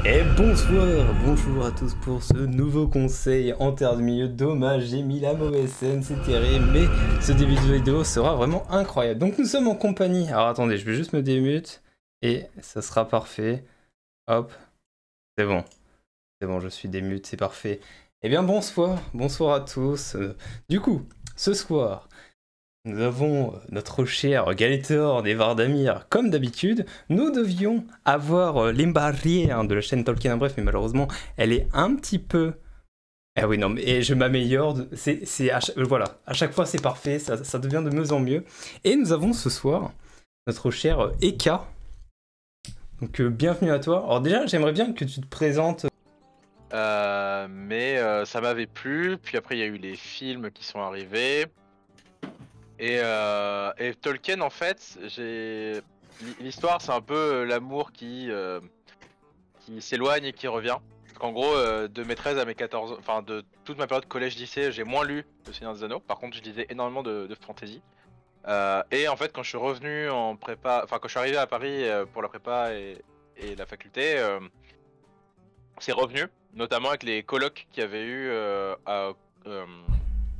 Et bonsoir, bonjour à tous pour ce nouveau conseil en terre de milieu. Dommage, j'ai mis la mauvaise scène, c'est terrible, mais ce début de vidéo sera vraiment incroyable. Donc nous sommes en compagnie. Alors attendez, je vais juste me démute et ça sera parfait. Hop, c'est bon. C'est bon, je suis démute, c'est parfait. Eh bien bonsoir, bonsoir à tous. Du coup, ce soir, nous avons notre cher Gaëtor et Vardamir. Comme d'habitude, nous devions avoir l'Imbarrier de la chaîne Tolkien en bref, mais malheureusement, elle est un petit peu... Ah oui, non, mais je m'améliore. Voilà, à chaque fois c'est parfait, ça devient de mieux en mieux. Et nous avons ce soir notre cher Eka. Donc bienvenue à toi. Alors déjà, j'aimerais bien que tu te présentes. Ça m'avait plu, puis après il y a eu les films qui sont arrivés. Et Tolkien, en fait, l'histoire, c'est un peu l'amour qui s'éloigne et qui revient. Parce qu'en gros, de mes 13 à mes 14 ans, enfin de toute ma période collège-lycée, j'ai moins lu Le Seigneur des Anneaux. Par contre, je lisais énormément de fantasy. Et en fait, quand je suis revenu en prépa, enfin quand je suis arrivé à Paris pour la prépa et la faculté, c'est revenu, notamment avec les colloques qu'il y avait eu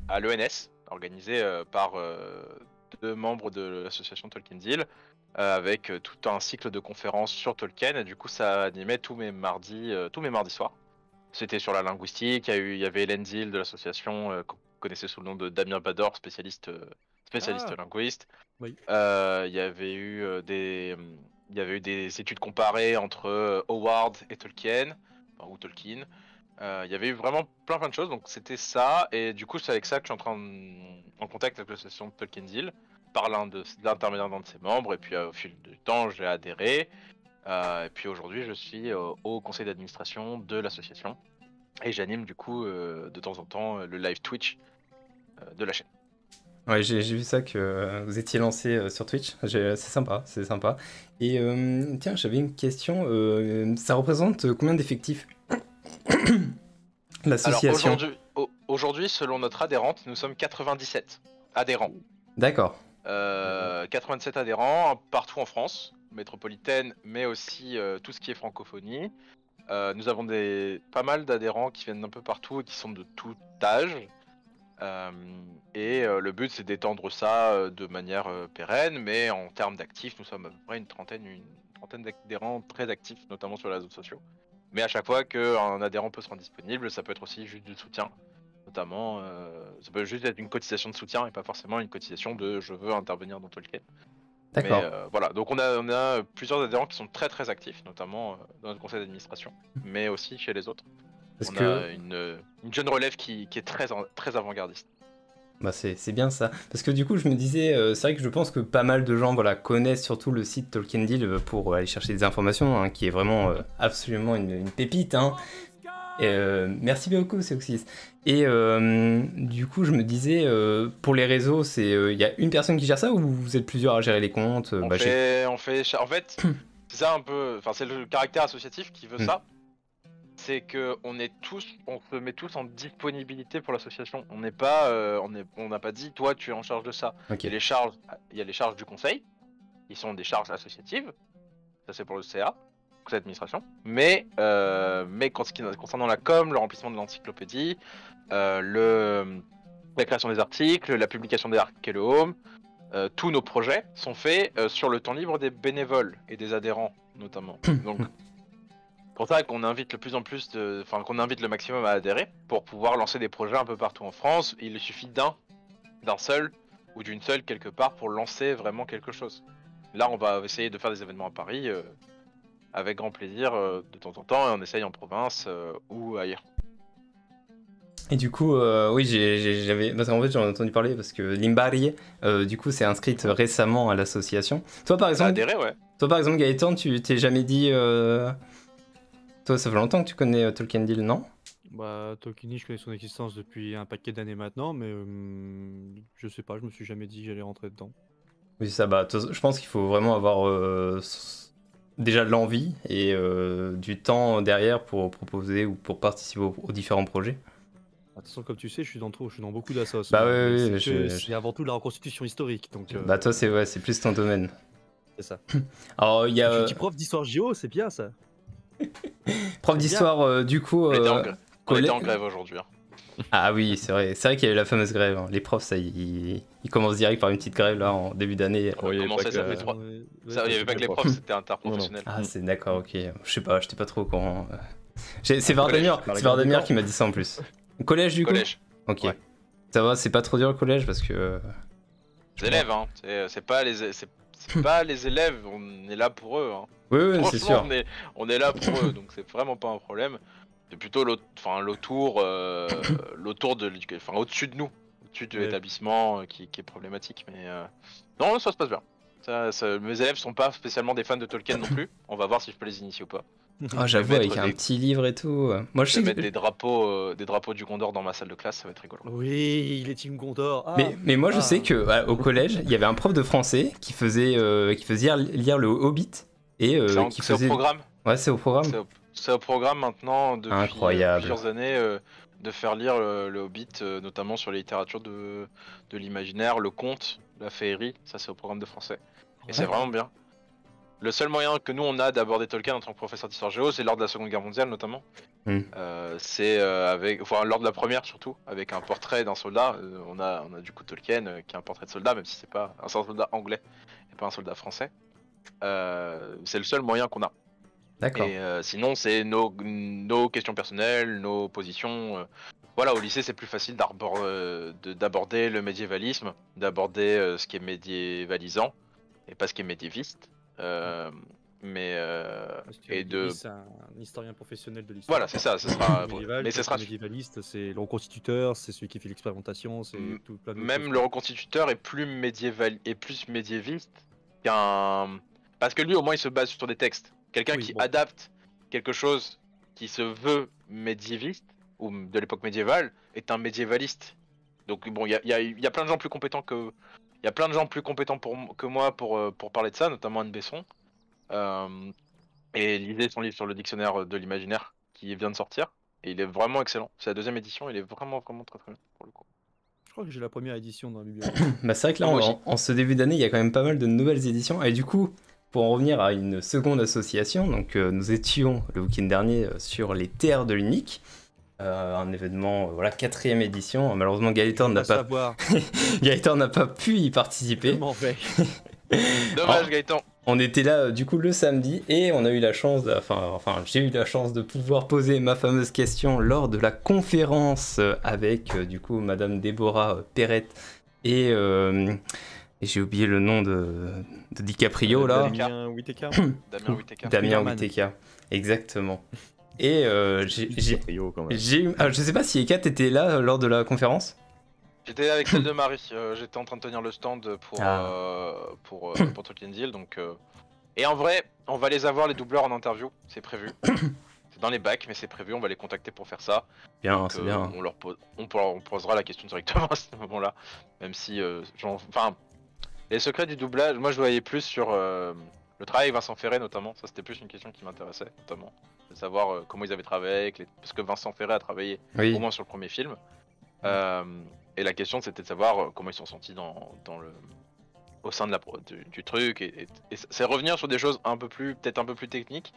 à l'ENS, organisé par deux membres de l'association Tolkien Deal, avec tout un cycle de conférences sur Tolkien, et du coup ça animait tous mes mardis soirs. C'était sur la linguistique, il y avait Hélène Deal de l'association qu'on connaissait sous le nom de Damien Bador, spécialiste linguiste. Oui. Il y avait eu des études comparées entre Howard et Tolkien, enfin, ou Tolkien. Il y avait eu vraiment plein de choses, donc c'était ça, et du coup c'est avec ça que je suis en contact avec l'association Tolkien Deal, par l'intermédiaire d'un de ses membres, et puis au fil du temps j'ai adhéré, et puis aujourd'hui je suis au conseil d'administration de l'association, et j'anime du coup de temps en temps le live Twitch de la chaîne. Ouais, j'ai vu ça que vous étiez lancé sur Twitch. C'est sympa, c'est sympa. Et tiens, j'avais une question. Ça représente combien d'effectifs l'association? Alors aujourd'hui, selon notre adhérente, nous sommes 97 adhérents. D'accord. 97 adhérents partout en France, métropolitaine, mais aussi tout ce qui est francophonie. Nous avons pas mal d'adhérents qui viennent d'un peu partout et qui sont de tout âge. Le but c'est d'étendre ça de manière pérenne, mais en termes d'actifs, nous sommes à peu près une trentaine d'adhérents très actifs, notamment sur les réseaux sociaux. Mais à chaque fois qu'un adhérent peut se rendre disponible, ça peut être aussi juste du soutien. Notamment, ça peut juste être une cotisation de soutien et pas forcément une cotisation de je veux intervenir dans Tolkien. D'accord. Mais voilà, donc on a plusieurs adhérents qui sont très actifs, notamment dans notre conseil d'administration, mais aussi chez les autres. On a une jeune relève qui est très avant-gardiste. Bah c'est bien ça. Parce que du coup, je me disais, c'est vrai que je pense que pas mal de gens connaissent surtout le site Tolkien Deal pour aller chercher des informations, hein, qui est vraiment absolument une pépite. Hein. Merci beaucoup, Seoxys. Et du coup, je me disais, pour les réseaux, il y a une personne qui gère ça ou vous êtes plusieurs à gérer les comptes En fait, c'est ça un peu, enfin c'est le caractère associatif qui veut ça. C'est que on se met tous en disponibilité pour l'association. On n'a pas dit toi tu es en charge de ça. Okay. Il y a les charges du conseil, qui sont des charges associatives. Ça c'est pour le CA, conseil d'administration. Mais concernant la com, le remplissement de l'encyclopédie, la création des articles, la publication des articles et le home, tous nos projets sont faits sur le temps libre des bénévoles et des adhérents notamment. Donc c'est pour ça qu'on invite qu'on invite le maximum à adhérer pour pouvoir lancer des projets un peu partout en France. Il suffit d'un seul ou d'une seule quelque part pour lancer vraiment quelque chose. Là, on va essayer de faire des événements à Paris avec grand plaisir de temps en temps, et on essaye en province ou ailleurs. Et du coup, oui, parce qu'en fait j'en ai entendu parler parce que l'Imbarrier, du coup, s'est inscrite récemment à l'association. Toi, par exemple, adhéré, ouais. Toi, par exemple, Gaëtan, tu t'es jamais dit... Toi, ça fait longtemps que tu connais Tolkien Deal, non? Bah, Tolkien, je connais son existence depuis un paquet d'années maintenant, mais je sais pas, je me suis jamais dit que j'allais rentrer dedans. Oui, ça, je pense qu'il faut vraiment avoir déjà de l'envie et du temps derrière pour proposer ou pour participer aux différents projets. De toute façon, comme tu sais, je suis dans beaucoup d'assos. Bah oui, c'est avant tout la reconstitution historique. Donc, bah toi, c'est plus ton domaine. C'est ça. Alors, il y a... Je suis prof d'histoire géo, c'est bien ça. Prof d'histoire, du coup. On était en grève. On collè- était en grève aujourd'hui. Hein. Ah oui, c'est vrai qu'il y a eu la fameuse grève. Hein. Les profs, ça, ils commencent direct par une petite grève là en début d'année. On a commencé, ça fait 3. Il n'y avait pas que les profs, c'était interprofessionnel. Ah, c'est d'accord, ok. Je sais pas, j'étais pas trop au courant. C'est Vardamir qui m'a dit ça en plus. Au collège, du coup. Collège. Ok. Ouais. Ça va, c'est pas trop dur le collège parce que. Les élèves, hein. C'est pas les élèves, on est là pour eux. Hein. Oui, c'est sûr. On est là pour eux, donc c'est vraiment pas un problème. C'est plutôt l'autour de l'éducation, enfin au-dessus de nous, au-dessus de l'établissement qui est problématique. Mais non, ça se passe bien. Mes élèves sont pas spécialement des fans de Tolkien non plus. On va voir si je peux les initier ou pas. Ah, j'avoue, avec un petit livre et tout. Moi, je sais mettre des drapeaux du Gondor dans ma salle de classe, ça va être rigolo. Oui, il est Team Gondor. Ah. Mais moi, je sais que au collège, il y avait un prof de français qui faisait lire le Hobbit et qui faisait. C'est au programme. Ouais, c'est au programme. C'est au programme maintenant depuis Incroyable. plusieurs années de faire lire le Hobbit, notamment sur les littératures de l'imaginaire, le conte, la féerie. Ça, c'est au programme de français. Et c'est vraiment bien. Le seul moyen que nous on a d'aborder Tolkien en tant que professeur d'histoire géo, c'est lors de la Seconde Guerre mondiale notamment. C'est lors de la première surtout, avec un portrait d'un soldat. On a du coup Tolkien qui est un portrait de soldat, même si c'est pas un soldat anglais et pas un soldat français. C'est le seul moyen qu'on a. D'accord. Et sinon c'est nos questions personnelles, nos positions. Voilà, au lycée c'est plus facile d'aborder le médiévalisme, d'aborder ce qui est médiévalisant et pas ce qui est médiéviste. C'est un historien professionnel de l'histoire. Voilà, c'est ça, ce sera. Mais ce sera médiévaliste, c'est le reconstituteur, c'est celui qui fait l'expérimentation, c'est tout plein de même choses. Le reconstituteur est plus médiéviste qu'un. Parce que lui, au moins, il se base sur des textes. Quelqu'un qui adapte quelque chose qui se veut médiéviste ou de l'époque médiévale est un médiévaliste. Donc bon, il y a plein de gens plus compétents que. Il y a plein de gens plus compétents que moi pour parler de ça, notamment Anne Besson. Et lisez son livre sur le dictionnaire de l'imaginaire qui vient de sortir. Et il est vraiment excellent. C'est la deuxième édition, il est vraiment très très bien pour le coup. Je crois que j'ai la première édition dans la bibliothèque. Bah c'est vrai que là, en ce début d'année, il y a quand même pas mal de nouvelles éditions. Et du coup, pour en revenir à une seconde association, donc nous étions le week-end dernier sur les terres de l'unique. Un événement, voilà, 4ème édition. Malheureusement, Gaëtan n'a pas pu y participer. Dommage, Gaëtan. On était là du coup le samedi et on a eu la chance, j'ai eu la chance de pouvoir poser ma fameuse question lors de la conférence avec du coup Madame Déborah Perrette et j'ai oublié le nom de DiCaprio là. Damien Whittaker. Exactement. Et je sais pas si Eka t'étais là lors de la conférence. J'étais avec celle de Marie, j'étais en train de tenir le stand pour Tolkien Deal, donc... Et en vrai, on va les avoir les doubleurs en interview, c'est prévu. C'est dans les bacs, mais c'est prévu, on va les contacter pour faire ça. Bien, donc, c'est bien. On posera la question directement à ce moment-là, même si... les secrets du doublage, moi je voyais plus sur le travail avec Vincent Ferré notamment, ça c'était plus une question qui m'intéressait notamment. De savoir comment ils avaient travaillé, parce que Vincent Ferré a travaillé au moins sur le premier film. Et la question c'était de savoir comment ils sont sentis au sein de du truc. Et c'est revenir sur des choses peut-être un peu plus techniques.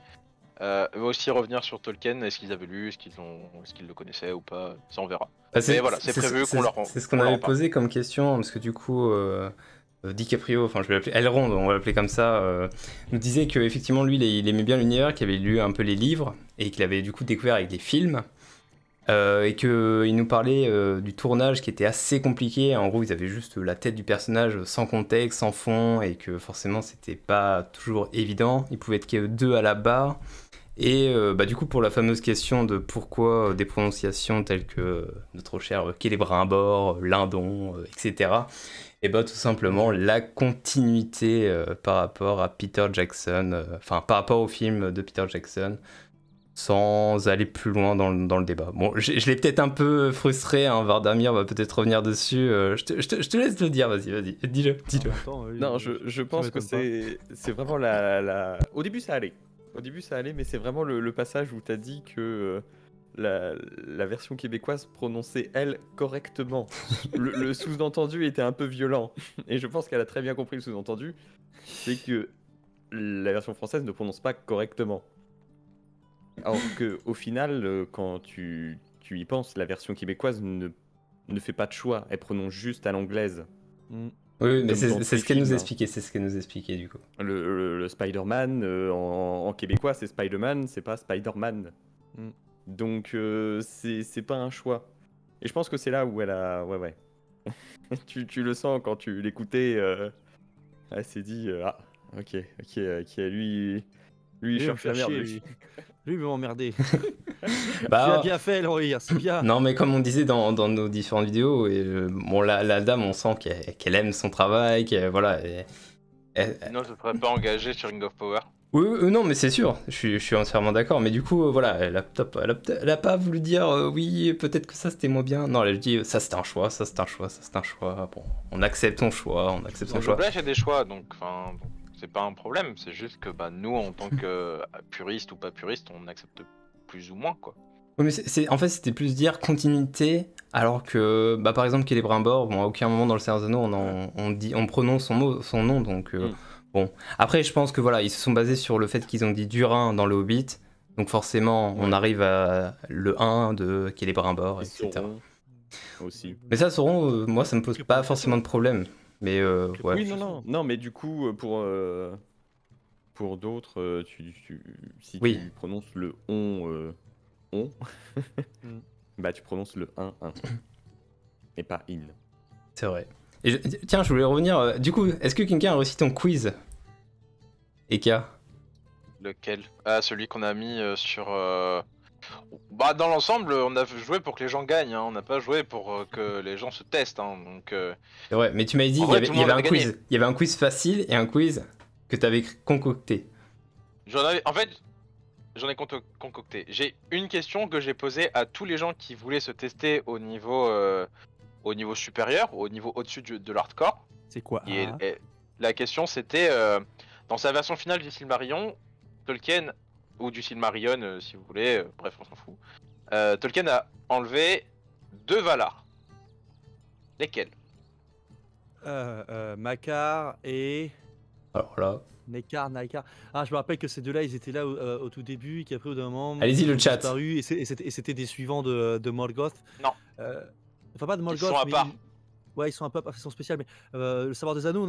Mais aussi revenir sur Tolkien, est-ce qu'ils avaient lu, est-ce qu'ils le connaissaient ou pas, ça on verra. Mais voilà, c'est prévu qu'on leur C'est ce qu'on avait posé comme question, parce que du coup... DiCaprio, enfin je vais l'appeler Elrond, on va l'appeler comme ça, nous disait qu'effectivement lui il aimait bien l'univers, qu'il avait lu un peu les livres et qu'il avait du coup découvert avec les films et qu'il nous parlait du tournage qui était assez compliqué. En gros ils avaient juste la tête du personnage sans contexte, sans fond, et que forcément c'était pas toujours évident, il pouvait être que 2 à la barre. Et du coup pour la fameuse question de pourquoi des prononciations telles que notre cher Célébrimbor, Lindon, etc. Et tout simplement la continuité par rapport à Peter Jackson, par rapport au film de Peter Jackson, sans aller plus loin dans le débat. Bon, je l'ai peut-être un peu frustré, hein, Vardamir va peut-être revenir dessus, je te laisse le dire, vas-y, dis-le. Non, je pense que c'est vraiment Au début ça allait, mais c'est vraiment le passage où t'as dit que... La version québécoise prononçait elle correctement. Le sous-entendu était un peu violent. Et je pense qu'elle a très bien compris le sous-entendu. C'est que la version française ne prononce pas correctement. Alors qu'au final, quand tu y penses, la version québécoise ne fait pas de choix, elle prononce juste à l'anglaise. Oui, mais Comme dans c'est tous ce qu'elle les nous films, expliquait, c'est ce qu'elle nous expliquait du coup. Le Spider-Man, en québécois, c'est Spider-Man, c'est pas Spider-Man. Donc, c'est pas un choix. Et je pense que c'est là où elle a... Ouais. tu le sens quand tu l'écoutais, elle s'est dit, ah, ok, lui il cherche la merde. Lui il veut m'emmerder. Bah, Tu as bien fait, Laurie, c'est bien. non, mais comme on disait dans nos différentes vidéos, et, bon, la dame, on sent qu'elle aime son travail, qu'elle, voilà. Sinon, je ne serais pas engagé sur Ring of Power. Oui, non, mais c'est sûr, je suis entièrement d'accord. Mais du coup, voilà, elle a pas voulu dire oui, peut-être que ça c'était moins bien. Non, elle a dit ça c'était un choix, ça c'est un choix, ça c'est un choix. Bon, on accepte ton choix, on accepte son Le choix. doublage, il y a des choix, donc c'est pas un problème. C'est juste que nous, en tant que puristes ou pas puristes, on accepte plus ou moins, quoi. Oui, mais en fait, c'était plus dire continuité, alors que, par exemple, Celebrimbor, bon, à aucun moment dans le Seigneur des Anneaux, on prononce son nom, donc bon. Après, je pense que voilà, ils se sont basés sur le fait qu'ils ont dit Durin dans le Hobbit, donc forcément, on arrive à le 1 de Celebrimbor, etc. Aussi. Mais ça, Sauron, moi, ça me pose pas forcément de problème. Mais ouais. Oui, non, mais du coup, pour d'autres, si tu prononces le on, bah tu prononces le 1 et pas in. C'est vrai. Et tiens, je voulais revenir. Du coup, est-ce que quelqu'un a réussi ton quiz, Eka? Lequel? Ah, celui qu'on a mis sur. Dans l'ensemble, on a joué pour que les gens gagnent. Hein. On n'a pas joué pour que les gens se testent. Hein. Donc. Ouais, mais tu m'avais dit qu'il y avait un quiz. Il y avait un quiz facile et un quiz que tu avais concocté. En fait, j'en ai concocté. J'ai une question que j'ai posée à tous les gens qui voulaient se tester au niveau supérieur, au niveau au-dessus de l'hardcore. C'est quoi? Et la question c'était, dans sa version finale du Silmarillion, Tolkien, ou du Silmarillion si vous voulez, bref on s'en fout, Tolkien a enlevé 2 Valar. Lesquels? Makar et... Alors là... Nekar. Ah, je me rappelle que ces deux-là, ils étaient là au tout début, et qu'après, au bout d'un moment... Allez-y, le chat. Et c'était des suivants de Morgoth. Non. Enfin, pas de Morgoth, ils sont à part. Ouais, ils sont un peu à part, ils sont spéciaux, mais le savoir des anneaux,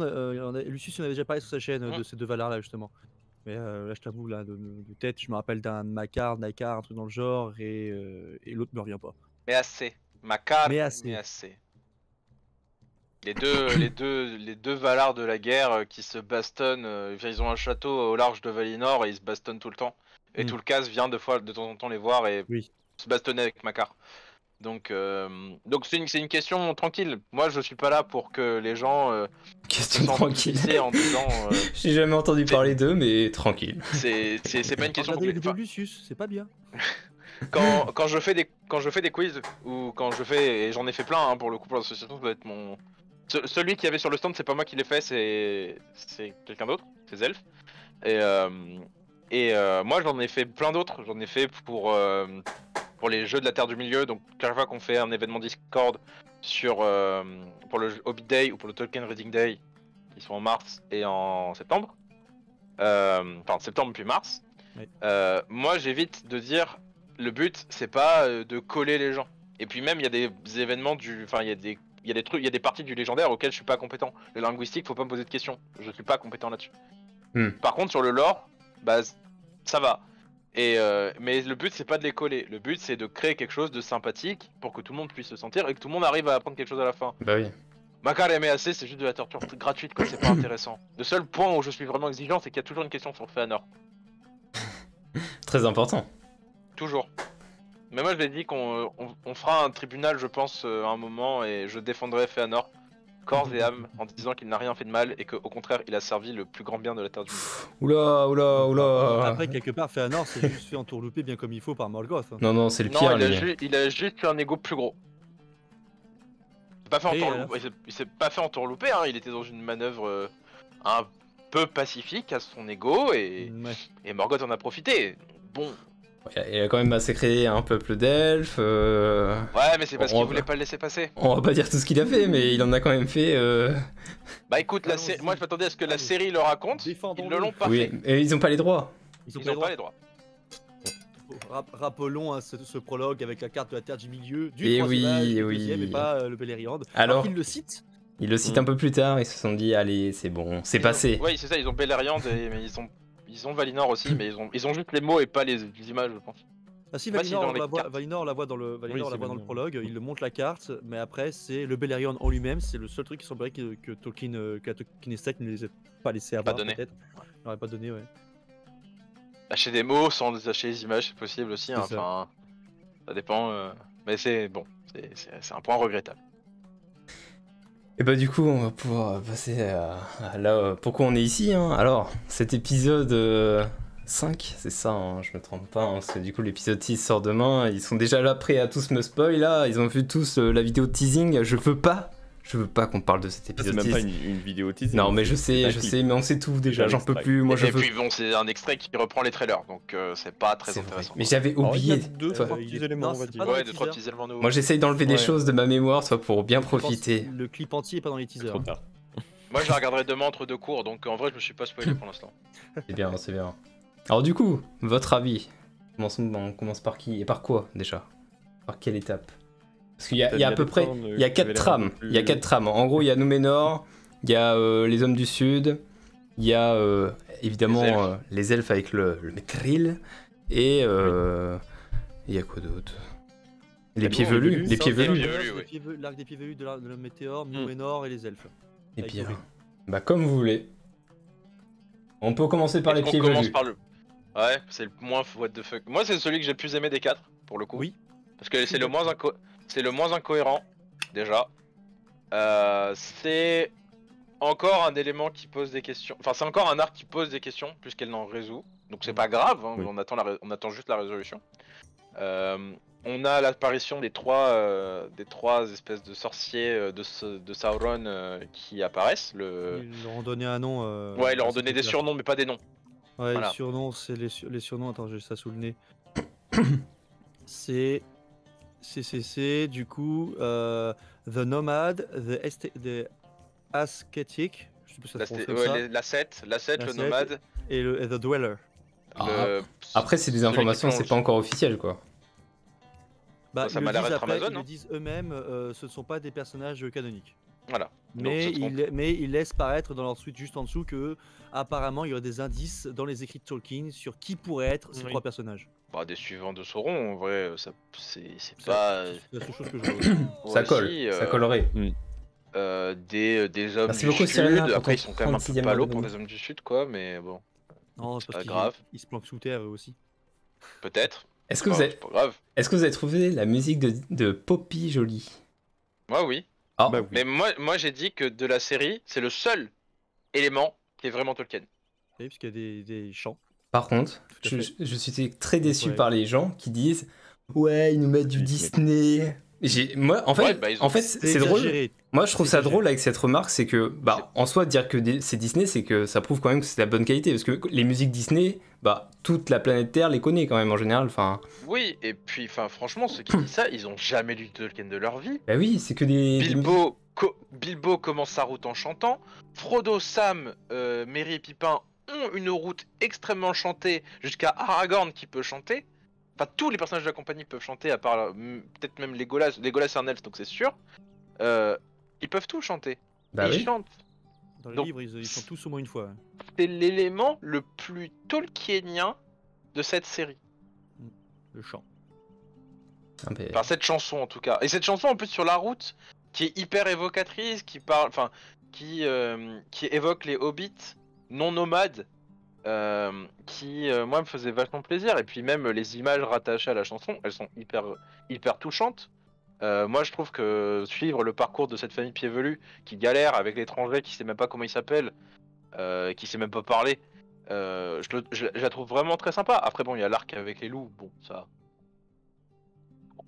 Lucius il en avait déjà parlé sur sa chaîne de ces 2 Valar-là, justement. Mais là, je t'avoue, là, de tête, je me rappelle d'un Makar, Nakar, un truc dans le genre, et l'autre me revient pas. Mais assez. Makar, mais assez. Les deux Valar de la guerre qui se bastonnent, ils ont un château au large de Valinor et ils se bastonnent tout le temps. Et tout le cast vient de temps en temps les voir et se bastonner avec Makar. Donc c'est une question tranquille. Moi je suis pas là pour que les gens question tranquille en disant j'ai jamais entendu parler d'eux, mais tranquille. C'est pas une question compliquée. Enfin, Lucius, c'est pas bien. quand je fais des quiz ou quand je fais, et j'en ai fait plein pour le coup pour l'association, ça doit être mon celui qui avait sur le stand, c'est pas moi qui l'ai fait, c'est quelqu'un d'autre, c'est Zelf. Et moi j'en ai fait plein d'autres, j'en ai fait pour les jeux de la Terre du Milieu, donc chaque fois qu'on fait un événement Discord pour le Hobbit Day ou pour le Tolkien Reading Day, ils sont en mars et en septembre, enfin septembre puis mars, moi j'évite de dire, le but c'est pas de coller les gens, et puis même il y a des événements il y a des parties du légendaire auxquelles je suis pas compétent. Le linguistique, faut pas me poser de questions, je suis pas compétent là-dessus. Par contre sur le lore, ça va. Mais le but c'est pas de les coller, le but c'est de créer quelque chose de sympathique pour que tout le monde puisse se sentir et que tout le monde arrive à apprendre quelque chose à la fin. Bah oui. Makar et MAC c'est juste de la torture gratuite quoi, c'est pas intéressant. Le seul point où je suis vraiment exigeant c'est qu'il y a toujours une question sur Fëanor. Très important. Toujours. Mais moi je l'ai dit qu'on fera un tribunal je pense à un moment et je défendrai Fëanor corps et âme en disant qu'il n'a rien fait de mal et qu'au contraire il a servi le plus grand bien de la Terre du Milieu. Oula. Après quelque part Fëanor c'est juste fait entourlouper bien comme il faut par Morgoth. Hein. Non c'est le pire. Il a juste eu un ego plus gros. Il s'est pas fait entourlouper, hein. Il était dans une manœuvre un peu pacifique à son ego et Morgoth en a profité. Bon. Il a quand même massacré un peuple d'elfes. Ouais, mais c'est parce qu'il voulait pas le laisser passer. On va pas dire tout ce qu'il a fait, mais il en a quand même fait. Bah écoute, moi je m'attendais à ce que la série le raconte. Ils ne l'ont pas fait. Oui, et ils ont pas les droits. Ils ont pas les droits. Rappelons ce prologue avec la carte de la Terre du milieu, du Et troisième âge, oui, du oui. deuxième, et pas le Beleriand. Alors, il le cite. il le cite un peu plus tard, ils se sont dit, allez, c'est bon, c'est passé. Oui, c'est ça, ils ont Beleriand, mais ils ont Valinor aussi, mais ils ont juste les mots et pas les images, je pense. Ah si, Pas si Valinor, dans les cartes. Valinor la voit dans le, Oui, Valinor la c'est voit dans le Valinor. prologue, il le montre la carte, mais après c'est le Beleriand en lui-même, c'est le seul truc qui semblerait que Tolkien, que la Tolkien Estate ne les ait pas laissé avoir donné. peut-être. Il n'aurait pas donné, ouais. Acheter des mots sans acheter les images, c'est possible aussi, hein, C'est ça. enfin... Ça dépend, mais c'est bon, c'est un point regrettable. Et bah du coup, on va pouvoir passer à là, pourquoi on est ici, hein. Alors, cet épisode 5, c'est ça, hein, je me trompe pas, hein, parce que du coup l'épisode 6 sort demain, ils sont déjà là prêts à tous me spoil, là, ils ont vu tous la vidéo de teasing, je veux pas qu'on parle de cet C'est épisode même 6. pas une vidéo teasing. Non mais je c'est un sais, clip. mais on sait tout déjà, C'est un j'en peux extrait. plus, moi je Et veux... puis bon, c'est un extrait qui reprend les trailers, donc c'est pas très C'est vrai. intéressant. Mais j'avais Alors, il y a oublié. deux, Toi, trois il petits est- éléments, non, on va c'est dire. pas dans Ouais, les 2-3 teasers. petits éléments nouveaux. moi j'essaye d'enlever des Ouais. choses de ma mémoire, soit pour bien profiter. Le clip entier est pas dans les teasers. Trop tard. Moi je la regarderai demain entre deux cours, donc en vrai je me suis pas spoilé pour l'instant. C'est bien, c'est bien. Alors du coup, votre avis, on commence par qui et par quoi déjà? Par quelle étape? Parce qu'il y a à peu près, il y a 4 trames. Il y a 4 trames. En gros, il y a Númenor, il y a les hommes du sud, il y a évidemment les elfes avec le Mithril, et il y a quoi d'autre? Les pieds velus, les pieds velus. oui. L'arc des pieds velus de l'homme météore, Númenor et les elfes. Et Avec puis, Thorin. bah comme vous voulez. On peut commencer par les pieds On commence velus. par le... Ouais, c'est le moins what the fuck. Moi c'est celui que j'ai le plus aimé des 4, pour le coup. Oui. Parce que c'est le moins incohérent, déjà. C'est encore un élément qui pose des questions. Enfin, c'est encore un arc qui pose des questions, puisqu'elle n'en résout. Donc c'est pas grave, hein, Oui. on attend juste la résolution. On a l'apparition des trois espèces de sorciers de Sauron qui apparaissent. Ils leur ont donné un nom. Ouais, ils leur ont à donné cet des épisode. surnoms, mais pas des noms. Ouais, Voilà. les surnoms, c'est les surnoms. Attends, j'ai ça sous le nez. c'est du coup The Nomad, the Ascetic, je sais plus si ça se prononce comme ça, L'asset, le L'ascète. nomade. et The Dweller. Après, c'est des celui qui informations, c'est plonge. pas encore officiel quoi. Bah, Ça ils m'a le l'air disent d'être après, Amazon, ils hein. le disent eux-mêmes, ce ne sont pas des personnages canoniques. Voilà. Donc, Mais se trompe. ils laissent paraître dans leur suite juste en dessous que apparemment il y aurait des indices dans les écrits de Tolkien sur qui pourraient être ces Oui. trois personnages. Bah, des suivants de Sauron, en vrai, c'est C'est pas. C'est la seule chose que je vois. Ça colle, Aussi, ça collerait. des hommes Merci du beaucoup, sud. Serena, pour Après, ton ils sont quand même un peu 36e palos abonnement. pour des hommes du sud, quoi, mais bon, Non, C'est parce pas qu'ils grave. ils se planquent sous terre eux aussi. peut-être. Est-ce que, Enfin, vous avez... c'est pas grave. Est-ce que vous avez trouvé la musique de Poppy jolie? Moi, oui. Ah, Bah oui. Mais moi j'ai dit que de la série, c'est le seul élément qui est vraiment Tolkien. Oui, parce qu'il y a des chants. par contre, Tout à fait. je suis très déçu Ouais. par les gens qui disent ouais, ils nous mettent du Disney. Moi, en fait, Ouais, bah, ils ont- c'est drôle. exagéré. Moi, je trouve C'est ça exagéré. drôle avec cette remarque, c'est que, bah, en soi, dire que c'est Disney, c'est que ça prouve quand même que c'est de la bonne qualité, parce que les musiques Disney, bah, toute la planète Terre les connaît quand même en général. Enfin, Oui, et puis, enfin, franchement, ceux qui disent ça, ils ont jamais lu Tolkien de leur vie. bah oui, c'est que des. Bilbo commence sa route en chantant. Frodo, Sam, Merry et Pipin ont une route extrêmement chantée, jusqu'à Aragorn qui peut chanter. Enfin, tous les personnages de la compagnie peuvent chanter, à part peut-être même Legolas. Legolas c'est un elfe, donc c'est sûr. Ils peuvent tout chanter. Bah Et ils oui. chantent. Dans les Donc- livres, ils chantent tous au moins une fois. C'est l'élément le plus tolkienien de cette série. Le chant. Ah, mais- Enfin, cette chanson en tout cas. Et cette chanson en plus sur la route, qui est hyper évocatrice, qui parle, enfin, qui évoque les hobbits non nomades, moi me faisait vachement plaisir. Et puis même les images rattachées à la chanson, elles sont hyper touchantes. Moi je trouve que suivre le parcours de cette famille pieds velus qui galère avec l'étranger qui sait même pas comment il s'appelle, qui sait même pas parler, je la trouve vraiment très sympa. Après bon, il y a l'arc avec les loups, bon ça.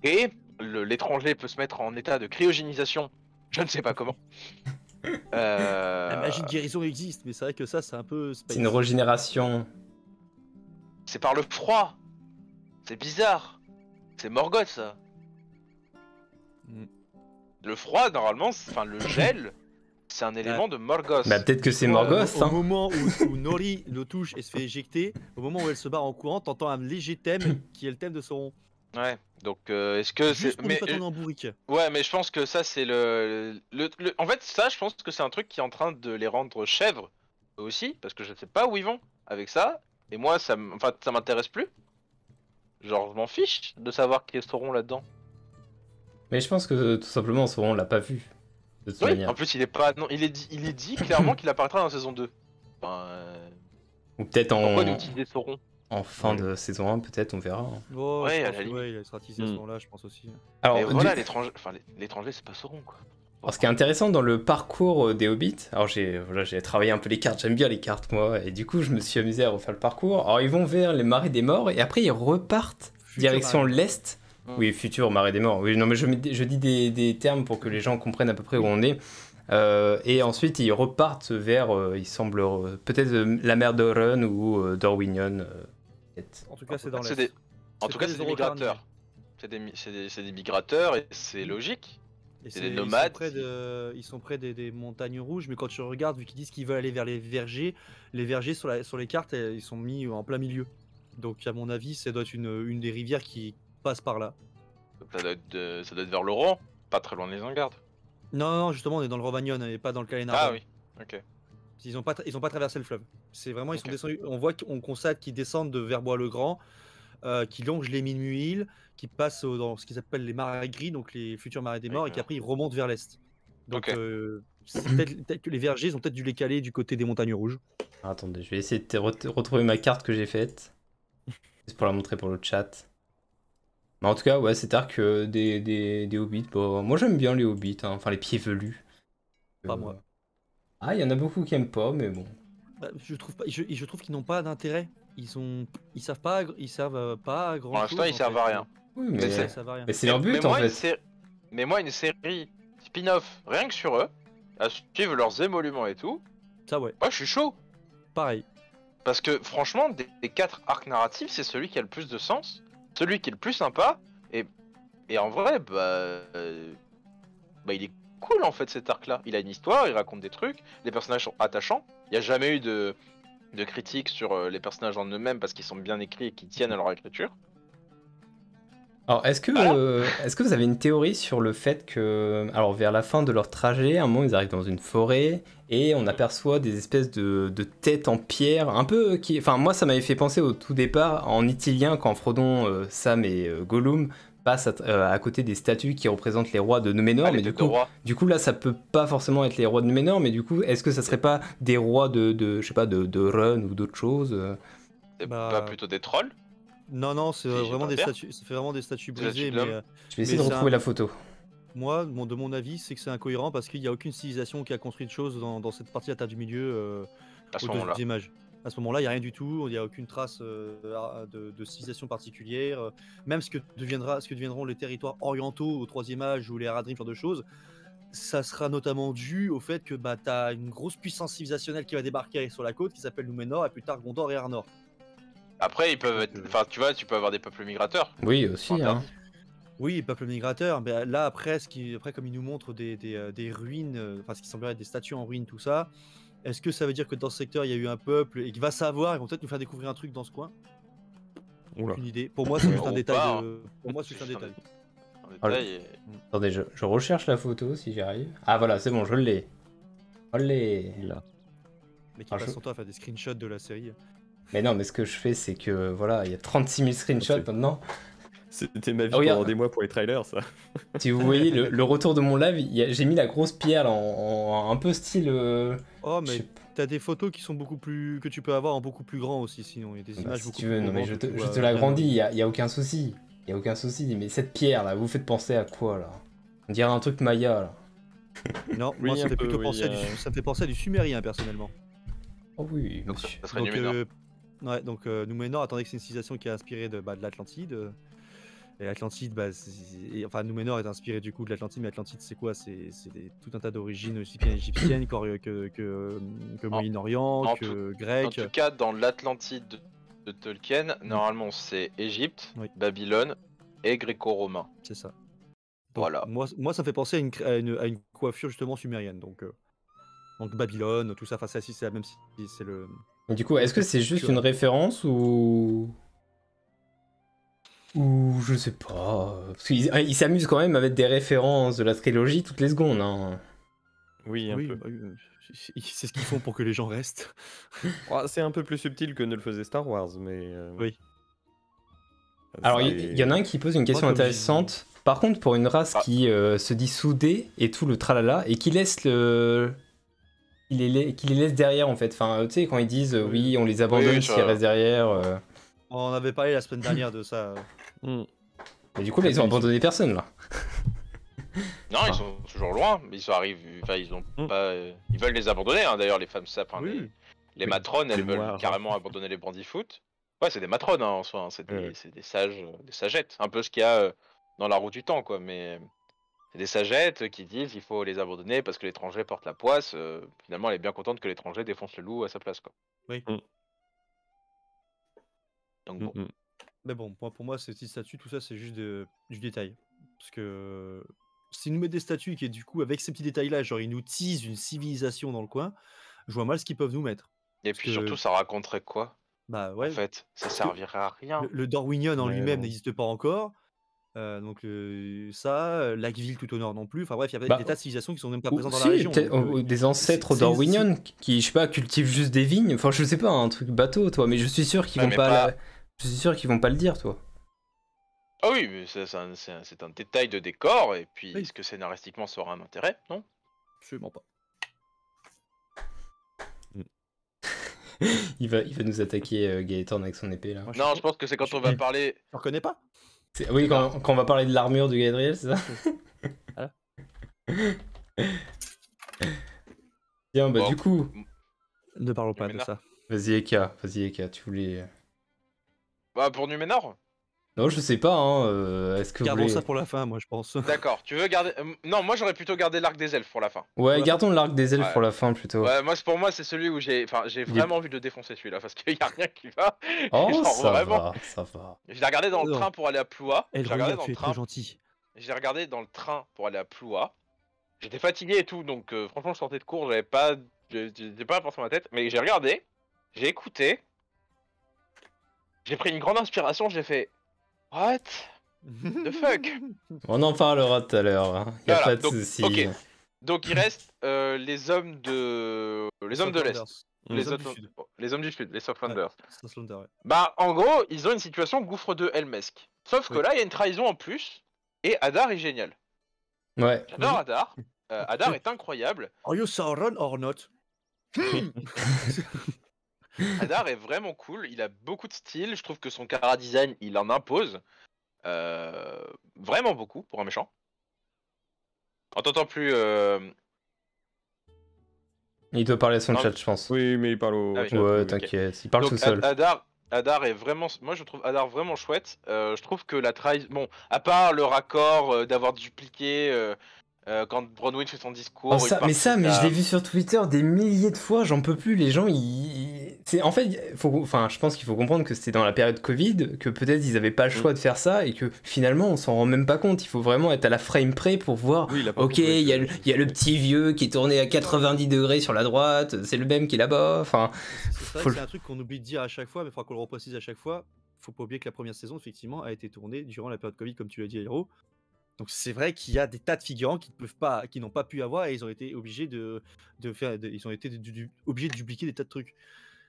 Et l'étranger peut se mettre en état de cryogénisation, je ne sais pas comment. La magie de guérison existe, mais c'est vrai que ça, c'est un peu. C'est une régénération. C'est par le froid. C'est bizarre. C'est Morgoth ça. Mm. Le froid normalement, enfin le gel, c'est un élément de Morgoth. Bah peut-être que c'est Au Morgoth, hein. moment où Nori le touche et se fait éjecter, au moment où elle se barre en courant, t'entends un léger thème qui est le thème de Sauron. Ouais, donc est-ce que Juste c'est. pour ne pas tourner en bourrique. Ouais, mais je pense que ça, c'est En fait, ça, je pense que c'est un truc qui est en train de les rendre chèvres aussi, parce que je sais pas où ils vont avec ça, et moi, enfin, ça m'intéresse plus. Genre, je m'en fiche de savoir qui est Sauron là-dedans. Mais je pense que tout simplement, Sauron, on l'a pas vu. De toute Oui, manière. en plus, il est pas. Non, il est dit clairement qu'il apparaîtra dans la saison 2. Enfin, Ou peut-être pourquoi nous utiliser Sauron? en fin de saison 1, peut-être, on verra. Hein. Oh, Ouais, je à pense la que, limite. ouais, il sera teasé à ce moment-là, je pense aussi. Alors, Mais voilà, l'étranger, c'est pas Sauron, quoi. alors, ce qui est intéressant dans le parcours des Hobbits, alors j'ai travaillé un peu les cartes, j'aime bien les cartes moi, et du coup je me suis amusé à refaire le parcours. Alors ils vont vers les marais des morts et après ils repartent direction l'est. Oui, futur marais des morts. Oui, non mais je dis des termes pour que les gens comprennent à peu près où on est. Et ensuite ils repartent vers, il semble, peut-être la mer d'Oren ou d'Orwinion. En tout cas, c'est dans l'est. En tout cas, c'est des migrateurs. C'est des migrateurs et c'est logique. C'est des nomades. Ils sont près des montagnes rouges, mais quand tu regardes, vu qu'ils disent qu'ils veulent aller vers les vergers sur les cartes, ils sont mis en plein milieu. Donc à mon avis, ça doit être une des rivières qui passe par là. Ça doit être vers l'Oran, pas très loin de l'Isengard. Non, justement, on est dans le Rovanion et pas dans le Kalenarvan. Ah oui, ok. Ils ont pas traversé le fleuve. C'est vraiment, ils sont Ok. descendus. On constate qu'ils descendent de Verbois-le-Grand, qui longent les Minuilles, qui passent dans ce qu'ils appellent les marais gris, donc les futurs marais des morts, et qu'après ils remontent vers l'est. Donc Ok. c'est peut-être que les vergers ils ont peut-être dû les caler du côté des montagnes rouges. Attendez, je vais essayer de retrouver ma carte que j'ai faite. C'est pour la montrer pour le chat. Mais en tout cas, ouais, c'est arc des Hobbits. Bon, moi j'aime bien les Hobbits, hein. Enfin les pieds velus. Pas moi. Ah, il y en a beaucoup qui aiment pas, mais bon. Bah, je trouve qu'ils n'ont pas d'intérêt. Ils servent pas à grand chose. Pour l'instant, ils servent à rien. Oui, Mais mais c'est leur but en fait. Mais moi, une série spin-off, rien que sur eux, à suivre leurs émoluments et tout, Ça, ouais. moi je suis chaud. Pareil. Parce que franchement, des 4 arcs narratifs, c'est celui qui a le plus de sens, celui qui est le plus sympa, et en vrai, il est cool en fait cet arc-là. Il a une histoire, il raconte des trucs, les personnages sont attachants, il n'y a jamais eu de critiques sur les personnages en eux-mêmes parce qu'ils sont bien écrits et qu'ils tiennent à leur écriture. Alors, est-ce que vous avez une théorie sur le fait que, alors vers la fin de leur trajet, à un moment ils arrivent dans une forêt et on aperçoit des espèces de têtes en pierre, un peu qui, enfin moi ça m'avait fait penser au tout départ en Ithilien quand Frodon, Sam et Gollum passent à côté des statues qui représentent les rois de Númenor, mais du coup là ça peut pas forcément être les rois de Númenor, mais du coup est-ce que ça serait pas des rois je sais pas de Run ou d'autres choses? C'est pas plutôt des trolls? Non, c'est vraiment des statues. Ça fait vraiment des statues brisées. Mais, je vais essayer de retrouver la photo. Moi, de mon avis, c'est que c'est incohérent parce qu'il n'y a aucune civilisation qui a construit de choses dans cette partie de la Terre du Milieu à ce moment-là. À ce moment-là, il n'y a rien du tout. Il n'y a aucune trace de civilisation particulière. Même ce que deviendront les territoires orientaux au Troisième Âge ou les Haradrim, ce genre de choses, ça sera notamment dû au fait que tu as une grosse puissance civilisationnelle qui va débarquer sur la côte qui s'appelle Númenor et plus tard Gondor et Arnor. Après, ils peuvent être. Enfin, tu vois, tu peux avoir des peuples migrateurs. Oui, aussi. Hein. Oui, peuple migrateur. Mais là, après, comme ils nous montrent des ruines, enfin, ce qui semblerait être des statues en ruine, tout ça, est-ce que ça veut dire que dans ce secteur, il y a eu un peuple et qu'il va savoir, ils vont peut-être nous faire découvrir un truc dans ce coin? Aucune idée. Pour moi, c'est juste un détail. Pour moi, c'est juste un détail. Attendez, je recherche la photo si j'y arrive. Ah voilà, c'est bon, je l'ai. Olé là. Mais qui passe son temps à faire des screenshots de la série. Mais non, mais ce que je fais, c'est que voilà, il y a 36 000 screenshots maintenant. C'était ma vie pendant des mois pour les trailers, ça. Si vous voyez le retour de mon live, j'ai mis la grosse pierre là, en un peu style. Oh, mais t'as des photos qui sont beaucoup plus. Que tu peux avoir en beaucoup plus grand aussi, sinon. Il y a des images si beaucoup tu veux, plus non, mais je te l'agrandis, il y a aucun souci. Il y a aucun souci. Mais cette pierre là, vous faites penser à quoi là? On dirait un truc Maya là. Non, moi ça, ça me fait penser à du sumérien personnellement. Oh oui, donc, ça serait Númenor. Ouais, donc Númenor, attendez que c'est une civilisation qui est inspirée de l'Atlantide. Et l'Atlantide, enfin Númenor est inspiré du coup de l'Atlantide, mais l'Atlantide c'est quoi? C'est tout un tas d'origines aussi bien égyptiennes que Moyen-Orient, que grec. En tout cas, dans l'Atlantide de Tolkien, normalement c'est Égypte, Babylone et gréco-romain. C'est ça. Donc, voilà. Moi ça me fait penser à une coiffure justement sumérienne. Donc, Donc Babylone, tout ça, enfin c'est la même, c'est le... Et du coup, est-ce que c'est juste une référence ou je sais pas. Parce qu'ils s'amusent quand même à mettre des références de la trilogie toutes les secondes. Hein. Oui, un peu. bah c'est ce qu'ils font pour que les gens restent. C'est un peu plus subtil que ne le faisait Star Wars, mais... Oui. Alors, il y en a un qui pose une question intéressante. Par contre, pour une race qui se dit soudée et tout le tralala, et qui laisse qui les laisse derrière en fait. Enfin, tu sais, quand ils disent oui, on les abandonne s'ils restent derrière. On avait parlé la semaine dernière de ça. Et du coup, là, ils ont abandonné personne là. Non, ils sont toujours loin, mais ils arrivent. Enfin, ils ont pas. Ils veulent les abandonner. Hein, d'ailleurs, les femmes sapes, les matrones, elles veulent carrément abandonner les bandifoot. Ouais, c'est des matrones hein, en soi. Hein, c'est des sages, des sagettes. Un peu ce qu'il y a dans la roue du temps, quoi. Mais c'est des sagettes qui disent qu'il faut les abandonner parce que l'étranger porte la poisse. Finalement, elle est bien contente que l'étranger défonce le loup à sa place, quoi. Oui. Donc bon. Mais bon, pour moi, ces petits statues, tout ça, c'est juste du détail. Parce que s'ils nous mettent des statues qui, du coup, avec ces petits détails-là, genre ils nous teasent une civilisation dans le coin, je vois mal ce qu'ils peuvent nous mettre. Et puis surtout, ça raconterait quoi? Bah ouais. En fait, ça servirait à rien. Le Darwinian en lui-même n'existe pas encore. Donc Lackville tout au nord non plus. Enfin bref, il y a des tas de civilisations qui sont même pas présentes dans la région. Des ancêtres d'Orwinion qui, je sais pas, cultivent juste des vignes. Enfin, je sais pas, un truc bateau, toi. Mais je suis sûr qu'ils vont pas. Je suis sûr qu'ils vont pas le dire, toi. Ah oui, mais c'est un détail de décor. Et puis, est-ce que scénaristiquement ça aura un intérêt? Non. Absolument pas. il va nous attaquer Gaëtan avec son épée là. Non, je pense que c'est quand on va parler. Tu reconnais pas? Oui, quand on va parler de l'armure de Galadriel, c'est ça? Voilà. Tiens, bah du coup... Ne parlons pas de ça. Vas-y Eka, tu voulais... Bah pour Numénor? Non, je sais pas, hein. Est-ce que gardons ça pour la fin, moi je pense. D'accord, tu veux garder... Non, moi j'aurais plutôt gardé l'arc des elfes pour la fin. Ouais, gardons l'arc des elfes pour la fin plutôt. Ouais, pour moi c'est celui où j'ai vraiment envie de défoncer celui-là parce qu'il y a rien qui va. Oh, ça va. Je l'ai regardé dans le train pour aller à Ploua. Elle regarde, tu es trop gentil. J'ai regardé dans le train pour aller à Ploua. J'étais fatigué et tout, donc franchement je sortais de cours, j'avais pas... J'étais pas forcément ma tête, mais j'ai regardé, j'ai écouté, j'ai pris une grande inspiration, j'ai fait... What the fuck? On en parlera tout à l'heure, hein. Y a pas de soucis. Ok. Donc il reste les hommes de l'Est. Les hommes du Sud, les Southlanders. Ouais. Bah en gros, ils ont une situation gouffre de Helmesk. Sauf que là, il y a une trahison en plus, et Hadar est génial. Ouais. J'adore Hadar. Hadar est incroyable. Are you Sauron or not? Hadar est vraiment cool, il a beaucoup de style, je trouve que son chara-design, il en impose. Vraiment beaucoup pour un méchant. On t'entend plus... Il doit parler à son chat, je pense. Oui, mais il parle au chat. Ouais, t'inquiète, il parle tout seul. Hadar est vraiment... Moi, je trouve Hadar vraiment chouette. Je trouve que la trahison... Bon, à part le raccord d'avoir dupliqué... quand Bronwyn fait son discours... mais je l'ai vu sur Twitter des milliers de fois, j'en peux plus, les gens, En fait, je pense qu'il faut comprendre que c'était dans la période Covid, que peut-être ils avaient pas le choix de faire ça, et que finalement on s'en rend même pas compte, il faut vraiment être à la frame près pour voir, ok, il y a le petit vieux qui est tourné à 90 degrés sur la droite, c'est le même qui est là-bas, enfin... C'est un truc qu'on oublie de dire à chaque fois, mais il faudra qu'on le reprécise à chaque fois, faut pas oublier que la première saison, effectivement, a été tournée durant la période Covid, comme tu l'as dit, Hiro. Donc c'est vrai qu'il y a des tas de figurants qui n'ont pas pu avoir et ils ont été obligés obligés de dupliquer des tas de trucs.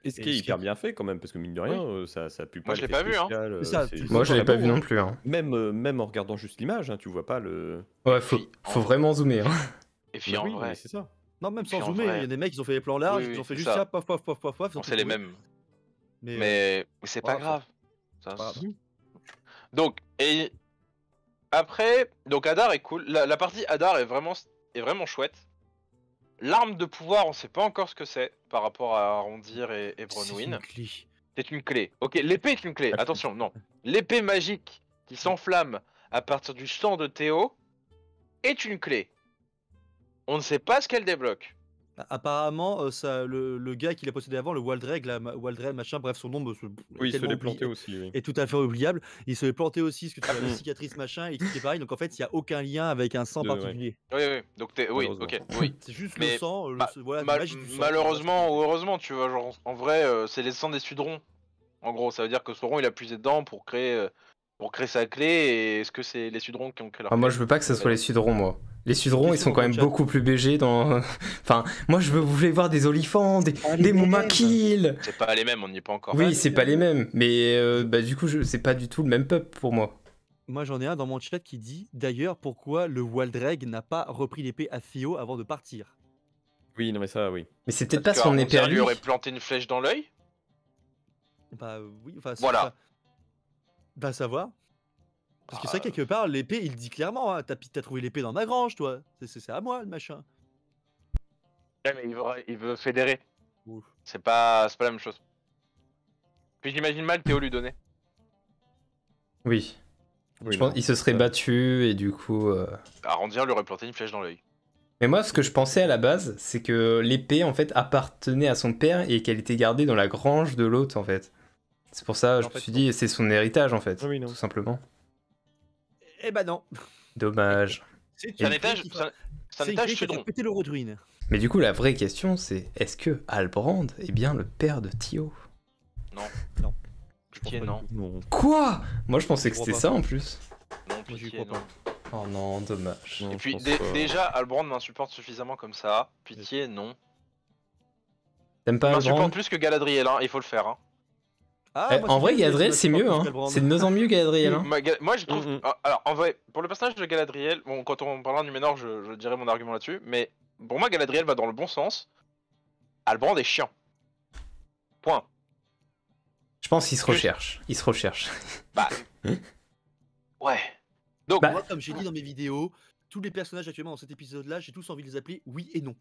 Et ce qui est hyper bien fait quand même, parce que mine de rien, ça pue pas. Moi je l'ai pas vu, hein. Moi je l'ai pas vu non plus. Hein. Même en regardant juste l'image, hein, tu vois pas le. Ouais, faut vraiment zoomer. Hein. Et puis en vrai, c'est ça. Non, même sans zoomer, il y a des mecs qui ont fait les plans larges, ils ont fait juste ça, paf. C'est les mêmes. Mais c'est pas grave. Donc, et après, donc Hadar est cool. La partie Hadar est vraiment chouette. L'arme de pouvoir, on sait pas encore ce que c'est par rapport à Arondir et Bronwyn. C'est une clé. Ok, l'épée est une clé. Attention, non. L'épée magique qui s'enflamme à partir du sang de Théo est une clé. On ne sait pas ce qu'elle débloque. Apparemment, le gars qui l'a possédé avant, le Waldreg, Waldreg, machin, bref, son nom Oui, il se tellement l'est planté aussi, oui. est tout à fait oubliable. Il se l'est planté aussi, parce que tu as la cicatrice, machin, et qui est pareil. Donc en fait, il n'y a aucun lien avec un sang Ouais. particulier. Oui, oui, donc oui, Malheureusement. ok, oui. C'est juste Mais le sang, voilà, Mal- magie du sang. malheureusement ou heureusement, tu vois, genre, en vrai, c'est les sangs des Sudrons. En gros, ça veut dire que Sauron, il a puisé dedans pour créer sa clé, et est-ce que c'est les Sudrons qui ont créé leur Ah, clé? moi, je veux pas que ce soit les Sudrons, moi. Les Sudrons, ils Question sont quand dans le même chat. beaucoup plus BG dans. Enfin, moi, je voulais voir des olifants, des Mumakil. C'est pas les mêmes, on n'y est pas encore. Oui, c'est pas les mêmes, mais bah, du coup, c'est pas du tout le même peuple pour moi. Moi, j'en ai un dans mon chat qui dit d'ailleurs pourquoi le Waldreg n'a pas repris l'épée à Theo avant de partir. Oui, non mais ça, oui. Mais c'est peut-être pas Parce son que épée à lui lui. aurait planté une flèche dans l'œil. Bah oui, enfin, Voilà. Va savoir. Parce que ça, quelque part, l'épée, il dit clairement, hein, t'as trouvé l'épée dans ma grange, toi. C'est à moi, le machin. Ouais, mais il veut fédérer. Ouf. C'est pas la même chose. Puis j'imagine mal Théo lui donner. Oui. Oui, Je pense non, qu'il se serait ça- battu et du coup. Arrondir lui aurait planté une flèche dans l'œil. Mais moi, ce que je pensais à la base, c'est que l'épée, en fait, appartenait à son père et qu'elle était gardée dans la grange de l'autre, en fait. C'est pour ça, je En me fait, suis non. dit, c'est son héritage, en fait. Ah oui, non. Tout simplement. Eh ben non. Dommage. C'est C'est un une étage, clé qui c'est un c'est une étage clé qui a fait Sudron. péter le Redruin. Mais du coup, la vraie question, c'est est-ce que Halbrand est bien le père de Thio? Pitié, pas non. du tout. Non. Quoi? Moi, je pensais J'y que crois c'était pas. ça, en plus. Non, Moi, j'y pitié, crois non. Oh non, dommage. Non, Et je puis pense pas. déjà, Albrand m'insupporte suffisamment comme ça. Pitié, non. T'aimes Il pas Halbrand? m'insupporte plus que Galadriel, hein, il faut le faire. Hein. Ah, moi, En c'est vrai, Galadriel Galadriel, qui c'est m'insupporte mieux, plus hein. qu'Halbrand. C'est de mieux en mieux, Galadriel. Hein. Moi, je trouve. Mhm. Alors, en vrai, pour le personnage de Galadriel, bon, quand on parlera de Numénor, je dirai mon argument là-dessus, mais pour moi, Galadriel va dans le bon sens. Albrand est chiant. Point. Je pense qu'il se recherche. Il se recherche. Bah. Ouais. Donc, Bah, Moi, comme j'ai dit dans mes vidéos, tous les personnages actuellement dans cet épisode-là, j'ai tous envie de les appeler oui et non.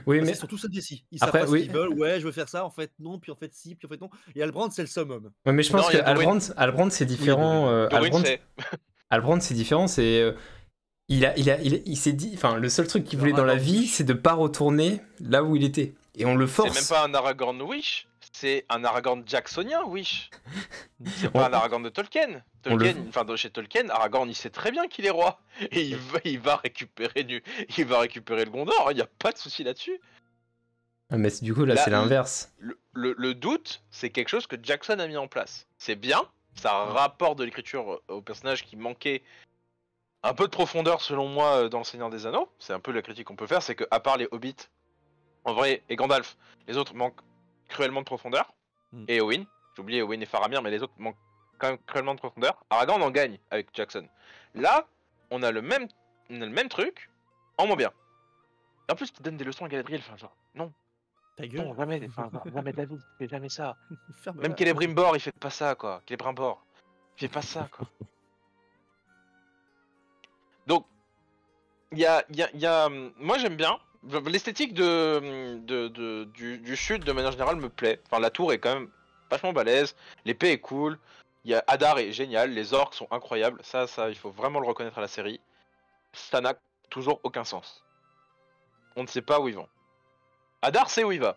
Oui, Parce mais qu'ils sont tous indécis. Ils Après, savent pas oui. ce qu'ils veulent. Ouais, je veux faire ça, en fait non, puis en fait si, puis en fait non. Et Albrand, c'est le summum. Ouais, mais je pense Non, que il y a Dorine. Halbrand c'est différent. Dorine, c'est. Halbrand c'est différent, c'est il s'est dit, enfin le seul truc qu'il voulait dans la vie, c'est de pas retourner là où il était, et on le C'est force. même pas un Aragorn Wish, c'est un Aragorn Jacksonien Wish. C'est pas un Aragorn de Tolkien. On le- Enfin, chez Tolkien, Aragorn il sait très bien qu'il est roi. Et il va récupérer le Gondor, il y a pas de souci là-dessus. Ah, mais du coup là, Là, c'est l'inverse. Le doute, c'est quelque chose que Jackson a mis en place. C'est bien, ça rapporte de l'écriture au personnage qui manquait un peu de profondeur selon moi dans Le Seigneur des Anneaux. C'est un peu la critique qu'on peut faire, c'est que à part les Hobbits, en vrai, et Gandalf, les autres manquent cruellement de profondeur. Et Owen, j'ai oublié Owen et Faramir, mais les autres manquent quand même cruellement de profondeur. Aragorn en gagne avec Jackson. Là, on a le même truc, en moins bien. Et en plus, il donne des leçons à Galadriel, enfin genre, non, Ta gueule. non, jamais, jamais de la vie, il fait jamais ça. Ferme-la. Même Celebrimbor, il fait pas ça, quoi. Celebrimbor, il fait pas ça, quoi. Donc, moi j'aime bien. L'esthétique du sud, de manière générale, me plaît. Enfin, la tour est quand même vachement balèze. L'épée est cool. Hadar est génial. Les orques sont incroyables. Ça, il faut vraiment le reconnaître à la série. Ça n'a toujours aucun sens. On ne sait pas où ils vont. Hadar sait où il va.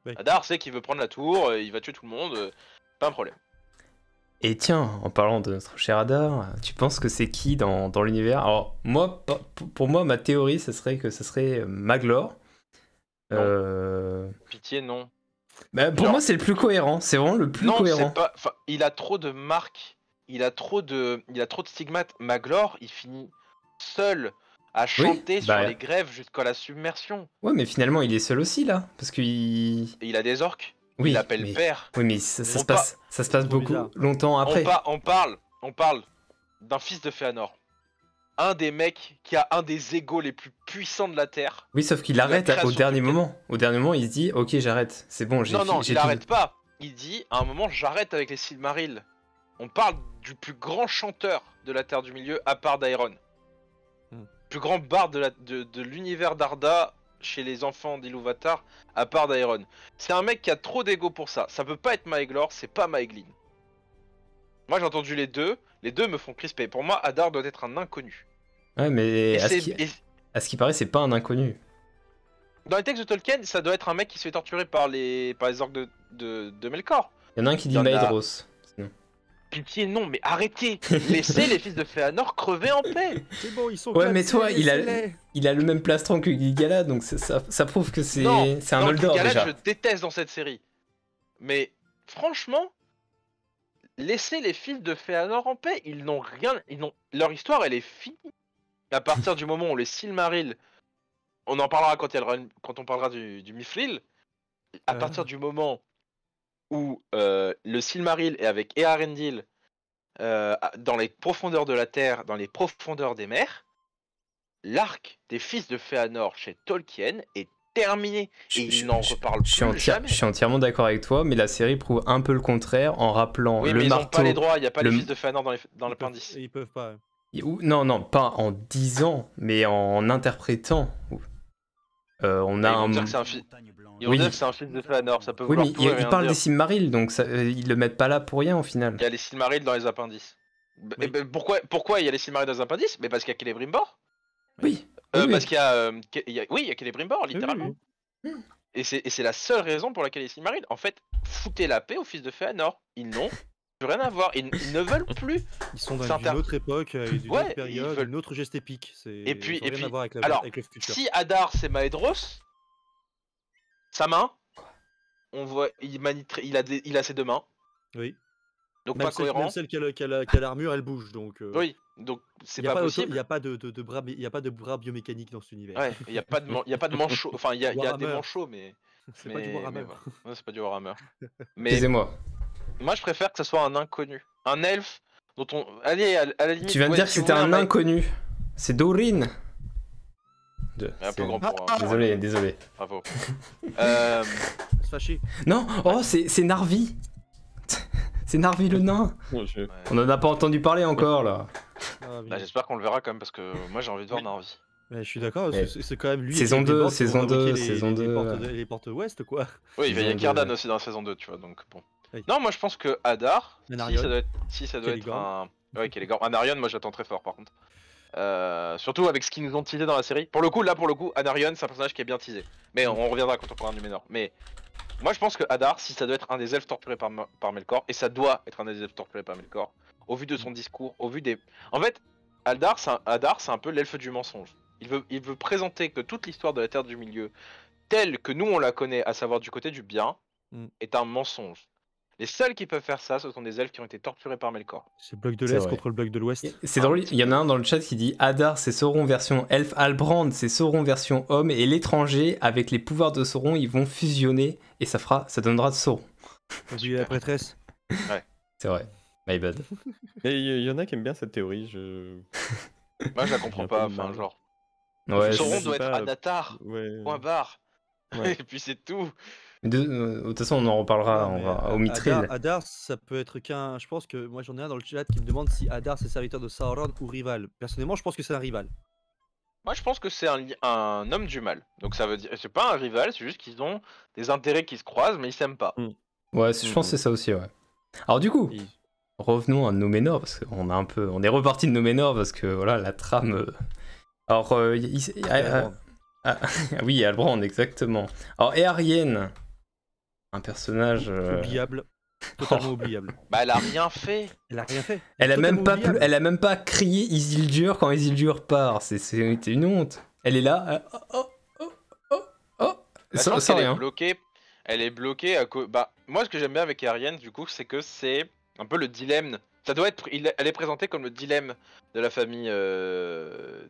Oui. Hadar sait qu'il veut prendre la tour. Il va tuer tout le monde. Pas un problème. Et tiens, en parlant de notre cher Hadar, tu penses que c'est qui dans l'univers? Alors moi, pour moi, ma théorie, ce serait que ce serait Maglor. Pitié, non. Bah, pour Non. moi, c'est le plus cohérent. C'est vraiment le plus Non, cohérent. c'est pas. Enfin, il a trop de marques. Il a trop de stigmates. Maglor, il finit seul à chanter sur bah. les grèves jusqu'à la submersion. Ouais, mais finalement, il est seul aussi là, parce qu'il. Et il a des orques. Oui, il l'appelle mais... père. Oui, mais ça On se passe trop beaucoup bizarre. longtemps après. On parle d'un fils de Fëanor. Un des mecs qui a un des égos les plus puissants de la Terre. Oui, sauf qu'il La arrête création au dernier du- moment. Au dernier moment, il se dit, ok, j'arrête. C'est bon, j'ai Non, j'ai il tout- arrête pas. Il dit, à un moment, j'arrête avec les Silmarils. On parle du plus grand chanteur de la Terre du Milieu, à part d'Aeron. Plus grand barde de l'univers d'Arda chez les enfants d'Ilúvatar, à part d'Aeron. C'est un mec qui a trop d'ego pour ça. Ça peut pas être Maeglor, c'est pas Maeglin. Moi j'ai entendu les deux me font crisper. Pour moi, Hadar doit être un inconnu. Ouais, mais Et à c'est- ce et- qui paraît, c'est pas un inconnu. Dans les textes de Tolkien, ça doit être un mec qui se fait torturer par les orques de Melkor. Il y en a un qui dit Il y en a- Maedhros. Pitié, non, mais arrêtez. Laissez les fils de Fëanor crever en paix. C'est bon, ils sont Ouais, mais toi, laissez-les. il a le même plastron que Gil-galad, donc ça prouve que c'est Non, un non, Noldor Gil-galad, déjà. je déteste dans cette série. Mais franchement, laissez les fils de Fëanor en paix. Ils n'ont rien. Leur histoire, elle est finie. À partir du moment où les Silmarils, on en parlera quand on parlera du Mithril. À partir du moment où le Silmaril est avec Eärendil dans les profondeurs de la terre, dans les profondeurs des mers, l'arc des fils de Fëanor chez Tolkien est terminé et il n'en reparle plus jamais. Je suis entièrement d'accord avec toi, mais la série prouve un peu le contraire en rappelant Oui, le mais ils n'ont marteau. pas les droits, il n'y a pas les fils de Fëanor dans l'appendice. Ils peuvent pas. Non, pas en disant, mais en interprétant. On a Ils vont un. dire que c'est un fils. Ils vont Oui. dire que c'est un fils de Fëanor, ça peut Oui, vouloir mais tout et rien il parle dire. des Silmarils, donc ils le mettent pas là pour rien au final. Il y a les Silmarils dans les appendices. Oui. Et ben, pourquoi il y a les Silmarils dans les appendices? Mais parce qu'il y a Celebrimbor. Oui. Parce oui. qu'il y a, oui, il y a Celebrimbor, littéralement. Oui. Et c'est la seule raison pour laquelle les Silmarils, en fait, foutez la paix aux fils de Fëanor. Ils n'ont plus rien à voir. Ils ne veulent plus. Ils sont dans C'est une autre époque, d'une Ouais, autre période, ils veulent- une autre geste épique. Et puis- ça n'a rien à voir avec, alors, avec le futur. Si Hadar c'est Maedhros, sa main, on voit, il a ses deux mains. Oui. Donc Même pas cohérent. celle qui a l'armure, elle bouge, donc. Oui, donc c'est Il n'y a pas pas possible. il y a pas de bras biomécaniques dans cet univers. Ouais, il y a pas de manchot. Enfin, il y a des Warhammer. manchots, mais. C'est pas du Warhammer. voilà. Ouais, c'est pas du Warhammer. Mais Excusez-moi. moi, je préfère que ce soit un inconnu, un elfe dont on. Allez, à la limite. Tu viens de ouais, dire que si vous c'était voulez un inconnu. C'est Dorin. Un peu grand pour. Désolé. Bravo. Se fâcher. Non, oh, c'est Narvi. C'est Narvi le nain. Bon, je- Ouais. On en a pas entendu parler encore là. Ah, oui. Bah, j'espère qu'on le verra quand même parce que moi j'ai envie de voir Narvi. Mais je suis d'accord, Mais- c'est quand même lui. Saison qui a été 2, mort pour saison 2, fabriquer saison les 2. les portes ouest, quoi. Oui, il y a Saison Círdan 2. aussi dans la saison 2, tu vois, donc bon. Oui. Non, moi je pense que Hadar, Anarion. si ça doit être Celeborn. un. Ouais, Celeborn. Anarion, moi j'attends très fort par contre. Surtout avec ce qu'ils nous ont teasé dans la série. Pour le coup, Anarion, c'est un personnage qui est bien teasé. Mais on reviendra quand on parlera du Ménor. Mais moi je pense que Hadar, si ça doit être un des elfes torturés par Melkor, et ça doit être un des elfes torturés par Melkor, au vu de son discours, au vu des. En fait, Hadar, c'est un peu l'elfe du mensonge. Il veut présenter que toute l'histoire de la Terre du Milieu, telle que nous on la connaît, à savoir du côté du bien, est un mensonge. Les seuls qui peuvent faire ça, ce sont des elfes qui ont été torturés par Melkor. C'est le bloc de C'est l'Est vrai. contre le bloc de l'Ouest. C'est drôle, il y en a un dans le chat qui dit Hadar c'est Sauron version elfe, Halbrand c'est Sauron version homme, et l'étranger avec les pouvoirs de Sauron ils vont fusionner et ça donnera de Sauron. Oubliez la prêtresse. C'est vrai, my bad. Mais il y en a qui aiment bien cette théorie. Moi je la comprends J'ai un pas, peu de enfin mal. genre. Ouais, Sauron je doit sais être pas, Anatar, Ouais. point barre. Ouais. Et puis c'est tout. de toute façon on en reparlera Non, mais, au Mithril. Hadar, ça peut être qu'un. Je pense que moi j'en ai un dans le chat qui me demande si Hadar c'est serviteur de Sauron ou rival. Personnellement, je pense que c'est un rival. Moi je pense que c'est un homme du mal. Donc ça veut dire. C'est pas un rival, c'est juste qu'ils ont des intérêts qui se croisent, mais ils s'aiment pas. Ouais, je pense que c'est ça aussi, ouais. Alors du coup, Et- revenons à Númenor, parce qu'on est reparti de Númenor, parce que voilà, la trame... Alors, oui, Halbrand, exactement. Alors, Eärien, un personnage... Oubliable. Totalement oubliable. Bah elle a rien fait. Elle a rien fait. Elle a Totalement oubliable. même pas crié Isildur quand Isildur part. C'était une honte. Elle est là. Bah, je pense qu'elle est bloquée. Elle est bloquée à cause. Bah moi ce que j'aime bien avec Eärien du coup c'est que c'est un peu le dilemme. Ça doit être. Elle est présentée comme le dilemme de la famille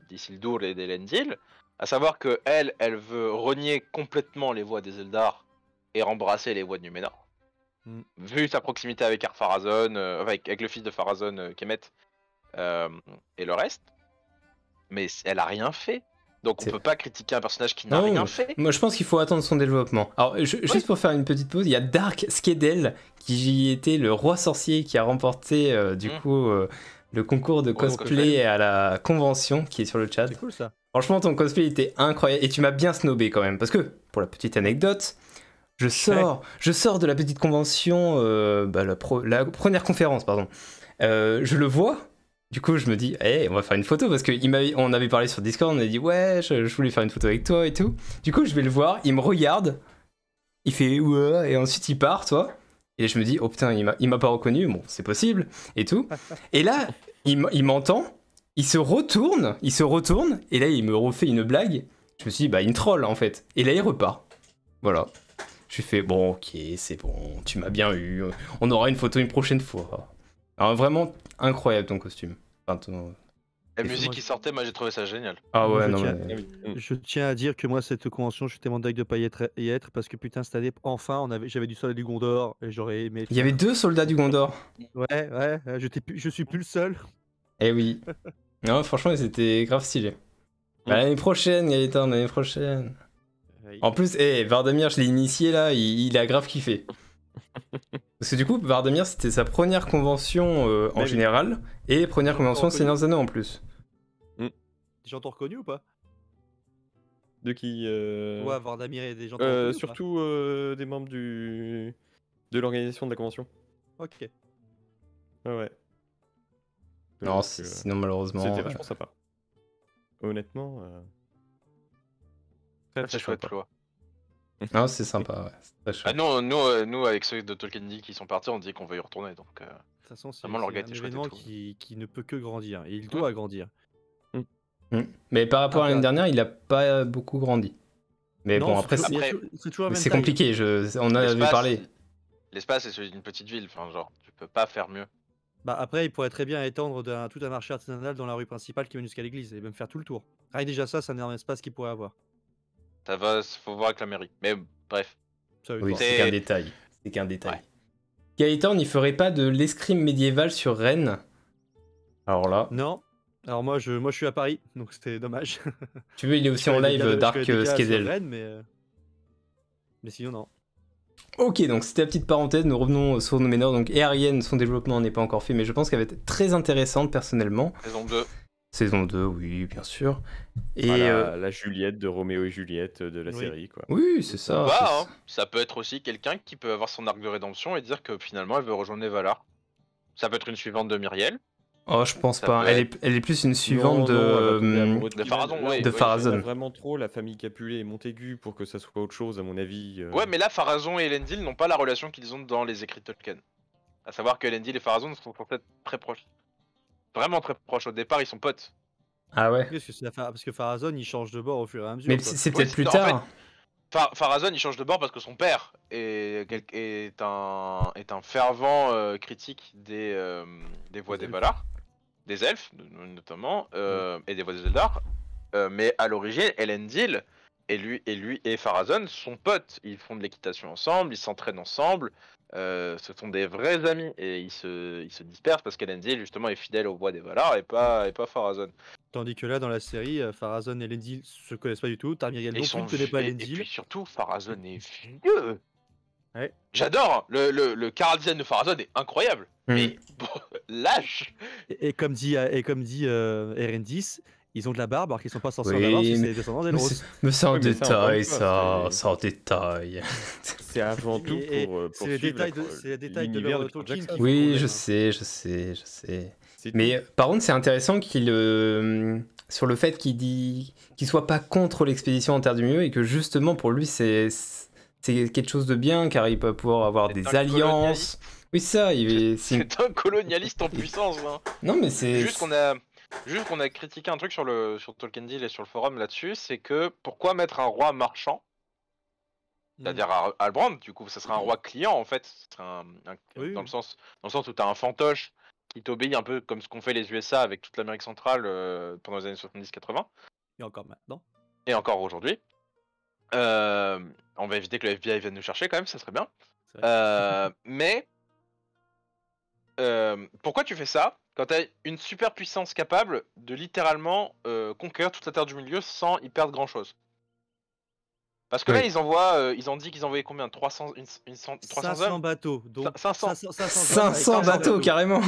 d'Isildur et d'Elendil. À savoir que elle veut renier complètement les voies des Eldar et embrasser les voies de Númenor. Vu sa proximité avec Ar-Pharazôn, avec le fils de Pharazôn, Kemet, et le reste. Mais elle a rien fait. Donc on peut pas critiquer un personnage qui n'a rien fait. Moi je pense qu'il faut attendre son développement. Alors juste pour faire une petite pause, il y a Dark Skedel qui était le roi sorcier qui a remporté le concours de cosplay à la convention qui est sur le chat. C'est cool ça. Franchement ton cosplay était incroyable et tu m'as bien snobé quand même parce que pour la petite anecdote, je sors de la petite convention, la première conférence pardon. Je le vois Du coup, je me dis, on va faire une photo parce qu'on avait parlé sur Discord, on a dit, ouais, je voulais faire une photo avec toi et tout. Du coup, je vais le voir, il me regarde, il fait, ouais, et ensuite il part, toi. Et je me dis, oh putain, il m'a pas reconnu, bon, c'est possible, et tout. Et là, il m'entend, il se retourne, et là, il me refait une blague. Je me suis dit, bah, il me troll, en fait. Et là, il repart. Voilà. Je lui fais, bon, ok, c'est bon, tu m'as bien eu, on aura une photo une prochaine fois. Alors, vraiment incroyable ton costume. Enfin, La musique qui sortait, moi j'ai trouvé ça génial. Ah ouais, je tiens à dire que moi, cette convention, je suis tellement dingue de pas y être parce que putain, cette année, enfin, j'avais du soldat du Gondor et j'aurais aimé. Il y avait 2 soldats du Gondor. Ouais, je suis plus le seul. Eh oui. Non, franchement, c'était grave stylé. Bah, l'année prochaine, Gaëtan, l'année prochaine. En plus, Vardamir, je l'ai initié là, il a grave kiffé. Parce que du coup, Vardamir, c'était sa première convention en général et première convention Seigneur des Anneaux en plus. Des gens t'ont reconnu ou pas? De qui Ouais, Vardamir et des gens t'ont reconnu surtout des membres de l'organisation de la convention. Ok. Ouais. Non, sinon malheureusement... C'était vachement sympa. Honnêtement... C'est chouette, Flo. Non, c'est sympa, ouais. C'est très chouette. Ah, nous, avec ceux de Tolkien qui sont partis, on dit qu'on va y retourner. Donc, de toute façon, c'est vraiment, un événement qui ne peut que grandir. Et il doit grandir. Mais par rapport à l'année dernière, il a pas beaucoup grandi. Mais non, bon, après, c'est compliqué. On en avait parlé. L'espace est celui d'une petite ville. Enfin, genre, tu peux pas faire mieux. Bah après, il pourrait très bien étendre tout un marché artisanal dans la rue principale qui mène jusqu'à l'église et même faire tout le tour. Rien que déjà ça, c'est un énorme espace qu'il pourrait avoir. Ça va, faut voir avec la mairie. Mais bref. Oui, c'est qu'un détail. C'est qu'un détail. Ouais. Gaëtan, il ferait pas de l'escrime médiévale sur Rennes? Alors là. Non. Alors moi, je suis à Paris, donc c'était dommage. Tu veux, il est aussi en live Dark Skedel. Mais sinon, non. Ok, donc c'était la petite parenthèse, nous revenons sur Númenor. Donc Eärien, son développement n'est pas encore fait, mais je pense qu'elle va être très intéressante personnellement. Saison 2. Saison 2, oui, bien sûr. Et voilà, la Juliette de Roméo et Juliette de la série, quoi. Oui, c'est ça. Bah, ça peut être aussi quelqu'un qui peut avoir son arc de rédemption et dire que finalement elle veut rejoindre les Valar. Ça peut être une suivante de Myriel. Oh, je pense pas. Elle est plus une suivante de Pharazôn. De Pharazôn. Vraiment trop la famille Capulet et Montaigu pour que ça soit autre chose, à mon avis. Ouais, mais là, Pharazôn et Elendil n'ont pas la relation qu'ils ont dans les écrits de Tolkien. À savoir que Elendil et Pharazôn sont peut-être très proches. Vraiment très proches. Au départ, ils sont potes. Ah ouais. Parce que Pharazôn, il change de bord au fur et à mesure. Mais c'est peut-être plus tard. En fait, Pharazôn, il change de bord parce que son père est un fervent critique des voix des Valar. Des elfes notamment et des voix des Eldar, mais à l'origine Elendil et lui et Pharazôn sont potes, ils font de l'équitation ensemble, ils s'entraînent ensemble, ce sont des vrais amis et ils se dispersent parce qu'Elendil justement est fidèle aux voix des Valar et pas Pharazôn. Tandis que là dans la série, Pharazôn et Elendil se connaissent pas du tout, Tarmiriel non plus ne connaît pas Elendil. Et puis surtout Pharazôn est vieux. Ouais. J'adore, le chara design de Pharazôn est incroyable, mais bon, lâche. Et comme dit Erendis, ils ont de la barbe alors qu'ils sont pas censés en avoir, c'est des descendants d'Elros. Mais c'est un détail, ça, c'est un détail. C'est avant tout pour c'est les détails de l'œuvre de Tolkien. Oui, je sais. Mais par contre, c'est intéressant qu'il sur le fait qu'il soit pas contre l'expédition en Terre du Milieu et que justement pour lui c'est quelque chose de bien car il peut pouvoir avoir des alliances. Oui, ça, c'est un colonialiste en puissance. Hein. Non, mais c'est juste qu'on a critiqué un truc sur Tolkien Deal et sur le forum là-dessus, c'est que pourquoi mettre un roi marchand, c'est-à-dire Halbrand, du coup, ça serait un roi client en fait, dans le sens où t'as un fantoche qui t'obéit un peu comme ce qu'ont fait les USA avec toute l'Amérique centrale pendant les années 70-80. Et encore maintenant. Et encore aujourd'hui. On va éviter que le FBI vienne nous chercher quand même, ça serait bien. Mais pourquoi tu fais ça quand t'as une super puissance capable de littéralement conquérir toute la Terre du Milieu sans y perdre grand chose? Parce que là ils ont dit qu'ils envoyaient combien? 300 hommes bateaux. Donc 500 bateaux carrément.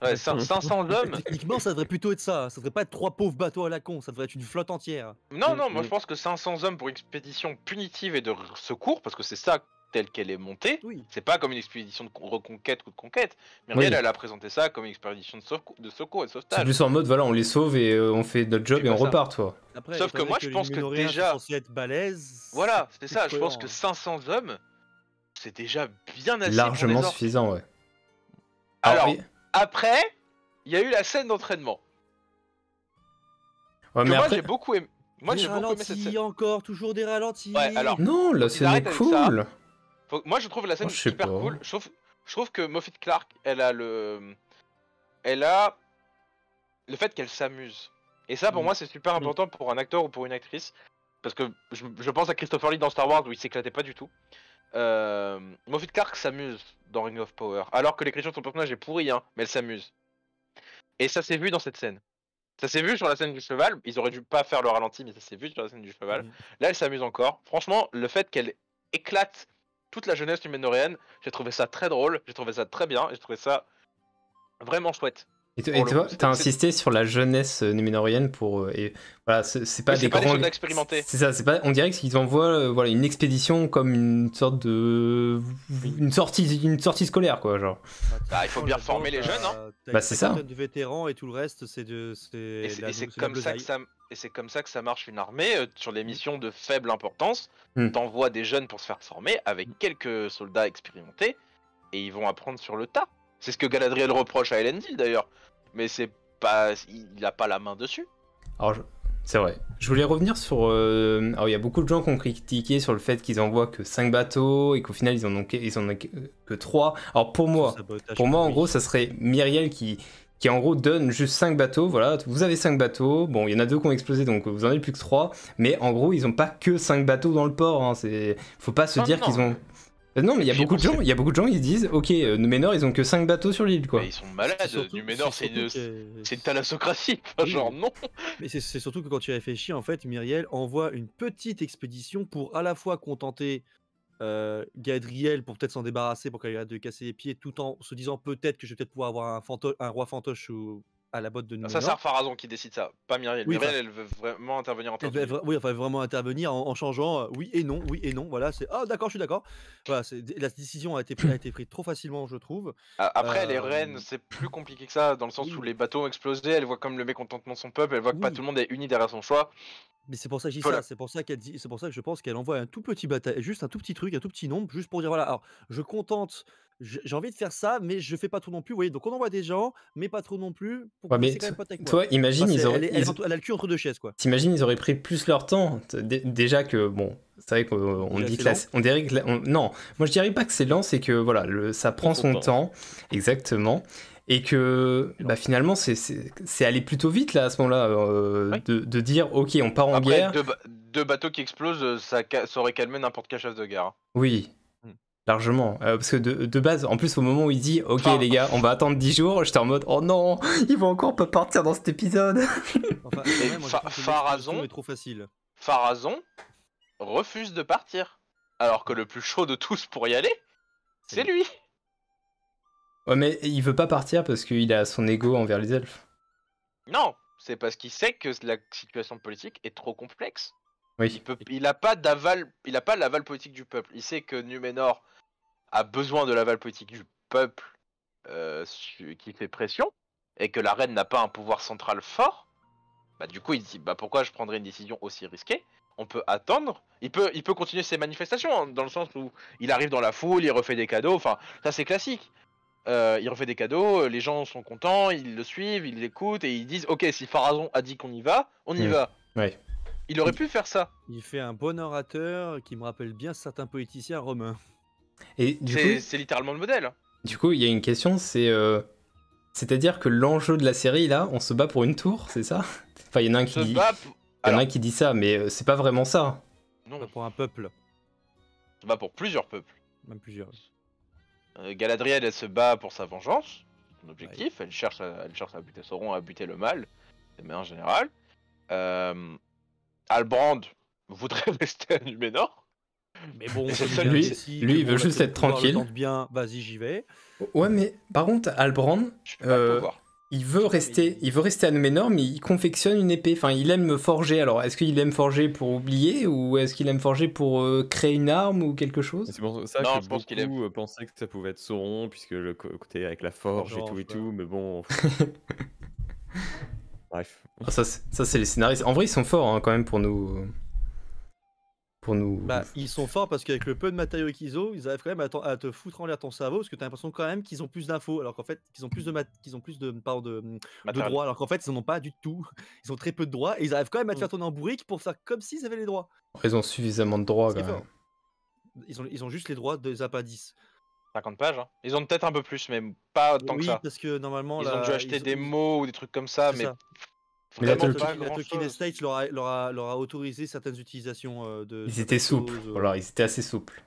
Ouais, 500 hommes. Techniquement ça devrait plutôt être ça. Ça devrait pas être 3 pauvres bateaux à la con. Ça devrait être une flotte entière. Non, moi je pense que 500 hommes pour une expédition punitive et de secours, parce que c'est ça telle qu'elle est montée, Oui. c'est pas comme une expédition de reconquête ou de conquête. Myriel, Oui. elle a présenté ça comme une expédition de secours et de C'est sauvetage. plus en mode, voilà, on les sauve et on fait notre job C'est et on pas ça. repart, toi. Après, Sauf étant que donné moi, je les pense que Núménoréens sont déjà- censés être balèzes. Voilà, c'est plus ça. Je pense cohérent, que hein. 500 hommes, c'est déjà bien assez Largement pour les orques. suffisant, ouais. Alors, oui. après, il y a eu la scène d'entraînement. Ouais, Que mais moi, après... j'ai beaucoup aimé. Moi, Des j'ai beaucoup aimé cette ralentis, scène. encore, toujours des ralentis. Ouais, alors, Non, la Faut qu'ils scène est arrêtent avec ça. cool. Moi, je trouve la scène Oh, je sais super pas. cool. Je trouve que Moffat Clark, elle a le fait qu'elle s'amuse. Et ça, pour Mm. moi, c'est super important pour un acteur ou pour une actrice. Parce que je pense à Christopher Lee dans Star Wars où il s'éclatait pas du tout. Moffat Clark s'amuse dans Ring of Power. Alors que l'écriture de son personnage est pourrie, hein, mais elle s'amuse. Et ça s'est vu dans cette scène. Ça s'est vu sur la scène du cheval. Ils auraient dû pas faire le ralenti, mais ça s'est vu sur la scène du cheval. Oui. Là, elle s'amuse encore. Franchement, le fait qu'elle éclate toute la jeunesse numénoréenne, j'ai trouvé ça très drôle, j'ai trouvé ça très bien, j'ai trouvé ça vraiment chouette. Et Pour le toi, coup, t'as c'est- insisté sur la jeunesse numénorienne pour... et voilà, c'est pas Oui, des c'est pas des grands... soldats expérimentés. C'est ça, c'est pas... On dirait qu'ils envoient voilà, une expédition comme une sorte de... Une sortie scolaire, quoi, genre. Bah, il faut bien former les jeunes, hein. Bah, c'est ça. De vétérans et tout le reste, c'est de. Et la- c'est la comme ça que besaille. c'est comme ça que ça marche une armée sur les missions de faible importance. Hmm. T'envoies des jeunes pour se faire former avec quelques soldats expérimentés et ils vont apprendre sur le tas. C'est ce que Galadriel reproche à Elendil d'ailleurs, mais c'est pas, il a pas la main dessus. Alors, c'est vrai. Je voulais revenir sur... Alors, il y a beaucoup de gens qui ont critiqué sur le fait qu'ils envoient que 5 bateaux et qu'au final, ils en ont que 3. Alors, pour moi, Sabotage en pourri. gros, ça serait Myriel qui en gros donne juste 5 bateaux, voilà, vous avez 5 bateaux, bon, il y en a 2 qui ont explosé, donc vous en avez plus que 3, mais en gros, ils ont pas que 5 bateaux dans le port, hein, faut pas se Non, dire non. qu'ils ont... Non, mais il y a puis, beaucoup de gens, ils se disent, ok, Numénor, ils ont que 5 bateaux sur l'île, quoi. Mais ils sont malades. Numénor, c'est une thalassocratie. Enfin, Oui. genre non. Mais c'est surtout que quand tu y réfléchis, en fait, Myriel envoie une petite expédition pour à la fois contenter Galadriel pour peut-être s'en débarrasser, pour qu'elle arrête de casser les pieds, tout en se disant peut-être que je vais peut-être pouvoir avoir un roi fantoche à la botte de Numénor. Ça, c'est Pharazon qui décide ça, pas Myriel. Oui, Myriel, elle veut vraiment intervenir en temps de Oui, enfin vraiment intervenir en changeant oui et non, voilà, c'est ah d'accord, je suis d'accord. Voilà, la décision a été prise trop facilement, je trouve. Après, les reines, c'est plus compliqué que ça, dans le sens oui. où les bateaux ont explosé, elle voit comme le mécontentement de son peuple, elle voit que pas Oui. tout le monde est uni derrière son choix. Mais c'est pour ça que je dis Voilà. ça, c'est pour ça que je pense qu'elle envoie un tout petit bataille, juste un tout petit truc, un tout petit nombre, juste pour dire voilà, alors je contente, j'ai envie de faire ça, mais je fais pas trop non plus. Vous voyez, donc on envoie des gens, mais pas trop non plus, pour Ouais, que mais c'est quand même pas avec moi. toi, imagine, Enfin, ils auraient... elle a le cul entre deux chaises, quoi. T'imagines, ils auraient pris plus leur temps. Déjà que, bon, c'est vrai qu'on Déjà, dit c'est que... lent. On dirait que non, moi je dirais pas que c'est lent, c'est que, voilà, ça prend son temps. Exactement. Et que, bah, finalement, c'est aller plutôt vite, là, à ce moment-là, Oui. de dire, ok, on part en Après, guerre. deux bateaux qui explosent, ça aurait calmé n'importe quel chef de guerre. Oui, largement. Parce que de base, en plus, au moment où il dit, ok, Enfin- les gars, on va attendre 10 jours, j'étais en mode, oh non, ils vont encore pas partir dans cet épisode. Enfin, Et quand même, moi, je trouve que Pharazon- l'expédition est trop facile. Pharazon refuse de partir, alors que le plus chaud de tous pour y aller, c'est lui. Ouais, mais il veut pas partir parce qu'il a son ego envers les elfes. Non, c'est parce qu'il sait que la situation politique est trop complexe. Oui. Il a pas l'aval politique du peuple. Il sait que Numénor a besoin de l'aval politique du peuple qui fait pression, et que la reine n'a pas un pouvoir central fort. Bah du coup il dit bah pourquoi je prendrais une décision aussi risquée. On peut attendre. Il peut continuer ses manifestations, hein, dans le sens où il arrive dans la foule, il refait des cadeaux. Enfin ça c'est classique. Il refait des cadeaux, les gens sont contents, ils le suivent, ils l'écoutent et ils disent ok si Pharazon a dit qu'on y va, on y va. Ouais. Il aurait pu faire ça. Il fait un bon orateur qui me rappelle bien certains politiciens romains. Et C'est littéralement le modèle. du coup, il y a une question, c'est-à-dire que l'enjeu de la série, là, on se bat pour une tour, c'est ça? Enfin, il y en a un qui dit... Il y en a un qui dit ça, mais c'est pas vraiment ça. Non, Pas pour un peuple, on se bat pour plusieurs peuples. même plusieurs. Galadriel, elle se bat pour sa vengeance, son objectif. Elle cherche à buter Sauron, à buter le mal, de manière générale. Halbrand voudrait rester à Numénor. Mais bon, C'est comme ça, il a lui, dit aussi lui, que il veut bon, juste le être pouvoir le tranquille. tente bien, vas-y, j'y vais. Ouais, mais par contre, Halbrand, Je peux pas le voir. il veut rester à Númenor, mais il confectionne une épée. Enfin, il aime forger. Alors, est-ce qu'il aime forger pour oublier ou est-ce qu'il aime forger pour créer une arme ou quelque chose? C'est pour ça Non, que je pense qu'il aime. beaucoup pensaient que ça pouvait être Sauron, puisque le côté avec la forge et Forge, tout, mais bon. Bref. Ah, ça, c'est les scénaristes. En vrai, ils sont forts hein, quand même pour nous. Bah, ils sont forts parce qu'avec le peu de matériaux qu'ils ont, ils arrivent quand même à te foutre en l'air ton cerveau parce que t'as l'impression quand même qu'ils ont plus d'infos, alors qu'en fait, qu'ils ont plus de Matériel. droits, alors qu'en fait, ils en ont pas du tout. Ils ont très peu de droits et ils arrivent quand même à te faire tourner en bourrique pour faire comme s'ils avaient les droits. Ils ont suffisamment de droits Ce qui quand est même. fort. Ils ont juste les droits des appendices. 50 pages. Hein. Ils ont peut-être un peu plus, mais pas autant que Oui, ça. parce que normalement, Ils ont dû acheter des mots ou des trucs comme ça, c'est mais ça. Mais la vraiment Tolkien- pas La grand Tolkien chose. Estate leur a autorisé certaines utilisations de Ils certaines étaient souples. choses, Voilà, ils étaient assez souples.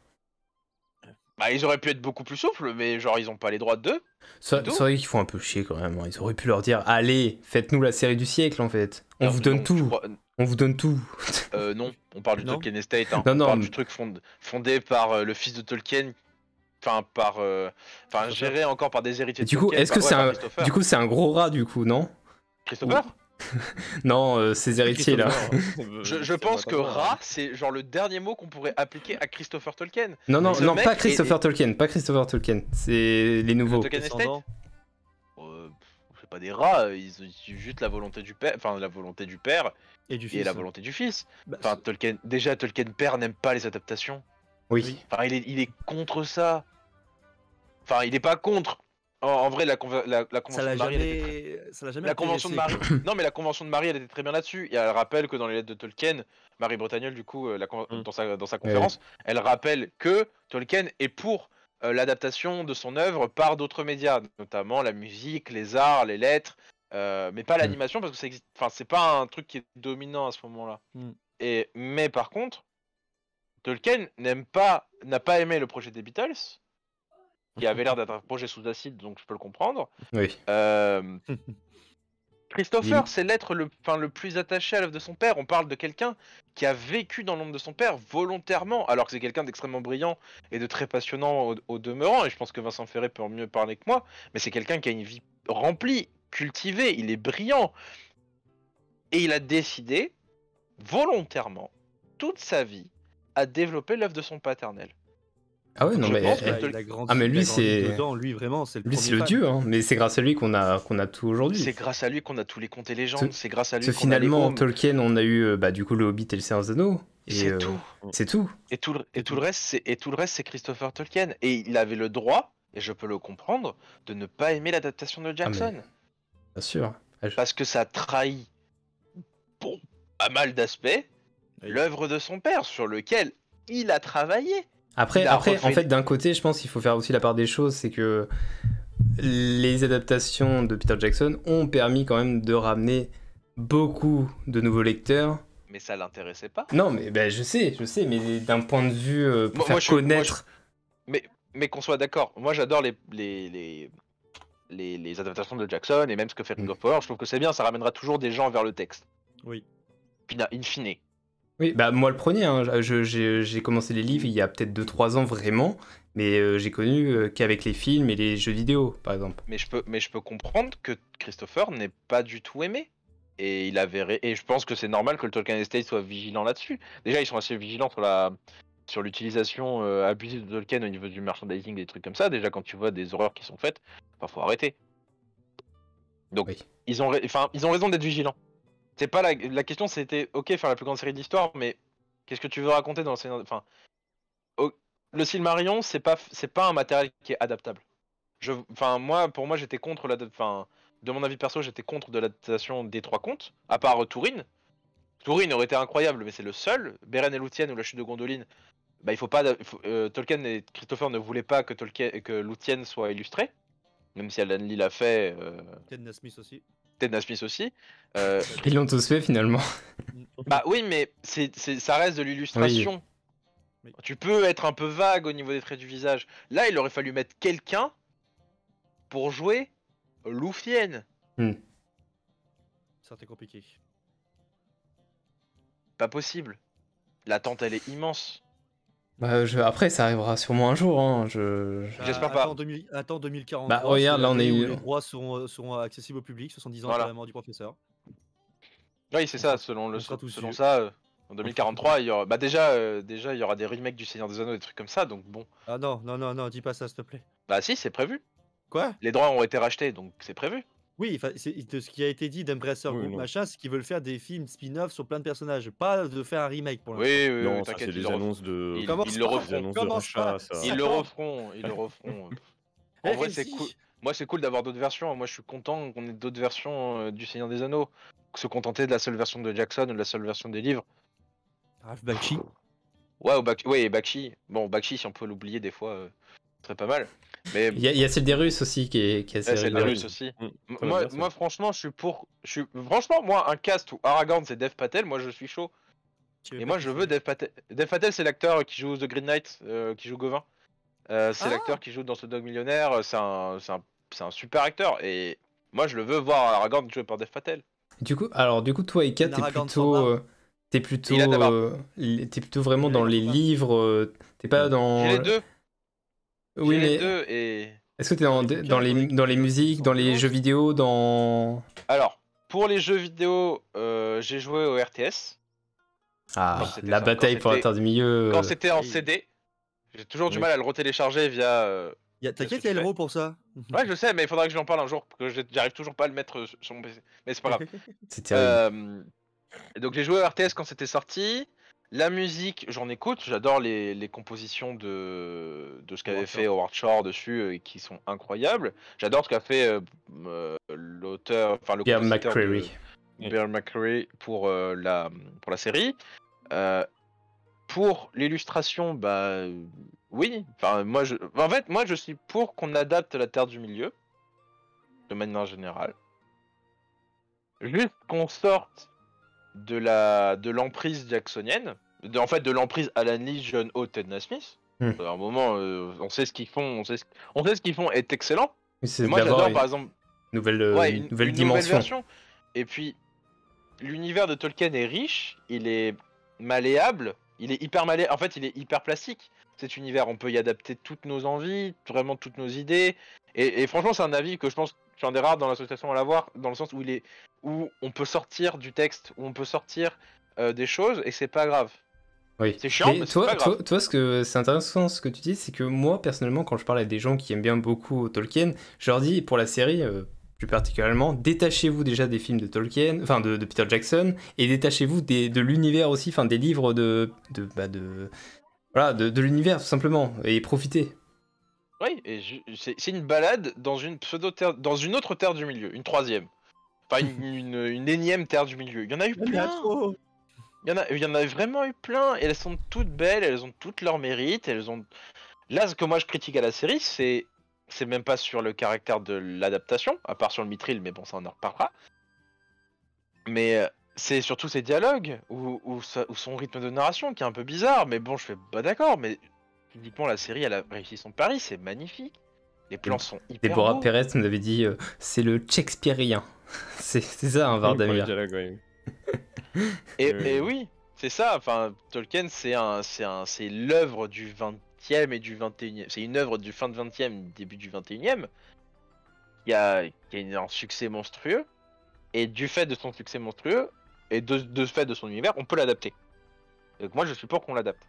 Bah, ils auraient pu être beaucoup plus souples, mais genre, ils ont pas les droits d'eux. C'est tout. vrai qu'ils font un peu chier quand même. Hein. Ils auraient pu leur dire allez, faites-nous la série du siècle en fait. On Non, vous donne non, tout. je crois- On vous donne tout. Non, on parle du Non. Tolkien Estate. Hein. Non, On non, parle mais- du truc fondé par le fils de Tolkien. Enfin, géré encore par des héritiers Du de coup, Tolkien. est-ce que c'est par un, Christopher. du coup, c'est un gros rat du coup, non? Christopher Non, ces héritiers là. Je pense que rat, c'est genre le dernier mot qu'on pourrait appliquer à Christopher Tolkien. Non, non, Ce non, mec pas Christopher Tolkien, pas Christopher Tolkien. C'est les nouveaux. Tolkien Estate Descendant. C'est pas des rats, ils ont juste la volonté du père, enfin la volonté du père Et du et fils. la volonté du fils. Bah, Enfin, Tolkien père n'aime pas les adaptations. Oui. Enfin, il est contre ça. Enfin, il est pas contre. En vrai, la ça convention l'a de Marie, elle était jamais, ça l'a jamais la convention de Marie. intéressé, quoi. Non, mais la convention de Marie, elle était très bien là-dessus. Et elle rappelle que dans les lettres de Tolkien, Marie Bretagnole, du coup, dans sa conférence, elle rappelle que Tolkien est pour l'adaptation de son œuvre par d'autres médias, notamment la musique, les arts, les lettres, mais pas l'animation parce que ça existe. Enfin, c'est pas un truc qui est dominant à ce moment-là. Mais par contre, Tolkien n'a pas aimé le projet des Beatles, qui avait l'air d'être un projet sous acide, donc je peux le comprendre. Oui. Christopher, c'est l'être le plus attaché à l'œuvre de son père. On parle de quelqu'un qui a vécu dans l'ombre de son père volontairement, alors que c'est quelqu'un d'extrêmement brillant et de très passionnant au demeurant, et je pense que Vincent Ferré peut en mieux parler que moi, mais c'est quelqu'un qui a une vie remplie, cultivée, il est brillant. Et il a décidé, volontairement, toute sa vie, à développer l'œuvre de son paternel. Ah ouais, non Je mais. pense que Il a grandi, Ah, mais lui, il a grandi c'est- dedans, lui vraiment, c'est le Lui, premier c'est le fan. dieu, hein. Mais c'est grâce à lui qu'on a tout aujourd'hui. C'est grâce à lui qu'on a tous les contes et légendes, c'est grâce à lui Parce que qu'on a les finalement, Homes. Tolkien, on a eu du coup le Hobbit et le Seigneur des Anneaux. Et C'est tout. C'est tout. Et tout le reste, c'est Christopher Tolkien. Et il avait le droit, et je peux le comprendre, de ne pas aimer l'adaptation de Jackson. Bien sûr. Parce que ça trahit, pour pas mal d'aspects, l'œuvre de son père, sur lequel il a travaillé. Après, Il a en refait- fait, d'un côté, je pense qu'il faut faire aussi la part des choses, c'est que les adaptations de Peter Jackson ont permis quand même de ramener beaucoup de nouveaux lecteurs. Mais ça l'intéressait pas. Non, mais je sais, mais d'un point de vue pour Moi, faire connaître. Mais qu'on soit d'accord, moi j'adore les adaptations de Jackson et même ce que fait Ring of Power, je trouve que c'est bien, ça ramènera toujours des gens vers le texte. Oui. In fine. Oui, moi le premier, hein, j'ai commencé les livres il y a peut-être 2-3 ans vraiment, mais j'ai connu qu'avec les films et les jeux vidéo, par exemple. Mais je peux comprendre que Christopher n'ait pas du tout aimé. Et et je pense que c'est normal que le Tolkien Estate soit vigilant là-dessus. Déjà, ils sont assez vigilants sur l'utilisation abusive de Tolkien au niveau du merchandising, des trucs comme ça. Déjà, quand tu vois des horreurs qui sont faites, faut arrêter. Donc, Oui. ils ont raison d'être vigilants. C'est pas la question, c'était ok, faire la plus grande série d'histoire, mais qu'est-ce que tu veux raconter dans le Silmarillion, c'est pas un matériel qui est adaptable. Pour moi, j'étais contre de mon avis perso, j'étais contre de l'adaptation des 3 contes, à part Túrin. Túrin aurait été incroyable, mais c'est le seul. Beren et Lúthien ou la chute de Gondolin, il faut pas. Tolkien et Christopher ne voulaient pas que Lúthien soit illustré, même si Alan Lee l'a fait. Ted Nasmith aussi. Ted Nasmith aussi. Ils l'ont tous fait finalement. Bah oui, mais ça reste de l'illustration. Oui. Tu peux être un peu vague au niveau des traits du visage. Là, il aurait fallu mettre quelqu'un pour jouer Lúthien. Ça, c'était compliqué. Pas possible. La tente, elle est immense. Bah, après, ça arrivera sûrement un jour. Hein. J'espère pas. Attends 2043, Bah, regarde, c'est là, on est. l'année où les droits seront accessibles au public, 70 ans après Voilà. la mort du professeur. Oui, c'est On ça. sera- on sera tous Selon dessus. ça, en 2043, il y aura. Bah, déjà, il y aura des remakes du Seigneur des Anneaux, des trucs comme ça. Donc bon. Ah non, dis pas ça, s'il te plaît. Bah, si, c'est prévu. Quoi? Les droits ont été rachetés, donc c'est prévu. Oui, de ce qui a été dit d'Embracer Oui, Group, non. machin, c'est qu'ils veulent faire des films spin-off sur plein de personnages, pas de faire un remake pour l'instant. Oui, oui, Non, oui, ça t'inquiète. c'est des annonces de. Ils Commence le pas, des referont. annonces de Commence pas. rachat, ça. Ils le Attends. referont. Ils le referont. Eh, En vrai, c'est vas-y. cool. Moi, c'est cool d'avoir d'autres versions. Moi, je suis content qu'on ait d'autres versions du Seigneur des Anneaux. Que se contenter de la seule version de Jackson ou de la seule version des livres. Ralph Bakshi. Ouais, et Bakshi. Bon, Bakshi, si on peut l'oublier des fois, ce serait pas mal. Mais Il y a celle des Russes aussi qui est assez celle des rigolote. Russes aussi. Ça va bien, ça. Moi, franchement, je suis pour. Franchement, moi, un cast où Aragorn c'est Dev Patel, moi, je suis chaud. Et moi, je veux Dev Patel. Dev Patel, c'est l'acteur qui joue The Green Knight, qui joue Gauvin. C'est l'acteur qui joue dans ce Dog Millionnaire. C'est un super acteur. Et moi, je le veux voir Aragorn joué par Dev Patel. Du coup, toi, Eka, t'es Aragorn plutôt, sans barbe. t'es plutôt vraiment dans les livres. T'es pas dans. J'ai les deux. Oui, J'ai les mais deux et. est-ce que t'es dans les musiques, dans les jeux vidéo, dans. Alors, pour les jeux vidéo, j'ai joué au RTS. Ah, Quand c'était la ça- bataille quand pour la c'était- Terre du Milieu. Quand c'était en oui. CD, j'ai toujours du Oui. mal à le retélécharger via. T'inquiète, il y a Elro pour ça. Ouais, je sais, mais il faudra que j'en parle un jour, parce que j'arrive toujours pas à le mettre sur mon PC. Mais c'est pas grave. C'est terrible. Donc j'ai joué au RTS quand c'était sorti. La musique, j'en écoute. J'adore les compositions de ce qu'avait Howard fait Howard Shore dessus, qui sont incroyables. J'adore ce qu'a fait l'auteur, enfin le Bear compositeur McCreary. de Bear McCreary pour la série. Pour l'illustration, bah oui. Enfin, en fait, moi je suis pour qu'on adapte la Terre du Milieu de manière générale. Juste qu'on sorte de l'emprise jacksonienne, de l'emprise Alan Lee, John O, Ted Nasmith. À un moment, on sait ce qu'ils font, on sait ce qu'ils font est excellent. C'est Mais moi d'avoir j'adore par exemple une une nouvelle dimension. version. Et puis l'univers de Tolkien est riche, il est malléable, il est hyper malléable. En fait, il est hyper plastique. Cet univers, on peut y adapter toutes nos envies, vraiment toutes nos idées. Et franchement, c'est un avis que je pense que je suis un des rares dans l'association à l'avoir, dans le sens où on peut sortir du texte, où on peut sortir des choses et c'est pas grave. Oui. C'est chiant, mais c'est pas grave. Toi, c'est intéressant ce que tu dis, c'est que moi, personnellement, quand je parle à des gens qui aiment bien beaucoup Tolkien, je leur dis, pour la série, plus particulièrement, détachez-vous déjà des films de Tolkien, enfin de Peter Jackson, et détachez-vous de l'univers aussi, enfin des livres de l'univers, tout simplement, et profitez. Oui, et c'est une balade dans une pseudo-terre, dans une autre terre du milieu, une troisième. Enfin, une énième terre du milieu. Il y en a eu plein. Il y en a vraiment eu plein, et elles sont toutes belles, elles ont toutes leurs mérites, Là, ce que moi je critique à la série, c'est même pas sur le caractère de l'adaptation, à part sur le mithril, mais bon, ça on en reparlera. Mais c'est surtout ses dialogues, ou son rythme de narration qui est un peu bizarre, mais bon, je fais bah d'accord, mais uniquement la série, elle a réussi son pari, c'est magnifique. Les plans sont hyper Déborah beaux. Perez nous avait dit, c'est le Shakespearean. C'est ça, un Vardamir. Et oui, c'est ça. Enfin, Tolkien, c'est l'œuvre du 20e et du 21e. C'est une œuvre du fin de 20e, début du 21e. Qui a un succès monstrueux. Et du fait de son succès monstrueux, et de fait de son univers, on peut l'adapter. Donc moi, je suis pour qu'on l'adapte.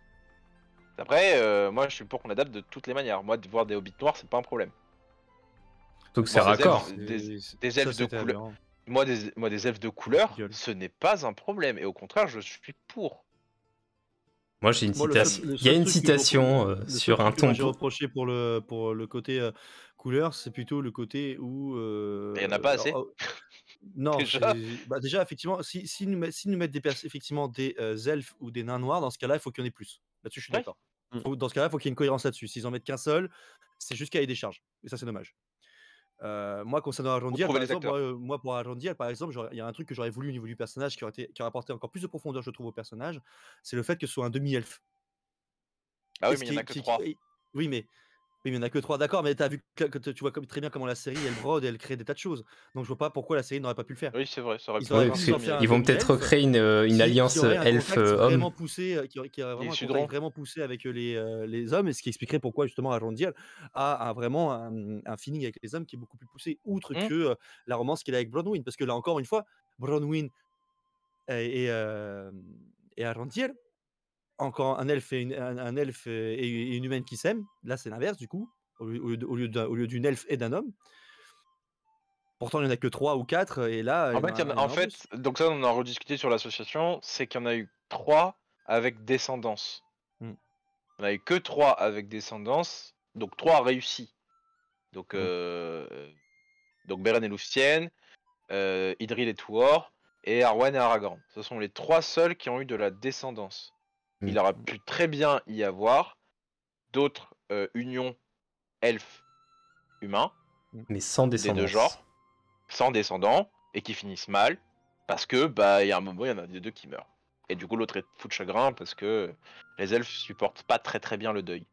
Après, moi, je suis pour qu'on l'adapte de toutes les manières. Moi, de voir des hobbits noirs, c'est pas un problème. Donc c'est raccord. Des elfes de couleur. Moi, des elfes de couleur, ce n'est pas un problème. Et au contraire, je suis pour. Moi, j'ai une citation. Il y a une citation sur un ton. J'ai reproché pour le côté couleur, c'est plutôt le côté où. Il n'y en a pas assez. Non, déjà, effectivement, si nous mettent effectivement des elfes ou des nains noirs, dans ce cas-là, il faut qu'il y en ait plus. Là-dessus, je suis d'accord. Dans ce cas-là, il faut qu'il y ait une cohérence là-dessus. S'ils en mettent qu'un seul, c'est juste cahier des charges. Et ça, c'est dommage. Moi, concernant Arondiel, par exemple, pour Arondiel, par exemple, il y a un truc que j'aurais voulu au niveau du personnage qui aurait apporté encore plus de profondeur, je trouve, au personnage, c'est le fait que ce soit un demi-elfe. Ah oui, mais il n'y en a que 3. Oui, mais Oui, mais il n'y en a que 3, d'accord, mais tu vois très bien comment la série, elle brode et elle crée des tas de choses. Donc je vois pas pourquoi la série n'aurait pas pu le faire. Oui, c'est vrai, ça aurait Ils pu auraient Ouais, être un parce pu peu en faire mieux. qu'ils un vont peut-être demi-elfe recréer une alliance qui aurait un contact elfe-homme. vraiment poussé, qui aurait vraiment un Sudrons. contact vraiment poussé avec les hommes, et ce qui expliquerait pourquoi justement Arondiel a vraiment un feeling avec les hommes qui est beaucoup plus poussé, outre Hmm. que la romance qu'il a avec Bronwyn. Parce que là encore une fois, Bronwyn et Arondiel, encore un elfe un elfe et une humaine qui s'aiment. Là, c'est l'inverse du coup, au lieu d'une elfe et d'un homme. Pourtant, il n'y en a que 3 ou 4, et là, il y en a En en plus. fait, donc ça, on en a rediscuté sur l'association, c'est qu'il y en a eu 3 avec descendance. Hmm. On a eu que 3 avec descendance, donc 3 réussis. Donc, Oui. Beren et Lúthien, Idril et Tuor, et Arwen et Aragorn. Ce sont les 3 seuls qui ont eu de la descendance. Il aurait pu très bien y avoir d'autres unions elfes-humains, Mais sans des 2 descendance. genres, sans descendants, et qui finissent mal, parce que il y a un moment, il y en a des 2 qui meurent. Et du coup, l'autre est fou de chagrin parce que les elfes supportent pas très très bien le deuil.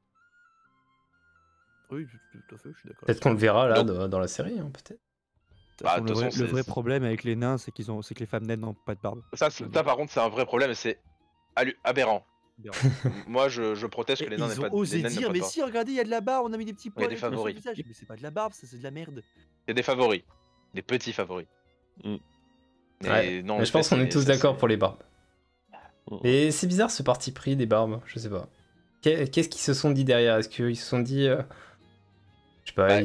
Oui, tout à fait, je suis d'accord. Peut-être qu'on le verra là Donc- dans la série, hein, peut-être. De toute Bah, façon, de toute façon, le vrai c'est- problème avec les nains, c'est que les femmes naines n'ont pas de barbe. Ça, par contre, c'est un vrai problème et c'est aberrant. Moi, je proteste que les nains n'aient Ils ont pas osé les naines n'aient dire, pas mais de si, regardez, il y a de la barbe, on a mis des petits Il y a poils des et tout sur le favoris. visage. Mais c'est pas de la barbe, ça, c'est de la merde. C'est des favoris. Des petits favoris. Mm. Mais Ouais. non, Mais je pense qu'on est tous d'accord pour les barbes. Mm. Mais c'est bizarre ce parti pris des barbes, je sais pas. Qu'est-ce qu'ils se sont dit derrière? Est-ce qu'ils se sont dit. Je sais pas,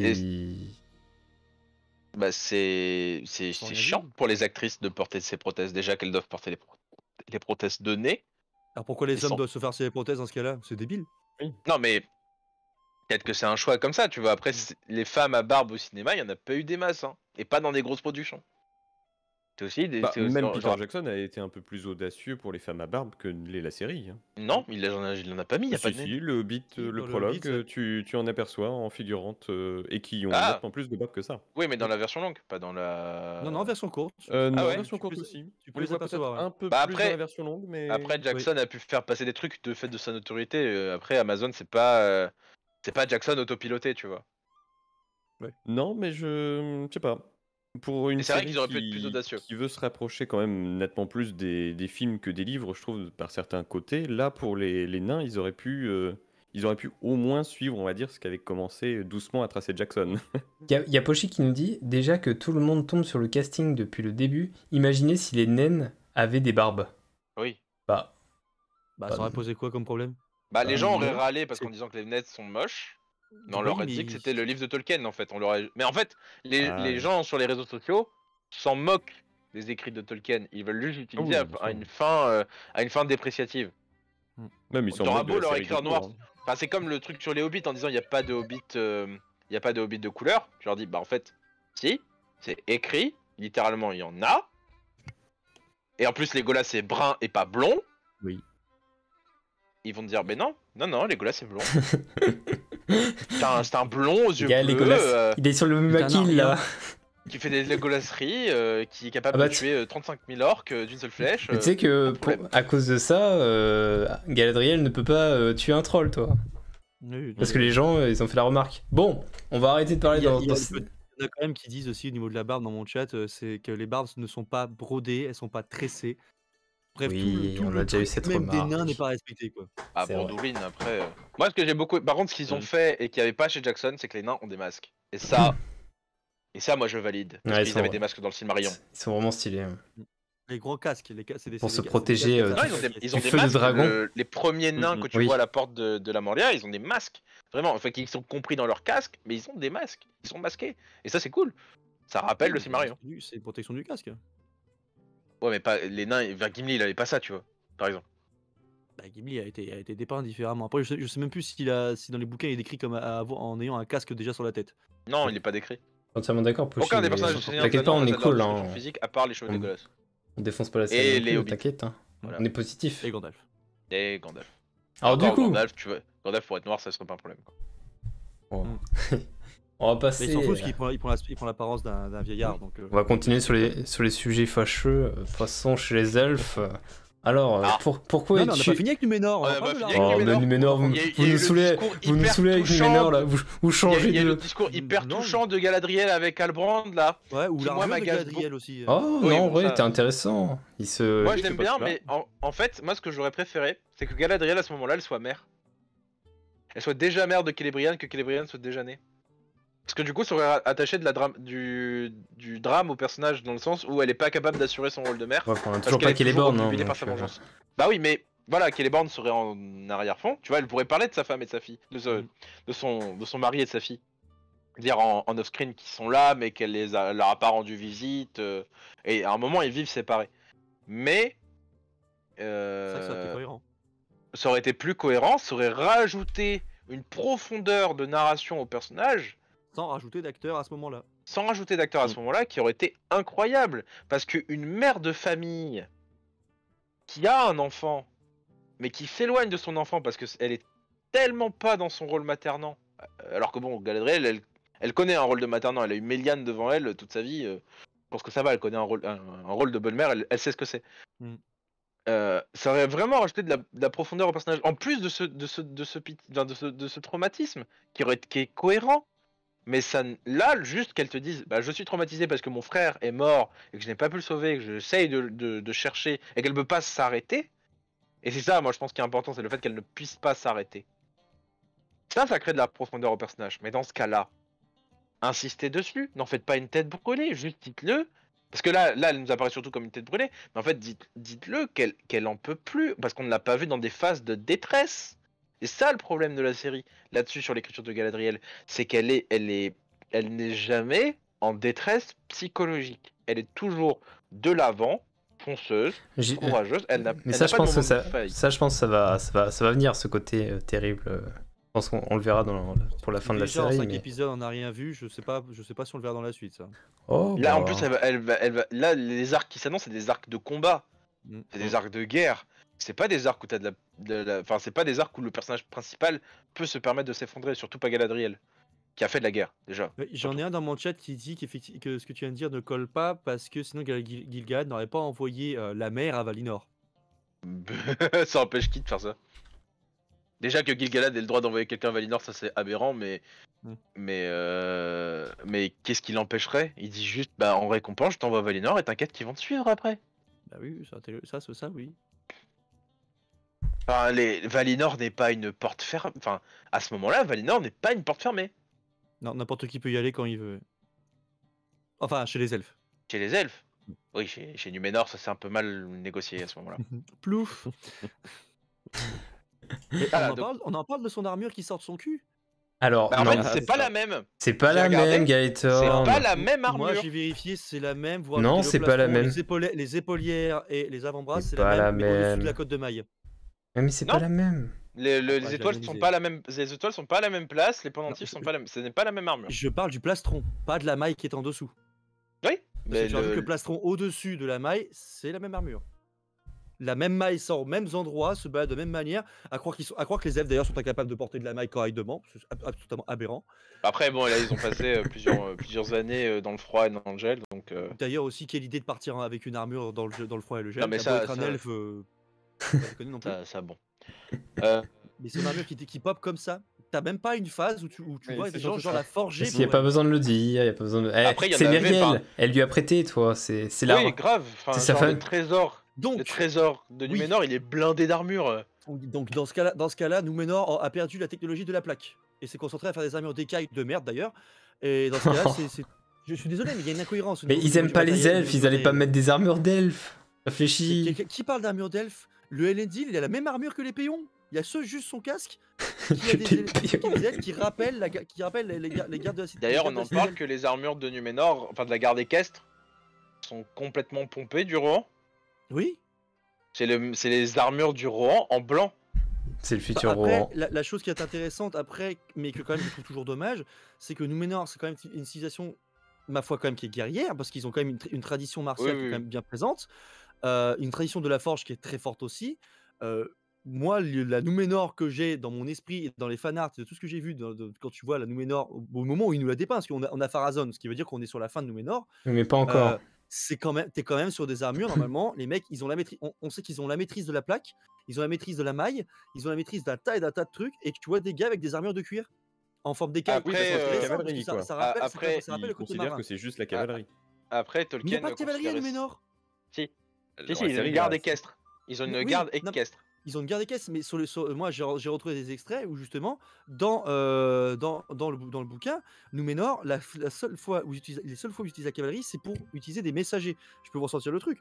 Bah, c'est Sans rien chiant dire. pour les actrices de porter ces prothèses. Déjà qu'elles doivent porter les prothèses de nez. Alors pourquoi les Ils hommes sont- doivent se faire ces prothèses dans ce cas-là? C'est débile. Non, mais peut-être que c'est un choix comme ça, tu vois. Après, les femmes à barbe au cinéma, il y en a pas eu des masses, hein. Et pas dans des grosses productions. C'est aussi des. Bah, c'est aussi- même Peter genre- Jackson a été un peu plus audacieux pour les femmes à barbe que l'est la série. Hein. Non, il en a pas mis, il y a pas Si, de nez. si, le Hobbit, Si, le dans le prologue, Hobbit, tu en aperçois en figurante et qui ont Ah nettement plus de barbe que ça. Oui, mais dans la version longue, pas dans la. Non, version courte. Non, ouais, version tu courte peux- aussi. tu On peux les les voit peut-être apercevoir, ouais. un peu Bah, plus après- dans la version longue, mais... Après, Jackson a pu faire passer des trucs de fait de sa notoriété. Après, Amazon, c'est pas Jackson autopiloté, tu vois. Non, mais je sais pas. Pour une Et c'est vrai série qu'ils auraient pu être plus audacieux. qui veut se rapprocher quand même nettement plus des films que des livres, je trouve, par certains côtés, là, pour les nains, ils auraient pu au moins suivre, on va dire, ce qu'avait commencé doucement à tracer Jackson. Il y a Pochi qui nous dit déjà que tout le monde tombe sur le casting depuis le début. Imaginez si les naines avaient des barbes. Oui. Bah, Ça aurait posé quoi comme problème? Les gens auraient non. râlé parce C'est- qu'en disant que les nets sont moches. Mais on Oui, leur a mais dit que c'était le livre de Tolkien en fait. Mais en fait, les ouais. gens sur les réseaux sociaux s'en moquent des écrits de Tolkien. Ils veulent juste l'utiliser oui, bien à une fin dépréciative. Même ils s'en T'auras moquent de beau la leur série écrire tout noir. court, hein. Enfin, c'est comme le truc sur les hobbits en disant il n'y a pas de hobbit, de couleur. Je leur dis bah en fait, si, c'est écrit, littéralement il y en a. Et en plus Legolas c'est brun et pas blond. Oui. Ils vont te dire mais non, Legolas c'est blond. c'est un blond aux yeux gars, bleus. Legolas, il est sur le Putain, non, maquille là. Qui fait des Legolasseries, qui est capable Ah bah, de tuer 35 000 orques d'une seule flèche. Mais tu sais que pas de problème. à cause de ça, Galadriel ne peut pas tuer un troll, toi. Parce que les gens, ils ont fait la remarque. Bon, on va arrêter de parler Il y a- dans... il y a- dans- Il y en a quand même qui disent aussi au niveau de la barbe dans mon chat, c'est que les barbes ne sont pas brodées, elles sont pas tressées. Bref, Oui, on le a déjà eu truc cette même des remarque. nains n'est pas respecté, quoi. Ah C'est bon, vrai. Doublin après. Moi, ce que j'ai beaucoup. Par contre, ce qu'ils ont fait et qu'il n'y avait pas chez Jackson, c'est que les nains ont des masques. Et ça, moi je valide. Parce Ouais, qu'ils ils avaient sont- des masques dans le Silmarillion. Ils sont vraiment stylés. Hein. Les grands casques, c'est des Pour c'est se des- protéger, c'est des euh, casques Non, à ils ont Du des feu de masques. dragon. Les premiers nains que tu Oui. vois à la porte de la Moria, ils ont des masques. Vraiment, enfin, qui sont compris dans leur casque, mais ils ont des masques. Ils sont masqués. Et ça, c'est cool. Ça rappelle le Silmarillion. C'est une protection du casque. Ouais, mais pas les nains. Gimli, il avait pas ça, tu vois. Par exemple. Bah, Gimli a été dépeint différemment. Après, je sais même plus si dans les bouquins il est décrit comme en ayant un casque déjà sur la tête. Non, il est pas décrit. Entièrement d'accord, Pochi. Aucun des mais personnages du Seigneur des T'inquiète pas, Anneaux on n'a est de cool. leur Hein. description physique, à part les cheveux de Mm. Legolas. On défonce pas la Et série. non les plus, hobbits. T'inquiète. Hein. Voilà. On est positif. Et Gandalf. Et Gandalf. Alors du Encore coup, Gandalf, Gandalf pour être noir, ça serait pas un problème. Quoi. on va Mais passer. il s'en fout parce qu'il prend l'apparence d'un vieillard. Donc, On va continuer sur les sujets fâcheux. De toute façon, chez les elfes, Alors, Ah. pourquoi Non, mais on n'a es-tu... pas fini avec Numénor. On On a en pas parle de fini l'armure. avec Oh, mais Numénor, vous Il y a nous eu le saoulez, discours vous nous hyper saoulez avec touchant Numénor, là. de- Vous Il y a, changez il y a le de... discours hyper Non. touchant de Galadriel avec Albrand là. Ouais, ou Qui, moi, l'armure de m'agace Galadriel aussi. Oh, Oui, non, bon, ouais, ça- t'es intéressant. Il se... Moi oui, je l'aime c'est pas bien, celui-là. mais en fait, moi ce que j'aurais préféré, c'est que Galadriel à ce moment-là, elle soit mère. Elle soit déjà mère de Celebrian, que Celebrian soit déjà née. Parce que du coup, ça aurait attaché de la du drame au personnage dans le sens où elle est pas capable d'assurer son rôle de mère. Ouais, enfin, on a Parce toujours qu'elle pas est toujours Celeborn, hein, obnubilée par donc, sa vengeance. Bah oui, mais voilà, Celeborn serait en arrière-fond. Tu vois, elle pourrait parler de sa femme et de sa fille, de son mari et de sa fille. Dire en off-screen qu'ils sont là, mais qu'elle leur a pas rendu visite. Et à un moment, ils vivent séparés. Mais C'est vrai que ça aurait été cohérent. ça aurait été plus cohérent, ça aurait rajouté une profondeur de narration au personnage, Sans rajouter d'acteurs à ce moment-là. sans rajouter d'acteurs à ce moment-là, qui aurait été incroyable. Parce qu'une mère de famille qui a un enfant, mais qui s'éloigne de son enfant parce qu'elle est tellement pas dans son rôle maternant, alors que bon, Galadriel, elle connaît un rôle de maternant, elle a eu Méliane devant elle toute sa vie, je pense que ça va, elle connaît un rôle de bonne mère, elle sait ce que c'est. Mm. Ça aurait vraiment rajouté de la profondeur au personnage, en plus de ce traumatisme qui est cohérent. Mais ça, là, juste qu'elle te dise, bah, je suis traumatisé parce que mon frère est mort et que je n'ai pas pu le sauver, que j'essaye de chercher et qu'elle ne peut pas s'arrêter. Et c'est ça, moi, je pense qui est important, c'est le fait qu'elle ne puisse pas s'arrêter. Ça crée de la profondeur au personnage. Mais dans ce cas-là, insistez dessus. N'en faites pas une tête brûlée, juste dites-le. Parce que là, elle nous apparaît surtout comme une tête brûlée. Mais en fait, dites-le qu'elle en peut plus. Parce qu'on ne l'a pas vu dans des phases de détresse. C'est ça le problème de la série, là-dessus, sur l'écriture de Galadriel. C'est qu'elle n'est jamais en détresse psychologique. Elle est toujours de l'avant, fonceuse, courageuse. Mais ça, je pense que je pense que ça va venir, ce côté terrible. Je pense qu'on le verra pour la fin de la Déjà, série. en 5 Mais... épisodes, on n'a rien vu. Je sais pas si on le verra dans la suite, ça. Oh, là, bah... en plus, là, les arcs qui s'annoncent, c'est des arcs de combat. C'est des arcs de guerre. C'est pas des arcs où t'as enfin, c'est pas des arcs où le personnage principal peut se permettre de s'effondrer, surtout pas Galadriel, qui a fait de la guerre, déjà. J'en ai un dans mon chat qui dit que ce que tu viens de dire ne colle pas parce que sinon Gil-galad n'aurait pas envoyé la mer à Valinor. Ça empêche qui de faire ça? Déjà que Gil-galad ait le droit d'envoyer quelqu'un à Valinor, ça c'est aberrant, mais qu'est-ce qui l'empêcherait? Il dit juste, bah en récompense, je t'envoie à Valinor et t'inquiète qu'ils vont te suivre après. Bah oui, ça oui. Enfin, Valinor n'est pas une porte fermée. Enfin, à ce moment-là, Valinor n'est pas une porte fermée. Non, n'importe qui peut y aller quand il veut. Enfin, chez les elfes. Chez les elfes. Oui, chez Numénor, ça c'est un peu mal négocié à ce moment-là. Plouf. On en parle de son armure qui sort de son cul. Alors, bah, en non, fait, c'est pas la même. C'est pas la même, Gaëtan. C'est pas la même armure. Moi, j'ai vérifié, c'est la même. Non, c'est pas la même. Les épaulières et les avant-bras, c'est pas la même. la Mais au-dessus même. de la côte de maille. Mais c'est pas la même. Les étoiles sont pas la même. Les étoiles sont pas à la même place. Les pendentifs sont pas la même. Ce n'est pas la même armure. Je parle du plastron, pas de la maille qui est en dessous. Oui. Mais tu as vu que le plastron au-dessus de la maille, c'est la même armure. La même maille sort aux mêmes endroits, se bat de la même manière. À croire que les elfes d'ailleurs sont incapables de porter de la maille correctement, c'est absolument aberrant. Après bon, là ils ont passé plusieurs années dans le froid et dans le gel, donc. D'ailleurs aussi, quelle idée de partir avec une armure dans le froid et le gel. Non mais ça, être un elfe, pas non plus. Ça bon. Mais c'est une armure qui pop comme ça. T'as même pas une phase où tu vois des gens genre la forger. Il n'y a pas besoin de le dire, il y a pas besoin de... Après, c'est Myriel, elle lui a prêté, toi, c'est l'arme. Oui, grave, enfin, c'est sa femme. Le trésor de Numénor, il est blindé d'armure. Donc dans ce cas-là, Numénor a perdu la technologie de la plaque et s'est concentré à faire des armures d'écailles de merde d'ailleurs. Et dans ce cas-là, je suis désolé, mais il y a une incohérence. Mais ils aiment pas les elfes, ils allaient pas mettre des armures d'elfes. Réfléchis. Qui parle d'armure d'elfes? Le Elendil, il a la même armure que les Péons. Il y a juste son casque qui a des ailes qui rappellent les gardes de la cité. D'ailleurs, on en parle que les armures de Numénor, enfin de la garde équestre, sont complètement pompées du Rohan. Oui. C'est les armures du Rohan en blanc. C'est le futur après, Rohan. La chose qui est intéressante après, mais que quand même je trouve toujours dommage, c'est que Numénor, c'est quand même une civilisation, ma foi, quand même qui est guerrière, parce qu'ils ont quand même une tradition martiale qui est quand même bien présente, une tradition de la forge qui est très forte aussi. Moi, la Numénor que j'ai dans mon esprit et dans les fanarts, de tout ce que j'ai vu quand tu vois la Numénor au moment où il nous la dépeint, parce qu'on a Pharazôn, ce qui veut dire qu'on est sur la fin de Numénor. Mais pas encore. t'es quand même sur des armures. Normalement, les mecs, ils ont la maîtrise. On sait qu'ils ont la maîtrise de la plaque, ils ont la maîtrise de la maille, ils ont la maîtrise d'un tas et d'un tas de trucs. Et que tu vois des gars avec des armures de cuir en forme d'écaille. Après, C'est intéressant, parce que cavalerie, quoi. ça rappelle, Après, ça rappelle Il le côté considère marin. que c'est juste la cavalerie. Après, Mais il Tolkien. n'y a pas de cavalerie à considérait- Númenor. Si, Dans si, la ils ont série, une garde là, équestre. Ils ont une Oui, garde non, équestre. Ils ont une garde équestre, mais moi j'ai retrouvé des extraits où justement, dans le bouquin, Númenor, les seules fois où ils utilisent la cavalerie, c'est pour utiliser des messagers. Je peux vous ressortir le truc.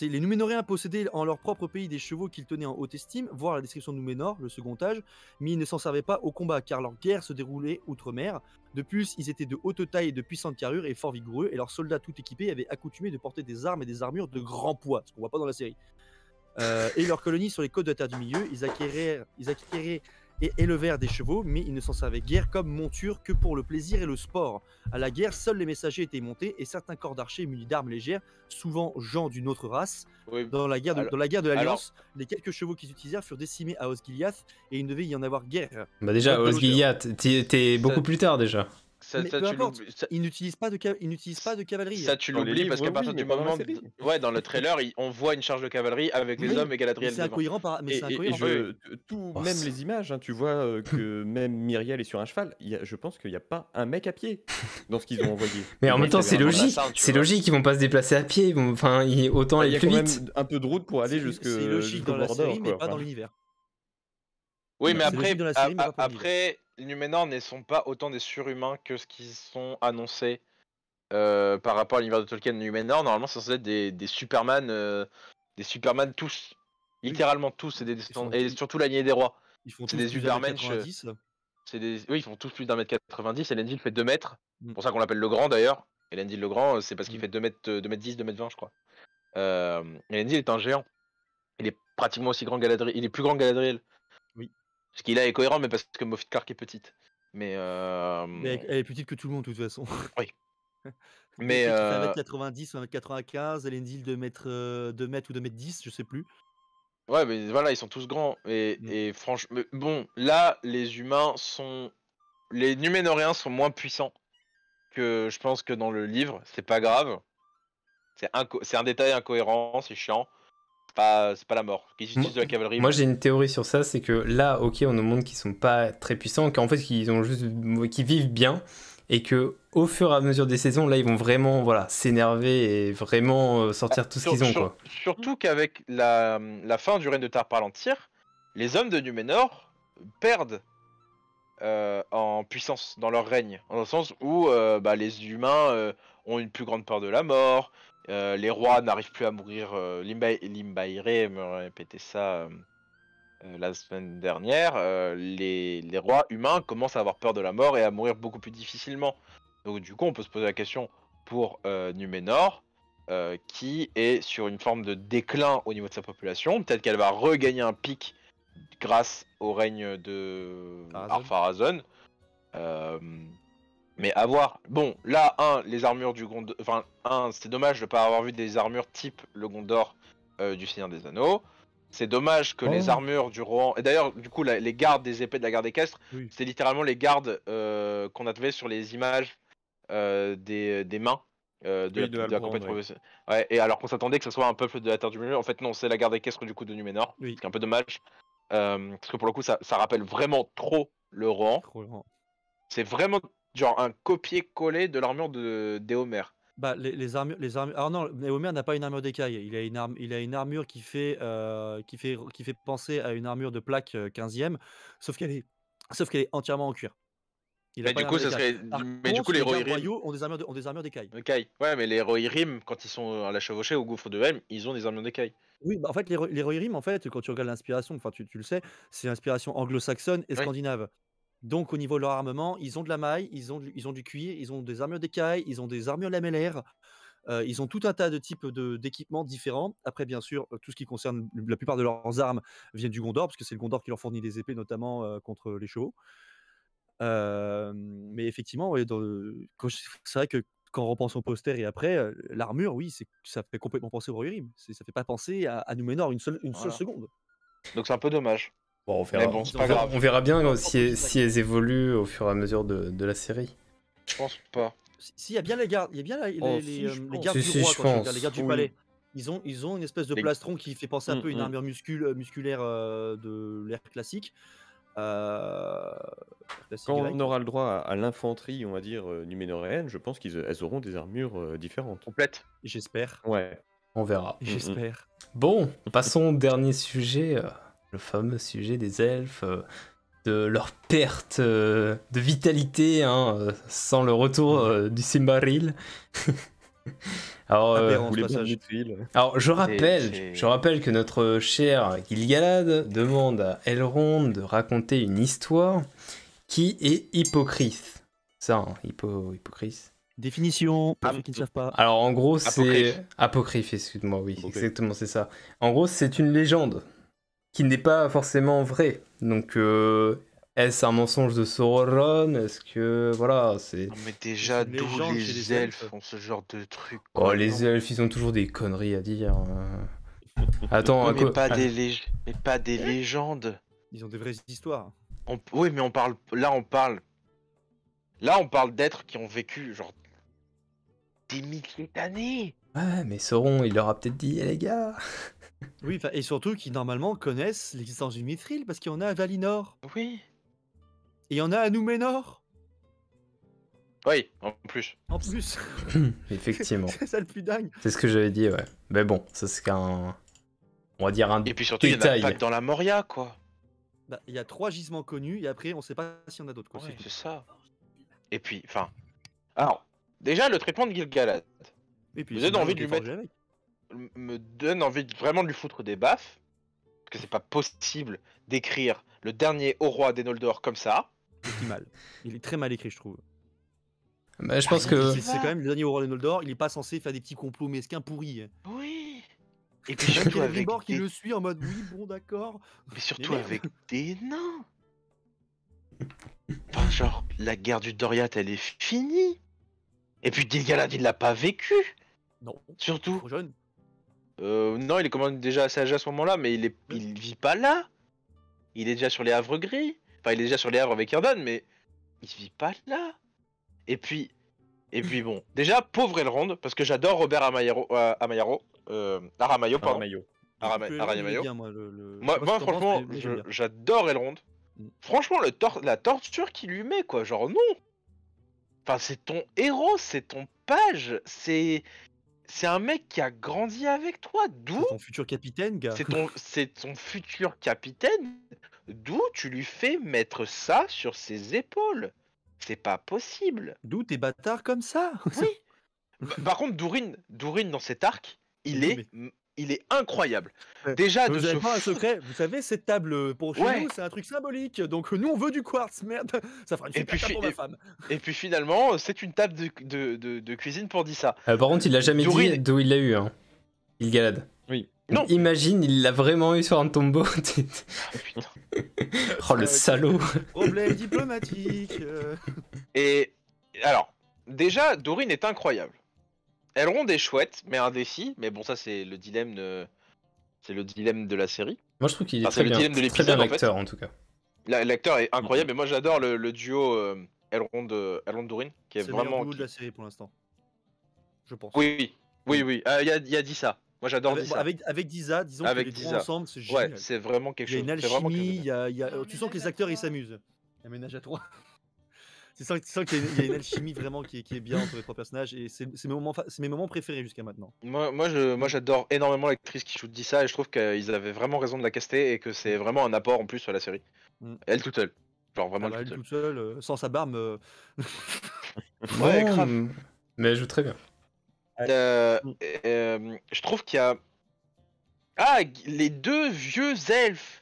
Les Núménoréens possédaient en leur propre pays des chevaux qu'ils tenaient en haute estime, voir la description de Núménor, le second âge, mais ils ne s'en servaient pas au combat car leur guerre se déroulait outre-mer. De plus, ils étaient de haute taille et de puissante carrure et fort vigoureux, et leurs soldats tout équipés avaient accoutumé de porter des armes et des armures de grand poids, ce qu'on voit pas dans la série. Et leurs colonies sur les côtes de la Terre du Milieu, ils acquéraient et élevèrent des chevaux, mais ils ne s'en servaient guère comme monture que pour le plaisir et le sport. À la guerre, seuls les messagers étaient montés et certains corps d'archers munis d'armes légères, souvent gens d'une autre race. Oui. Dans la guerre de Alors- l'Alliance, les quelques chevaux qu'ils utilisèrent furent décimés à Osgiliath et il ne devait y en avoir guère. Bah déjà, Ouais, Osgiliath, t'es beaucoup plus tard déjà. Mais peu importe, ils n'utilisent pas de cavalerie. Ça, tu Dans les l'oublies livres, parce qu'à oui, partir mais du pas dans la moment. série. Ouais, dans le trailer, on voit une charge de cavalerie avec les Oui, hommes et mais Galadriel c'est devant. incohérent, mais c'est incohérent. Oh, Même c'est- les images, hein, tu vois que même Myriel est sur un cheval. Je pense qu'il n'y a pas un mec à pied dans ce qu'ils ont envoyé. Mais en Les même temps, mecs c'est avaient vraiment logique. la scène, tu C'est vois. logique, ils vont pas se déplacer à pied. Enfin, autant Il aller y a plus quand vite. même un peu de route pour aller C'est logique dans la Mordor, série, mais quoi. pas dans Enfin, l'univers. Oui, mais C'est après, logique dans la série, mais pas pour après, les Núménor ne sont pas autant des surhumains que ce qu'ils sont annoncés par rapport à l'univers de Tolkien. Núménor, normalement, c'est censé être des Superman tous. Littéralement tous, c'est des descendants. Et surtout la lignée des rois. Ils font C'est tous des plus Ubermensch. 90. Oui, ils font tous plus d'1m90. Elendil fait 2 mètres. Mm. C'est pour ça qu'on l'appelle le grand d'ailleurs. Elendil le grand, c'est parce qu'il Mm. fait 2m10, 2m20, je crois. Elendil est un géant. Il est pratiquement aussi grand que Galadriel. Il est plus grand que Galadriel. Oui. Ce qui là est cohérent, mais parce que Moff Clark est petite. Mais. Mais elle est plus petite que tout le monde, de toute façon. Oui. Mais Mais. qui fait 1m90 ou 1m95, Elendil 2 mètres ou 2m10, je sais plus. Ouais, mais voilà, ils sont tous grands. Et franchement. Bon, là, les humains sont. Les Núménoréens sont moins puissants que je pense que dans le livre. C'est pas grave. C'est un détail incohérent, c'est chiant. C'est pas la mort. Qu'ils utilisent de la cavalerie. Moi, j'ai une théorie sur ça, c'est que là, ok, on nous montre qu'ils sont pas très puissants, qu'en fait, qu'ils vivent bien, et que au fur et à mesure des saisons, là, ils vont vraiment, voilà, s'énerver et vraiment sortir tout ce qu'ils ont, quoi. Surtout qu'avec la fin du règne de Tar-Palantir, les hommes de Núménor perdent en puissance dans leur règne, dans le sens où les humains ont une plus grande peur de la mort, les rois n'arrivent plus à mourir. Limbaïré me répétait ça la semaine dernière. Les rois humains commencent à avoir peur de la mort et à mourir beaucoup plus difficilement. Donc du coup, on peut se poser la question pour Núménor, qui est sur une forme de déclin au niveau de sa population. Peut-être qu'elle va regagner un pic grâce au règne de Ar-Pharazôn. Mais à voir. Bon, là, les armures du Gondor. Enfin, c'est dommage de ne pas avoir vu des armures type le Gondor du Seigneur des Anneaux. C'est dommage que les armures du Rohan. Et d'ailleurs, du coup, les gardes des épées de la garde équestre, c'est littéralement les gardes qu'on avait sur les images des mains. De la campagne professionnelle. Ouais, et alors qu'on s'attendait que ce soit un peuple de la Terre du Milieu, en fait non, c'est la garde équestre du coup de Núménor, ce qui est un peu dommage, parce que pour le coup ça rappelle vraiment trop le Rohan. C'est vraiment genre un copier-coller de l'armure d'Éomer. Bah les armures. Alors non, Éomer n'a pas une armure d'écaille. Il a une armure qui fait penser à une armure de plaque 15e, sauf qu'elle est entièrement en cuir. Mais du coup, ça serait. Mais du coup, les Rohirrim ont des armures d'écaille. Ouais, mais les Rohirrim, quand ils sont à la chevauchée au gouffre de Helm, ils ont des armures d'écaille. Oui, bah en fait, les Rohirrim, en fait, quand tu regardes l'inspiration, enfin, tu le sais, c'est l'inspiration anglo-saxonne et scandinave. Donc, au niveau de leur armement, ils ont de la maille, ils ont du cuir, ils ont des armures d'écaille, ils ont des armures lamellaires. Ils ont tout un tas de types d'équipements différents. Après, bien sûr, tout ce qui concerne la plupart de leurs armes vient du Gondor, parce que c'est le Gondor qui leur fournit des épées, notamment contre les chevaux. Mais effectivement, ouais, c'est vrai que quand on repense au poster et après, l'armure, oui, ça fait complètement penser au Rohirrim. Ça fait pas penser à Númenor une seule seconde. Donc c'est un peu dommage. Bon, on verra. Mais bon, c'est pas grave. On verra bien si elles évoluent au fur et à mesure de la série. Je pense pas. Si, il y a bien les gardes, il y a bien Oh, si, je les pense. gardes Si, du roi, je quand tu regardes, pense. les gardes du Oui. palais. Ils ont une espèce de Les- plastron qui fait penser un peu à une Mm. armure musculaire de l'ère classique. Classique Quand grec. on aura le droit à l'infanterie, on va dire, numénoréenne, je pense qu'elles auront des armures différentes. Complète. J'espère. Ouais. On verra. J'espère. Bon, passons au dernier sujet, le fameux sujet des elfes, de leur perte de vitalité sans le retour du Silmaril. Alors, Aberrant, Ou ce les passage. bombes d'huile. alors je c'est- rappelle que notre cher Gil-galad demande à Elrond de raconter une histoire qui est hypocrite. Ça, hypocrite. Définition, pour Ah, ceux qui ne savent pas. Alors en gros, c'est Apocryphe. apocryphe, excuse-moi, oui, Apocryphe. exactement, c'est ça. En gros, c'est une légende qui n'est pas forcément vraie. Donc, est-ce un mensonge de Sauron? Est-ce que voilà, c'est Non, mais déjà, C'est une d'où légende chez les les elfes elfes. font ce genre de truc? oh, quoi, les non. elfes, ils ont toujours des conneries à dire. Attends, Oui, à mais quoi pas des légendes. Ils ont des vraies histoires. Oui, mais on parle. Là, on parle d'êtres qui ont vécu genre des milliers d'années. Ouais, mais Sauron, il leur a peut-être dit, eh, les gars. Oui, et surtout qui normalement connaissent l'existence du Mithril parce qu'il y en a à Valinor. Oui. Et il y en a à Númenor. Oui, en plus. En plus. Effectivement, C'est ça le plus dingue. c'est ce que j'avais dit, ouais. Mais bon, ça c'est on va dire un Et puis surtout, il y en a détail. pas que dans la Moria, quoi. Bah, il y a 3 gisements connus et après on sait pas s'il y en a d'autres. Quoi. Ouais, C'est tout. c'est ça. Et puis, enfin. Alors, déjà, le traitement de Gil-galad Et puis Vous c'est avez envie bien de lui forgé avec. me donne envie vraiment de lui foutre des baffes. Parce que c'est pas possible d'écrire le dernier haut roi des Noldor comme ça. Il écrit mal. Il est très mal écrit, je trouve. Bah, je pense que C'est quand même le dernier roi des Noldor. Il est pas censé faire des petits complots mesquins pourris. Oui. Et puis Même surtout avec Celebrimbor qui des... le suit en mode oui, bon, d'accord. Mais surtout Mais merde. avec des nains. Enfin, genre, la guerre du Doriath, elle est finie. Et puis Gil-galad, il l'a pas vécu. Non, Surtout. trop jeune. Non, il est quand même déjà assez âgé à ce moment-là, mais il vit pas là. Il est déjà sur les Havres gris. Enfin, il est déjà sur les Havres avec Erdan, mais il vit pas là. Et puis bon, déjà, pauvre Elrond, parce que j'adore Robert Aramayo, Aramayo, pardon. Aramayo. Aramayo. Bien, moi, Moi, je sais pas ce que t'en penses, franchement, mais j'aime bien. j'adore Elrond. Mm. Franchement, la torture qu'il lui met, quoi, genre non. Enfin, c'est ton héros, c'est ton page, c'est un mec qui a grandi avec toi. D'où C'est ton futur capitaine, gars. c'est ton futur capitaine. D'où tu lui fais mettre ça sur ses épaules. C'est pas possible. D'où t'es bâtard comme ça. Oui. Par contre, Durin dans cet arc, il est incroyable. Déjà de Vous avez se pas un foutre- secret. Vous savez, cette table pour chez Ouais. nous, c'est un truc symbolique. Donc nous, on veut du quartz, merde. Ça fera une Et super puis, table pour ma femme. Et puis finalement, c'est une table de cuisine pour dire ça. par contre, il a jamais Durin- dit d'où il l'a eu, hein. Gil-galad. Oui. Non. Imagine, il l'a vraiment eu sur un tombeau. Ah, putain. Oh le salaud. Problème diplomatique. Et alors, déjà, Durin est incroyable. Elrond est chouette, mais indécis. Mais bon, ça c'est le dilemme de la série. Moi je trouve qu'il est Ah, c'est très le bien, dilemme de très bien l'épisode, en fait. l'acteur en tout cas. L'acteur est incroyable, et moi j'adore le duo Elrond Durin, qui est C'est le meilleur vraiment. duo de la série pour l'instant. Je pense. Oui. Il y a dit ça. Moi j'adore Avec, Disa. avec Disa, disons Avec que les Disa. trois ensemble, c'est Ouais, génial. c'est vraiment quelque Il y a chose. une C'est vraiment alchimie, quelque tu sens que les acteurs ils s'amusent. Un ménage à trois. Tu sens qu'il y a une alchimie vraiment qui est bien entre les trois personnages et c'est mes moments préférés jusqu'à maintenant. Moi j'adore énormément l'actrice qui shoot Disa, et je trouve qu'ils avaient vraiment raison de la caster et que c'est vraiment un apport en plus à la série. Mm. Elle toute seule. Genre vraiment Elle toute seule. toute seule, sans sa barbe. Ouais, Non, grave. mais elle joue très bien. Je trouve qu'il y a. Les deux vieux elfes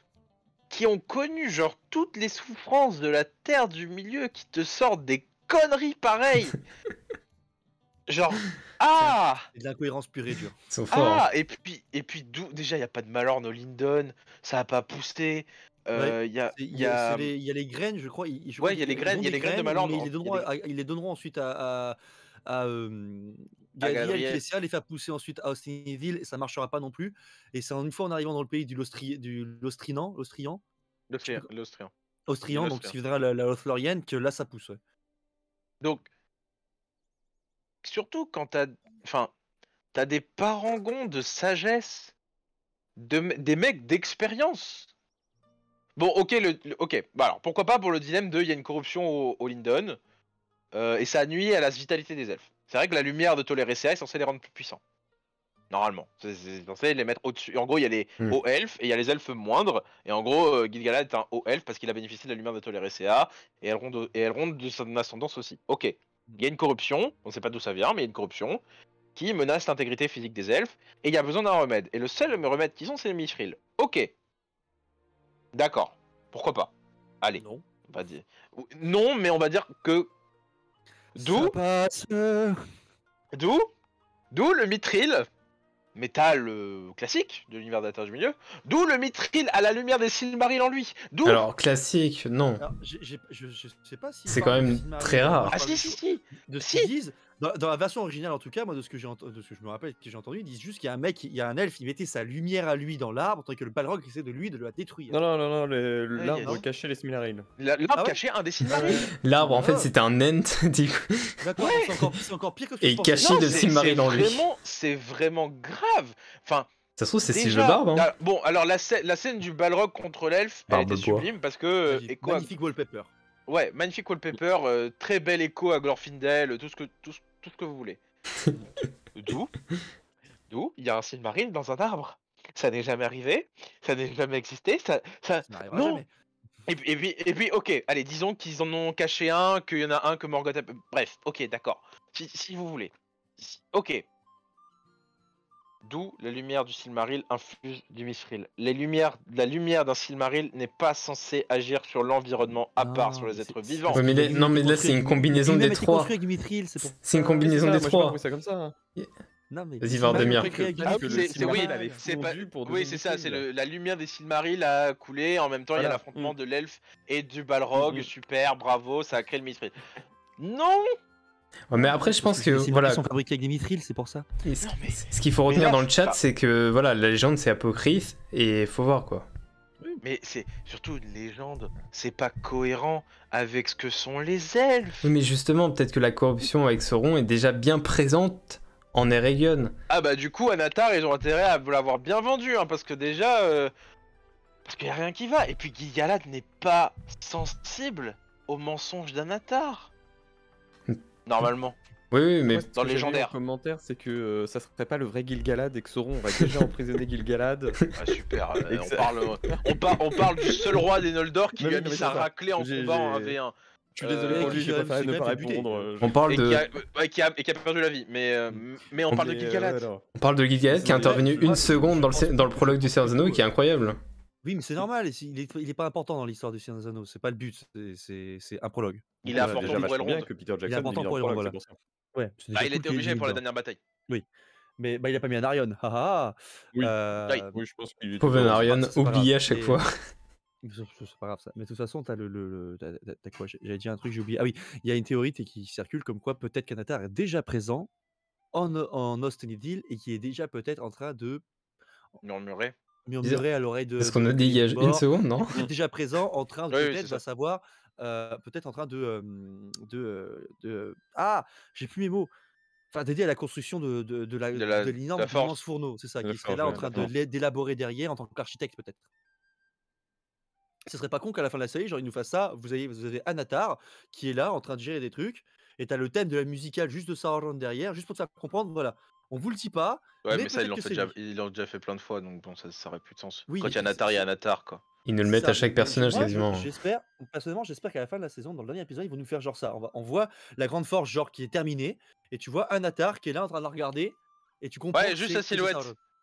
qui ont connu genre toutes les souffrances de la terre du milieu qui te sortent des conneries pareilles. Genre Et de l'incohérence pure et dure. Ils sont forts. Hein. et puis d'où déjà il y a pas de Malorn au Lindon, ça a pas poussé. Ouais, Il y a Il y a les graines, je crois. Je crois Ouais, il y a les qu'ils graines, ont il y a des les graines de Malorn, mais hein. ils les donneront ensuite à Galadriel. Galadriel qui essaiera de les faire pousser ensuite à Ostinville et ça marchera pas non plus. Et c'est une fois en arrivant dans le pays du Lostrian, l'Austrian. donc ce qui viendra la Lothlorienne, que là ça pousse. Ouais. Donc surtout quand t'as des parangons de sagesse, des mecs d'expérience. Bon, ok, ok. Bah alors, pourquoi pas pour le dilemme de il y a une corruption au Lindon et ça nuit à la vitalité des elfes. C'est vrai que la lumière de Toleracea est censée les rendre plus puissants. Normalement, c'est censé les mettre au-dessus. En gros, il y a les hauts elfes et il y a les elfes moindres. Et en gros, Gil-galad est un haut elfe parce qu'il a bénéficié de la lumière de Toleracea et elle ronde de son ascendance aussi. Ok, il y a une corruption, on sait pas d'où ça vient, mais il y a une corruption qui menace l'intégrité physique des elfes et il y a besoin d'un remède. Et le seul remède qu'ils ont, c'est le mithril. Ok, d'accord, pourquoi pas. Allez, Non. on va dire. Non, mais on va dire que. D'où le mithril. Métal classique de l'univers de la Terre du Milieu, d'où le mithril à la lumière des Silmarils en lui. D'où. Alors classique, non. Alors, je sais pas si. C'est quand même très rare. Ah si. De ce qu'ils disent, dans la version originale en tout cas, moi de ce que je me rappelle, que j'ai entendu, ils disent juste qu'il y a un mec, il y a un elfe, il mettait sa lumière à lui dans l'arbre, tandis que le Balrog essaie de la détruire. Non, l'arbre cachait les Silmarils. L'arbre cachait un des Silmarils. L'arbre en fait c'était un ent, du coup. D'accord, c'est encore pire que ce que Et je pensais. caché de Silmaril en lui. C'est vraiment grave. Enfin. Ça se trouve c'est déjà, Silverbarb. Hein. Bon, alors la scène du Balrog contre l'elfe, elle était sublime parce que. Magnifique wallpaper. Ouais, magnifique wallpaper, très bel écho à Glorfindel, tout ce que vous voulez. D'où il y a un Silmaril dans un arbre. Ça n'est jamais arrivé, ça n'est jamais existé, ça n'arrivera jamais. Et puis, ok, allez, disons qu'ils en ont caché un, qu'il y en a un que Morgoth a... Bref, ok, d'accord. Si vous voulez. Ok. D'où la lumière du Silmaril infuse du mithril. La lumière d'un Silmaril n'est pas censée agir sur l'environnement à part sur les êtres vivants. Ouais, mais là c'est une combinaison des trois. C'est une combinaison des trois. C'est comme ça. Vas-y, Vardemir. Oui, c'est ça, c'est la lumière des Silmarils a coulé, en même temps il y a l'affrontement de l'elfe et du Balrog, super, bravo, ça a créé le mithril. Non. Ouais, mais après je pense que voilà, ils sont fabriqués avec des mithrils, c'est pour ça. Ce qu'il faut retenir dans le chat, c'est que voilà, la légende c'est apocryphe et faut voir quoi. Mais c'est surtout une légende, c'est pas cohérent avec ce que sont les elfes. Oui, mais justement, peut-être que la corruption avec Sauron est déjà bien présente en Eregion. Ah bah du coup, Anatar, ils ont intérêt à vous l'avoir bien vendu, hein, parce que déjà, parce qu'il y a rien qui va. Et puis Gil-galad n'est pas sensible aux mensonges d'Anatar. Normalement. Oui, mais dans le légendaire. Le commentaire, c'est que ça serait pas le vrai Gil-galad et que Sauron va déjà emprisonner Gil-galad. Ah super, on parle du seul roi des Noldor qui lui a mis sa raclée en combat en 1v1. Je suis désolé pour lui, j'ai préféré ne pas répondre. On parle qui a perdu la vie, mais on parle de Gil-galad. On parle de Gil-galad qui est intervenu une seconde dans le prologue du Seigneur des Anneaux qui est incroyable. Oui, mais c'est normal, il est pas important dans l'histoire du Seigneur des Anneaux, c'est pas le but, c'est un prologue. Il est important pour Elrond. Que Peter Jackson il est important pour Elrond, voilà. Ouais, il était obligé pour la dernière bataille. Oui, mais il a pas mis un Arion. Oui, je pense qu'il pauvre Arion, oublié à chaque fois. C'est pas grave ça. Mais de toute façon, t'as quoi? J'allais dire un truc, j'ai oublié. Ah oui, il y a une théorie qui circule comme quoi peut-être qu'Anatar est déjà présent en Ost-Nidil et qui est déjà peut-être en train de murmurer à l'oreille de. Parce qu'on a dit il y a une seconde, non? Il est déjà présent en train de peut-être va savoir, peut-être en train ah, j'ai plus mes mots. Enfin, d'aider à la construction de l'énorme immense fourneau, c'est ça, qui serait là en train d'élaborer derrière en tant qu'architecte peut-être. Ce serait pas con qu'à la fin de la série, genre ils nous fassent ça. Vous avez Anatar qui est là en train de gérer des trucs, et t'as le thème de la musicale juste de Sauron derrière, juste pour te faire comprendre. Voilà, on vous le dit pas. Ouais, mais ça ils l'ont déjà fait plein de fois, donc bon, ça aurait plus de sens. Oui, quand il y a Anatar, il y a Anatar quoi. Ils nous le mettent à chaque personnage quasiment. Personnellement, j'espère qu'à la fin de la saison, dans le dernier épisode, ils vont nous faire genre ça. On voit la grande forge genre qui est terminée, et tu vois Anatar qui est là en train de la regarder, et tu comprends. Ouais, juste la silhouette.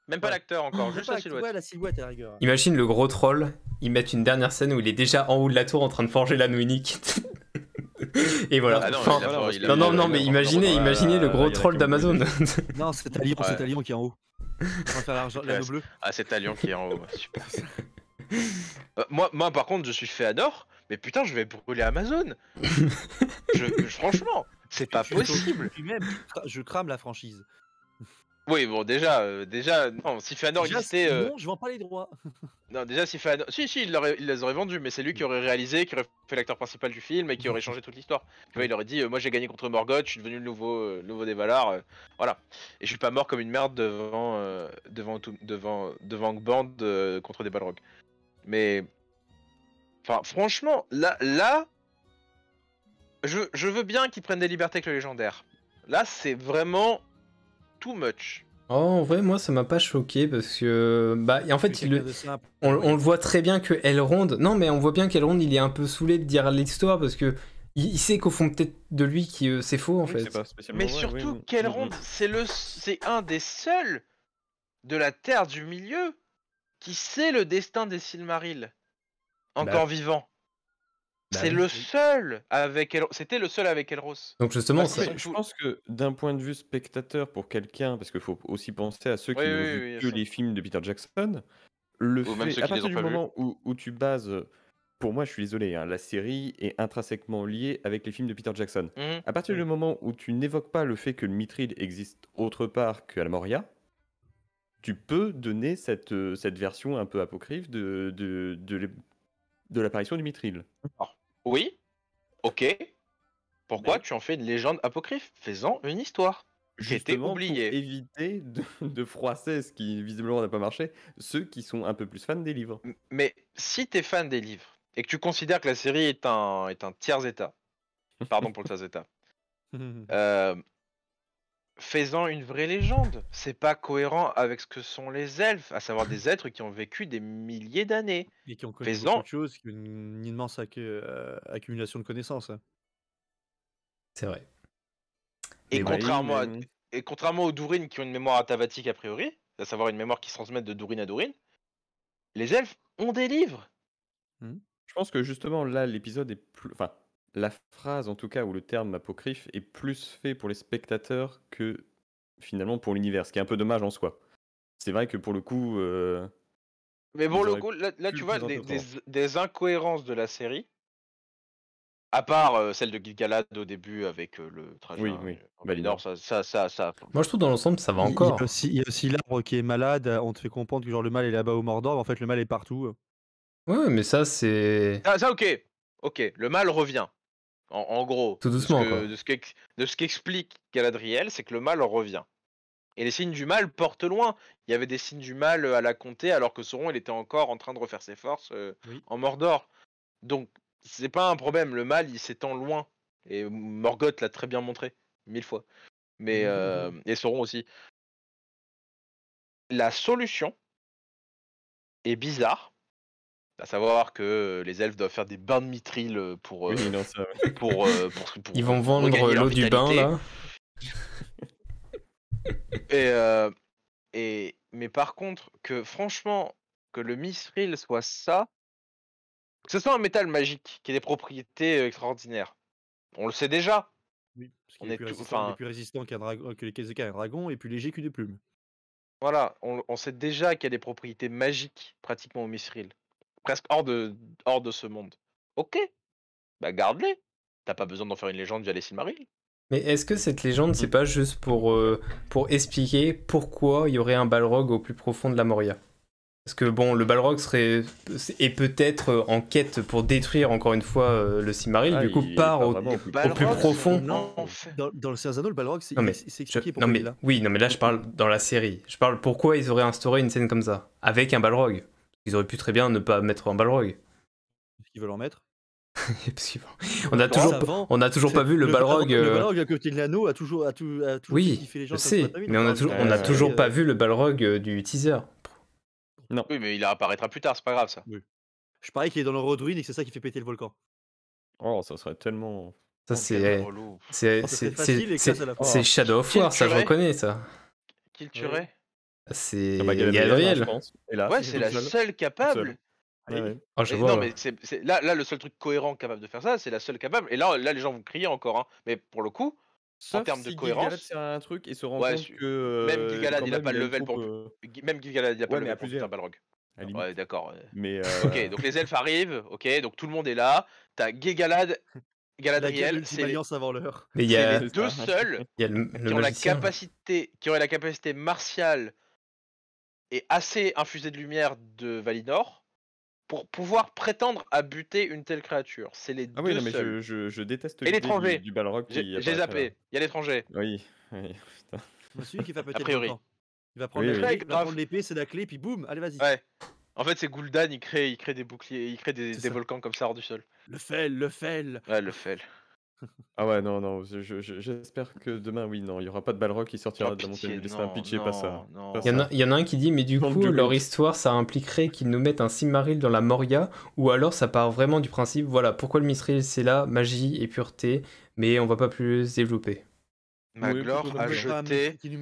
Même pas l'acteur encore, juste la silhouette. Ouais, la silhouette à la rigueur. Imagine le gros troll, ils mettent une dernière scène où il est déjà en haut de la tour en train de forger l'anneau unique. Et voilà. Non, mais imaginez le gros troll d'Amazon. Non, c'est Talion qui est en haut. On va faire l'anneau bleu. Ah, c'est Talion qui est en haut, super. Moi par contre, je suis Féanor, mais putain, je vais brûler Amazon. Franchement, c'est pas possible. Même, je crame la franchise. Oui, bon, déjà, non, si Fëanor Déjà, existait. non, je vends pas les droits. Non, déjà, si Fëanor. Si, il les aurait vendus, mais c'est lui qui aurait réalisé, qui aurait fait l'acteur principal du film et qui aurait changé toute l'histoire. Tu vois, il aurait dit moi j'ai gagné contre Morgoth, je suis devenu le nouveau des Valar. Voilà. Et je suis pas mort comme une merde devant Band contre des Balrogs. Mais. Enfin, franchement, là. Je veux bien qu'ils prennent des libertés avec le légendaire. Là, c'est vraiment too much. Oh, en vrai, moi, ça m'a pas choqué parce que. Bah, et en fait, Quelqu'un de simple. on le voit très bien que Elrond. Non, mais on voit bien qu'Elrond, il est un peu saoulé de dire l'histoire parce que il sait qu'au fond, peut-être de lui, c'est faux en Oui, fait. c'est pas spécialement Mais vrai, surtout, oui. qu'Elrond, c'est un des seuls de la Terre du Milieu qui sait le destin des Silmarils. Encore vivant. Bah C'est oui. le seul avec C'était le seul avec Elros. Donc justement, Parce qu'ils ça- sont Je tous- pense que d'un point de vue spectateur, pour quelqu'un, parce qu'il faut aussi penser à ceux qui Oui, n'ont oui, vu oui, bien que sûr. les films de Peter Jackson, le Ou même fait, ceux à qui les partir ont du pas vus. moment où tu bases, pour moi, je suis désolé, hein, la série est intrinsèquement liée avec les films de Peter Jackson. Mhm. À partir du moment où tu n'évoques pas le fait que le Mithril existe autre part qu'à la Moria, tu peux donner cette version un peu apocryphe de l'apparition du Mithril. Oui, ok. Pourquoi Mais- tu en fais une légende apocryphe? Fais-en une histoire qui a été Justement pour oubliée. éviter de froisser, ce qui visiblement n'a pas marché, ceux qui sont un peu plus fans des livres. Mais si t'es fan des livres et que tu considères que la série est un tiers état, pardon pour le tiers état, fais-en une vraie légende. C'est pas cohérent avec ce que sont les elfes, à savoir des êtres qui ont vécu des milliers d'années. Et qui ont connu Fais-en. beaucoup de choses, qui ont une immense accumulation de connaissances. Hein. c'est vrai. Et Mais bon. contrairement aux Durin qui ont une mémoire atavatique a priori, à savoir une mémoire qui se transmet de Durin à Durin, les elfes ont des livres. Je pense que justement là, l'épisode est plus. Enfin, la phrase en tout cas, ou le terme apocryphe, est plus fait pour les spectateurs que finalement pour l'univers, ce qui est un peu dommage en soi. C'est vrai que pour le coup. Mais pour Ils le auraient coup, là pu tu le vois présenter autrement. des incohérences de la série, à part celle de Gil-galad au début avec le trajet Oui, en Valinor, ça. Moi, je trouve dans l'ensemble, ça va Il y encore. il y a aussi l'arbre qui est malade. On te fait comprendre que genre le mal est là-bas au Mordor, mais en fait le mal est partout. Ouais, mais ça, c'est. Ça, ok, le mal revient. En gros, Tout doucement, quoi. de ce qu'explique Galadriel, c'est que le mal revient. Et les signes du mal portent loin. Il y avait des signes du mal à la comté, alors que Sauron il était encore en train de refaire ses forces Oui. en Mordor. Donc c'est pas un problème, le mal il s'étend loin. Et Morgoth l'a très bien montré, 1000 fois. Mais et Sauron aussi. La solution est bizarre, à savoir que les elfes doivent faire des bains de mithril pour Oui, non, ça. Ils vont vendre regagner leur l'eau du bain, vitalité. là. Mais par contre, que franchement, que le mithril soit ça, que ce soit un métal magique qui ait des propriétés extraordinaires, on le sait déjà. Oui, parce On qu'il est est plus tout- résistant, il enfin- est plus résistant qu'un dragon, que les Kezeka, un dragon, et plus léger qu'une plume. Voilà, on sait déjà qu'il y a des propriétés magiques pratiquement au mithril, presque hors de ce monde. Ok, bah garde-les. T'as pas besoin d'en faire une légende via les Silmarils. Mais est-ce que cette légende, c'est pas juste pour expliquer pourquoi il y aurait un Balrog au plus profond de la Moria? Parce que bon, le Balrog est peut-être en quête pour détruire encore une fois le Silmaril, Ah, du coup il est part pas au vraiment plus Balrogs profond. sont en fait- Dans le Seigneur des Anneaux, le Balrog, Non, mais c'est expliqué pourquoi non, il est mais là. oui, non mais là je parle dans la série. Je parle pourquoi ils auraient instauré une scène comme ça avec un Balrog. Ils auraient pu très bien ne pas mettre un Balrog. Parce qu'ils veulent en mettre. Parce qu'on a toujours pas vu le Balrog. Le Balrog à côté de l'anneau a toujours Oui, kiffé les gens. je sais, mais on a toujours pas vu le Balrog du teaser. Non. Oui, mais il apparaîtra plus tard, c'est pas grave ça. Je parie qu'il est dans le Road Ruin et que c'est ça qui fait péter le volcan. Oh, ça serait tellement. Ça c'est relou. Ça serait facile et classe à la fois. c'est Shadow of Qui le War, ça je tuerait reconnais ça. Qui le tuerait? C'est Ah bah, Galadriel, Galadriel. je pense. Et là, Ouais, c'est la seule capable. Ouais, ouais. Oh, je Mais vois. non, mais là, le seul truc cohérent capable de faire ça, c'est la seule capable. Et là, les gens vont crier encore. Hein. Mais pour le coup, Sauf termes de si cohérence- Gil-galad sert à un truc et se rend Ouais, compte que. même Gil-galad, quand il a même, pas le une level pour. troupe, Même Gil-galad, il a pas ouais, le mais à level pour plusieurs. un Balrog. à la limite. Ouais, d'accord. Mais. Ok, donc les elfes arrivent. Ok, donc tout le monde est là. T'as Gil-galad Galadriel, c'est alliance avant l'heure. Mais il y a, les deux seuls il y a le qui ont magicien. qui auraient la capacité martiale et assez infusée de lumière de Valinor pour pouvoir prétendre à buter une telle créature. C'est les Ah oui, deux non, mais seuls. je déteste Et l'idée l'étranger. du Balrog qui J'ai apparaîtrait là. zappé. Il y a l'étranger. Oui, oui, putain. Celui qui va péter le priori. volcan. Il va prendre Oui, la oui. clé, Ouais, il va grave. prendre l'épée, c'est la clé, puis boum, allez vas-y. Ouais. En fait, c'est Gul'dan, il crée des boucliers, il crée C'est des ça. volcans comme ça hors du sol. Le fel. Ouais, le fait. Ah ouais, non, j'espère que demain, oui, non, il y aura pas de Balrog qui sortira Oh, de la montagne pitié, du destin. non, Pitié, pas ça. non. Pas Il y, ça. il y en a un qui dit, mais du Don't coup, do leur it. histoire, ça impliquerait qu'ils nous mettent un Silmaril dans la Moria, ou alors ça part vraiment du principe, voilà, pourquoi le Mithril c'est là, magie et pureté, mais on va pas plus développer. Maglor plutôt a comme ça. jeté. Qui nous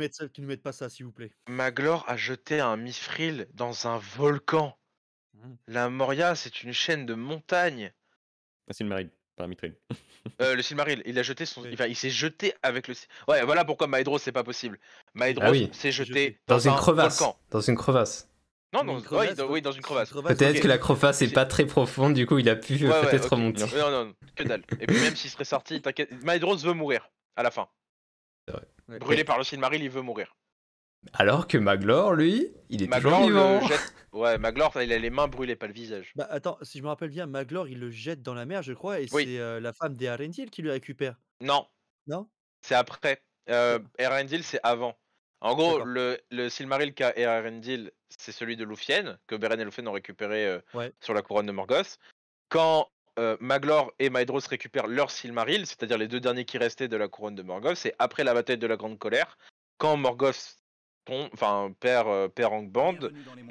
mettent pas ça, s'il vous plaît. Maglor a jeté un mithril dans un volcan. La Moria, c'est une chaîne de montagnes. Ah, c'est le Silmaril, pas un Mithril. Le Silmaril, il a jeté son. Oui. Enfin, il s'est jeté avec le. Ouais, voilà pourquoi Maedhros c'est pas possible. Maedhros Ah oui. s'est jeté jeté. Dans dans une un crevasse. volcan. Dans une crevasse. Non, Mais non, une crevasse, oui, dans une crevasse. Peut-être ok. que la crevasse est C'est- pas très profonde, du coup il a pu Ouais, ouais, peut-être ok. remonter. Non, que dalle. Et puis même s'il serait sorti, t'inquiète. Maedhros veut mourir à la fin. Ouais. Brûlé par le Silmaril, il veut mourir. Alors que Maglor, lui, il est toujours Maglor vivant. le jette. Ouais, Maglor, il a les mains brûlées, pas le visage. Bah attends, si je me rappelle bien, Maglor, il le jette dans la mer, je crois, et Oui. c'est la femme d'Eärendil qui le récupère. Non, Non? c'est après. Erendil, c'est avant. En gros, D'accord. le Silmaril qu'a Erendil, c'est celui de Lúthien, que Beren et Lúthien ont récupéré Ouais. sur la couronne de Morgoth. Quand Maglor et Maedhros récupèrent leur Silmaril, c'est-à-dire les deux derniers qui restaient de la couronne de Morgoth, c'est après la bataille de la Grande Colère, quand Morgoth perd Angband,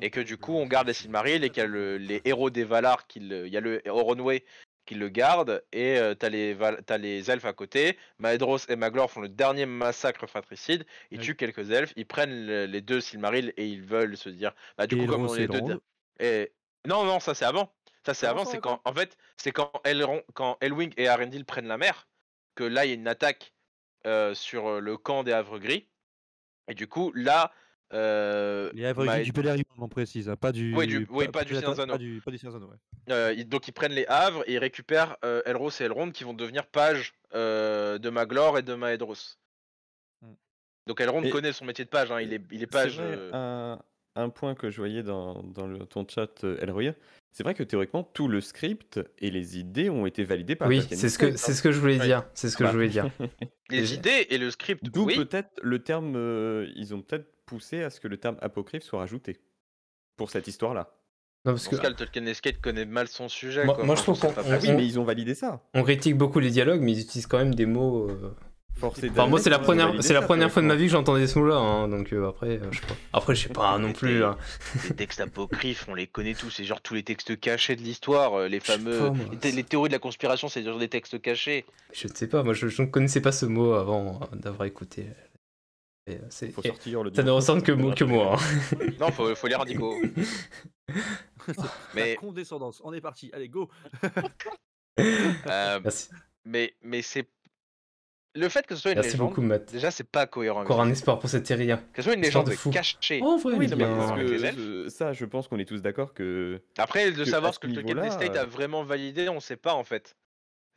et que du coup on garde les Silmarils et qu'il y a les héros des Valar, il y a le Oronwë qui le garde, et t'as les elfes à côté. Maedhros et Maglor font le dernier massacre fratricide, ils Oui. tuent quelques elfes, ils prennent les deux Silmarils et ils veulent se dire, bah du coup comme on est les deux... Et... Non, ça c'est avant. Ça c'est avant, c'est quand, en fait, c'est quand Elwing et Arendil prennent la mer, que là il y a une attaque sur le camp des Havres Gris, et du coup là... Les Havres Gris du Beleriand, on précise, hein, pas du. pas du Seigneur des Anneaux. Pas du Seigneur des Anneaux, ouais. Donc ils prennent les Havres et ils récupèrent Elros et Elrond qui vont devenir pages de Maglor et de Maedhros. Donc Elrond Et- connaît son métier de page, hein, il est page. C'est vrai, un point que je voyais dans ton chat, Elroy, c'est vrai que théoriquement, tout le script et les idées ont été validés par Oui, Tolkien. c'est ce que je voulais dire. C'est ce que Bah. je voulais dire. Les idées et le script, D'où oui. peut-être le terme, ils ont peut-être poussé à ce que le terme apocryphe soit rajouté pour cette histoire-là. Non, parce Dans que ce cas, le Tolkien Escape connaît mal son sujet. Moi- quoi. moi, je trouve c'est qu'on- pas on- Ah possible. oui, mais ils ont validé ça. on critique beaucoup les dialogues, mais ils utilisent quand même des mots. Forcé Enfin, moi, c'est la ils ont première, validé c'est la ça, première fois de ma théoriquement. vie que j'entendais ce mot-là, hein, donc après, je sais pas. Après, je sais pas non plus. Hein. Les textes apocryphes, on les connaît tous. C'est genre tous les textes cachés de l'histoire, les Je sais fameux. pas, moi, les théories de la conspiration, c'est genre des textes cachés. Je ne sais pas, moi, je ne connaissais pas ce mot avant d'avoir écouté. Et, Faut sortir le ça ne dimanche. ressemble que moi. Hein. Non, faut lire Indigo. La Mais condescendance, on est parti, allez, go. Merci, mais c'est le fait que ce soit une merci légende. beaucoup, Matt. Déjà, c'est pas cohérent. Encore un espoir pour cette série. Hein. Que ce soit une Espoir légende de fou. cachée. Oh, vrai, Oui, il non, est mais bien. parce avec les que elfes. ça, je pense qu'on est tous d'accord que Après, de que savoir à ce ce que le Tolkien niveau-là, Estate a vraiment validé, on sait pas en fait.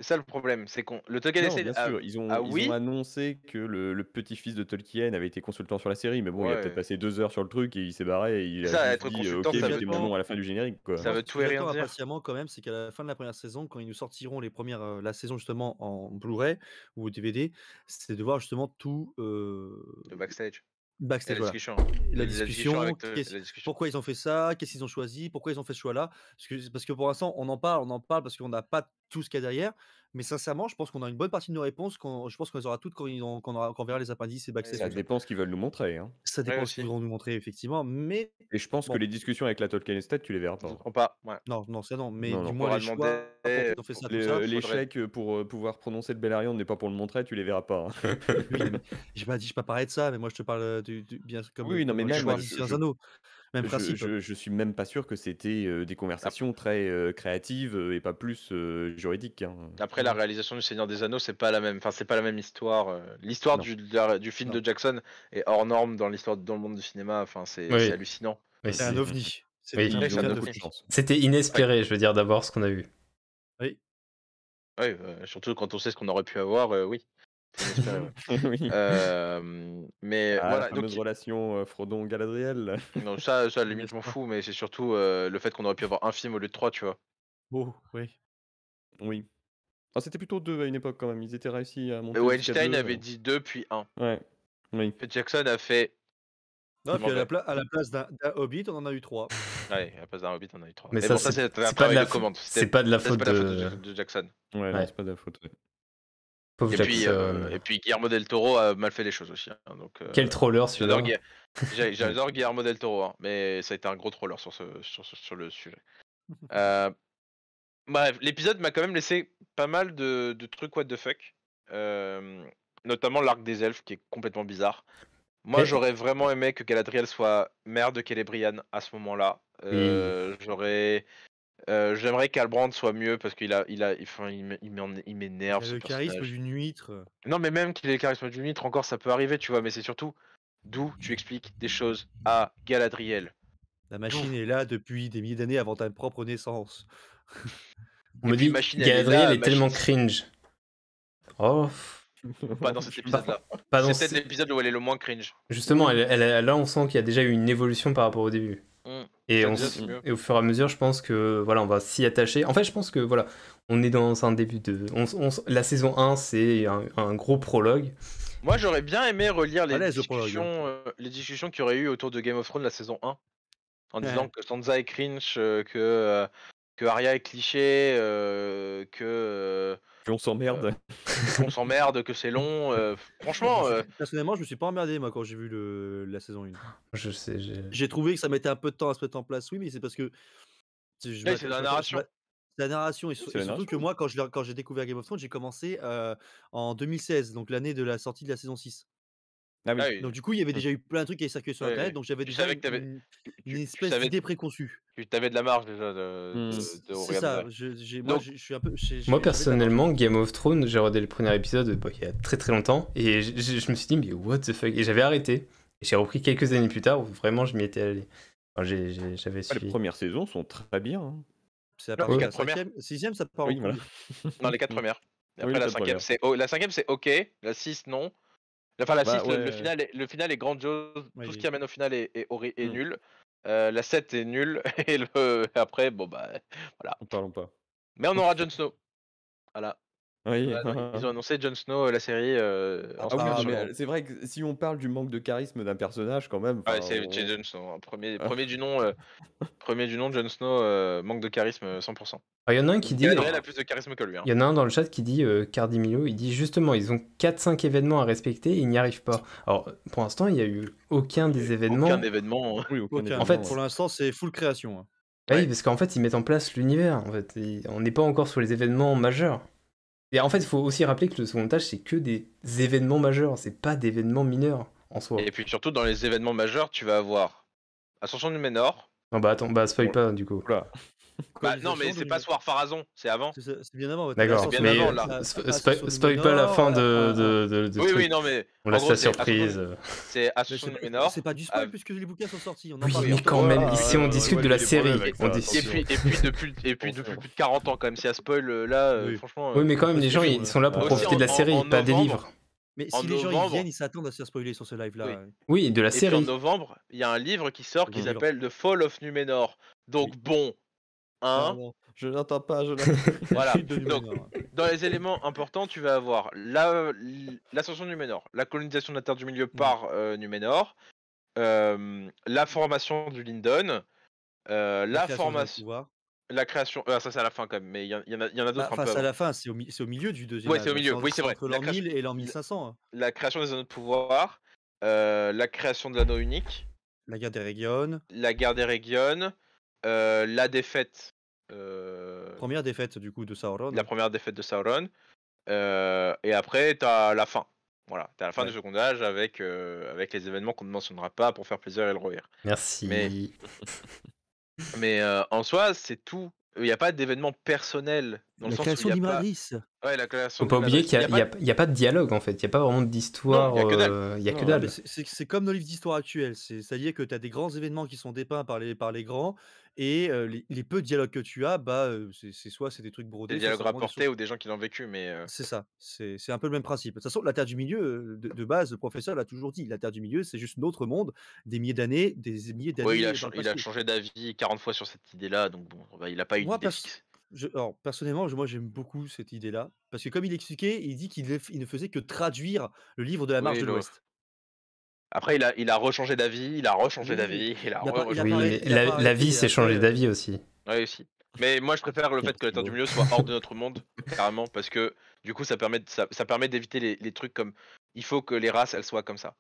C'est ça le problème, c'est qu'on le Tolkien non, Estate bien sûr, ils ont oui. annoncé que le petit-fils de Tolkien avait été consultant sur la série, mais bon, il a Ouais. peut-être passé 2 heures sur le truc et il s'est barré et il Ça, a être juste dit consultant, ok, ça veut mettez mon dire- nom à la fin du générique, quoi. Ça veut tout et rien dire. Impatiemment quand même, c'est qu'à la fin de la première saison, quand ils nous sortiront les premières, la saison justement en Blu-ray ou DVD, c'est de voir justement tout Le backstage. Et backstage, la voilà. discussion. La discussion, avec qu'est-ce- la discussion. pourquoi ils ont fait ça, qu'est-ce qu'ils ont choisi, pourquoi ils ont fait ce choix-là. Parce que pour l'instant, on en parle parce qu'on n'a pas tout ce qu'il y a derrière. Mais sincèrement, je pense qu'on a une bonne partie de nos réponses. Je pense qu'on les aura toutes quand on verra les appendices et backstage. Ça tout ça. dépend ce qu'ils veulent nous montrer, hein. Ça dépend Ouais, de ce qu'ils aussi. vont nous montrer, effectivement. Mais Et je pense Bon. que les discussions avec la Tolkien Estate, tu les verras Je pas. comprends pas. Ouais. non, ça non. Mais Non, du non. moins Faudra les choix, demander, pourquoi ils ont fait ça, tout ça. faudrait- L'échec pour pouvoir prononcer le Beleriand n'est pas pour le montrer, tu les verras pas, hein. Oui, mais j'ai pas dit, je pas parler de ça, mais moi je te parle bien comme Oui, non, mais le même, choix je- du Seigneur des je- Anneaux. Même principe. Je suis même pas sûr que c'était des conversations très créatives et pas plus juridiques, hein. Après, la réalisation du Seigneur des Anneaux, c'est pas la même. Enfin, c'est pas la même histoire. L'histoire Non. du film Non. de Jackson est hors norme dans le monde du cinéma. Enfin, c'est Oui. hallucinant. Oui, C'est un ovni. C'est Oui, un Ils c'est ont un putain beaucoup de d'ovni. chance. C'était inespéré, je veux dire, d'abord ce qu'on a vu. Oui. Ouais, surtout quand on sait ce qu'on aurait pu avoir, oui. C'est inespéré, ouais. Oui. Mais Ah, la voilà, donc fameuse relation Frodon-Galadriel. non, ça, à la limite, N'est-ce je m'en pas? fous, mais c'est surtout le fait qu'on aurait pu avoir un film au lieu de 3, tu vois. Oh, oui. Oui. Ah, c'était plutôt 2 à une époque quand même. Ils étaient réussis à monter jusqu'à Weinstein 2. avait dit 2 puis 1. Ouais. Oui. Peter Jackson a fait Non, c'est puis mauvais. à la place d'un Hobbit, on en a eu 3. Ouais, à la place d'un Hobbit, on a eu 3. Mais Mais ça, bon, ça, c'est un c'est pas de travail la de commande. c'est pas de la Ça, c'est faute pas la faute de de Jackson. Ouais, non, Ouais. c'est pas de la faute. Ouais. pauvre Jackson. Et puis Guillermo del Toro a mal fait les choses aussi, hein, donc Quel troller j'adore celui-là. j'adore Guillermo del Toro, hein, mais ça a été un gros troller sur le sujet. Bref, l'épisode m'a quand même laissé pas mal de trucs what the fuck. Notamment l'arc des elfes qui est complètement bizarre. Moi, Mais- j'aurais vraiment aimé que Galadriel soit mère de Celebrian à ce moment-là. Oui. J'aimerais qu'Albrand soit mieux parce qu'il m'énerve Il a ce le charisme personnage. d'une huître. Non, mais même qu'il ait le charisme d'une huître, encore ça peut arriver, tu vois. Mais c'est surtout d'où tu expliques des choses à Galadriel. La machine est là depuis des milliers d'années avant ta propre naissance. On Et me puis dit Machine, elle est Galadriel là, est tellement Machine- cringe. Oh, Pas dans cet épisode-là. pas dans C'est peut-être ce- l'épisode où elle est le moins cringe. Justement, là, on sent qu'il y a déjà eu une évolution par rapport au début. Et, Ça, déjà, c'est mieux. et au fur et à mesure, je pense que voilà, on va s'y attacher. En fait, je pense que voilà, on est dans un début de. La saison 1, c'est un gros prologue. Moi, j'aurais bien aimé relire les Allez, The Prologue. discussions qu'il y aurait eu autour de Game of Thrones la saison 1. En Ouais. disant que Sansa est cringe, que Arya est cliché, Puis on s'emmerde. qu'on s'emmerde, que c'est long. Franchement, Personnellement, je me suis pas emmerdé moi quand j'ai vu la saison 1. Je sais. J'ai trouvé que ça mettait un peu de temps à se mettre en place, oui, mais c'est parce que c'est la narration. C'est la narration et, C'est la surtout narration. que moi, quand j'ai découvert Game of Thrones, j'ai commencé en 2016, donc l'année de la sortie de la saison 6. Ah oui. Ah oui. Donc du coup, il y avait déjà eu plein de trucs qui avaient circulé sur Ouais, internet, ouais. donc j'avais Tu déjà savais que t'avais- une tu espèce savais- d'idée préconçue. Tu avais de la marge déjà de C'est regarder. ça. Je Donc- suis un peu. Moi, personnellement, Game of Thrones, j'ai regardé le premier épisode il y a très très longtemps, et je me suis dit, mais what the fuck? Et j'avais arrêté. Et j'ai repris quelques années plus tard où vraiment je m'y étais allé. Enfin, j'avais Les suivi. premières saisons sont très bien. Hein. C'est à Non, partir les de la quatre premières. 6ème, ça part en Oui, couille. voilà. Non, les 4 premières. Et Oui, après, les la quatre 5ème, c'est ok. La 6, non. Enfin, la 6, Bah, le ouais. final est grandiose. Oui, Tout ce oui. qui amène au final est nul. La 7 est nulle. Et après, bon, bah, voilà. En parlons pas. Mais on aura Jon Snow. Voilà. Oui. Ils ont annoncé Jon Snow, la série. Ah oui, non, Apparemment. mais c'est vrai que si on parle du manque de charisme d'un personnage, quand même. Ouais, enfin, c'est Jon Snow. Hein. Premier du nom, Jon Snow, manque de charisme 100%. Il y en a un qui dit. Galadriel a plus de charisme que lui. Hein. Il y en a un dans le chat qui dit, Cardimilo, il dit justement, ils ont 4-5 événements à respecter et ils n'y arrivent pas. Alors, pour l'instant, il n'y a eu aucun des événements. Aucun événement. Oui, aucun Aucun. événement, En fait, ouais. Pour l'instant, c'est full création. Hein. Oui, Ouais. parce qu'en fait, ils mettent en place l'univers. En fait, on n'est pas encore sur les événements majeurs. Et en fait, il faut aussi rappeler que le second âge, c'est que des événements majeurs, c'est pas d'événements mineurs en soi. Et puis surtout, dans les événements majeurs, tu vas avoir Ascension du Ménor. Non, bah attends, spoil pas du coup. Oula. Bah, non, mais c'est pas Soir Pharazon, c'est avant. C'est bien avant. ouais. D'accord, c'est bien mais avant, là. spoil pas la fin de Oui, truc. oui, non, mais. On en laisse gros, la c'est surprise. C'est Mais Ascension du Ménor. c'est pas du spoil puisque les bouquins sont sortis. On en Oui, parle mais bientôt. quand même, Ah, ici on ouais, discute ouais, de la il y a des problèmes série. avec On ça, discute. Et puis depuis plus de 40 ans, quand même, si à spoil là, Oui. franchement. Oui, mais quand même, les gens, parce que ils sont là pour aussi, profiter de la en- série, en pas des novembre, livres. Mais En si les gens novembre- ils viennent, ils s'attendent à se faire spoiler sur ce live là. Oui. Oui, de la Et puis en série. novembre, il y a un livre qui sort qui Oui. s'appelle The Fall of Numenor. Donc bon, hein, Pardon. Je n'entends pas, je n'entends voilà. Chute de Donc, Numénor. dans les éléments importants, tu vas avoir l'ascension de Numénor, la colonisation de la Terre du Milieu par Numénor, la formation du Lindon, la création d'un formation, pouvoir. la création. Ça c'est à la fin quand même, mais il y en a d'autres Bah, un peu face à avant. la fin, c'est au milieu du deuxième Ouais, âge. c'est au milieu, oui, c'est vrai. Entre La l'an création- 1000 et l'an 1500. Hein. La création des anneaux de pouvoir, la création de l'anneau unique, La guerre des Régions. la guerre des Régions, la défaite. Première défaite du coup de Sauron. La première défaite de Sauron. Et après, t'as la fin. Voilà, t'as la fin Ouais. du second âge avec les événements qu'on ne mentionnera pas pour faire plaisir à Elrohir. Merci. Mais en soi, c'est tout. y a pas d'événement personnel dans le La sens où création il y a pas. d'Imradris. Ouais, la création Faut pas oublier d'Imladris. qu'il y a pas de dialogue en fait, il y a pas vraiment d'histoire, Non, il y a que dalle. il y a que Non, mais dalle. c'est comme nos livres d'histoire actuels. C'est-à-dire que tu as des grands événements qui sont dépeints par les grands et les peu de dialogues que tu as, c'est soit c'est des trucs Des brodés, soit dialogues c'est vraiment des rapportés sources. ou des gens qui l'ont vécu, mais C'est ça, c'est un peu le même principe. De toute façon, la Terre du Milieu, de base, le professeur l'a toujours dit, la Terre du Milieu, c'est juste notre monde, des milliers oui, d'années dans le il a passé. changé d'avis 40 fois sur cette idée-là, donc bon, bah, il a pas une Moi, idée fixe. alors, personnellement, moi, j'aime beaucoup cette idée-là, parce que comme il expliquait, il dit il ne faisait que traduire le livre de la Marche Oui, de l'Ouest. après il a rechangé d'avis, il a rechangé Oui, d'avis, il a il a Oui, rechangé pas mais d'avis. arrêté il a pas la vie arrêté c'est changer après, d'avis aussi. Ouais, aussi. Mais moi je préfère le fait que la Terre du Milieu soit hors de notre monde, carrément, parce que du coup ça permet d'éviter les trucs comme il faut que les races elles soient comme ça,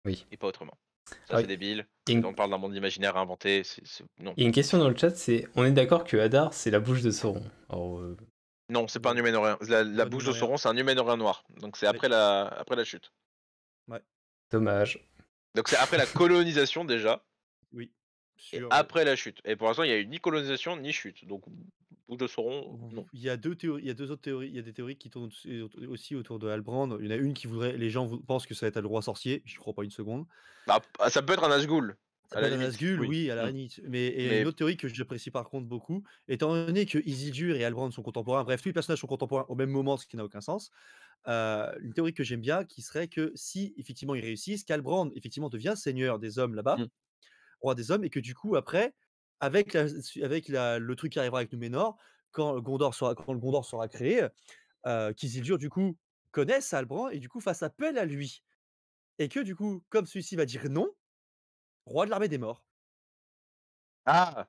Oui. et pas autrement. Ça Ah, c'est débile. et une On parle d'un monde imaginaire à inventer, non. et une question dans le chat, c'est on est d'accord que Hadar c'est la bouche de Sauron. Alors, Non, c'est pas un Numénorien. La Pas bouche de Numénorien. Sauron, c'est un Numénorien noir. Donc c'est Oui. après la chute. dommage. Donc c'est après la colonisation déjà, Oui, et sur, après la chute. Et pour l'instant, il y a eu ni colonisation ni chute. Donc bouche de Sauron, non. il y a 2 théories, il y a 2 autres théories, il y a des théories qui tournent aussi autour de Halbrand. Il y en a une qui voudrait les gens pensent que ça va être le roi sorcier, j'y crois pas une seconde. Bah, ça peut être un Nazgûl, Ça à peut la être un limite. Nazgûl, oui, à la Mm. limite. Mais et Mais une autre théorie que j'apprécie par contre beaucoup, étant donné que Isildur et Halbrand sont contemporains, bref, tous les personnages sont contemporains au même moment, ce qui n'a aucun sens. Une théorie que j'aime bien, qui serait que si effectivement ils réussissent, qu'Halbrand effectivement devient seigneur des hommes là-bas, Mm. roi des hommes, et que du coup après, le truc qui arrivera avec Númenor, quand le Gondor sera créé, qu'Isildur du coup connaisse Halbrand et du coup fasse appel à lui. Et que du coup, comme celui-ci va dire non, roi de l'armée des morts. ah,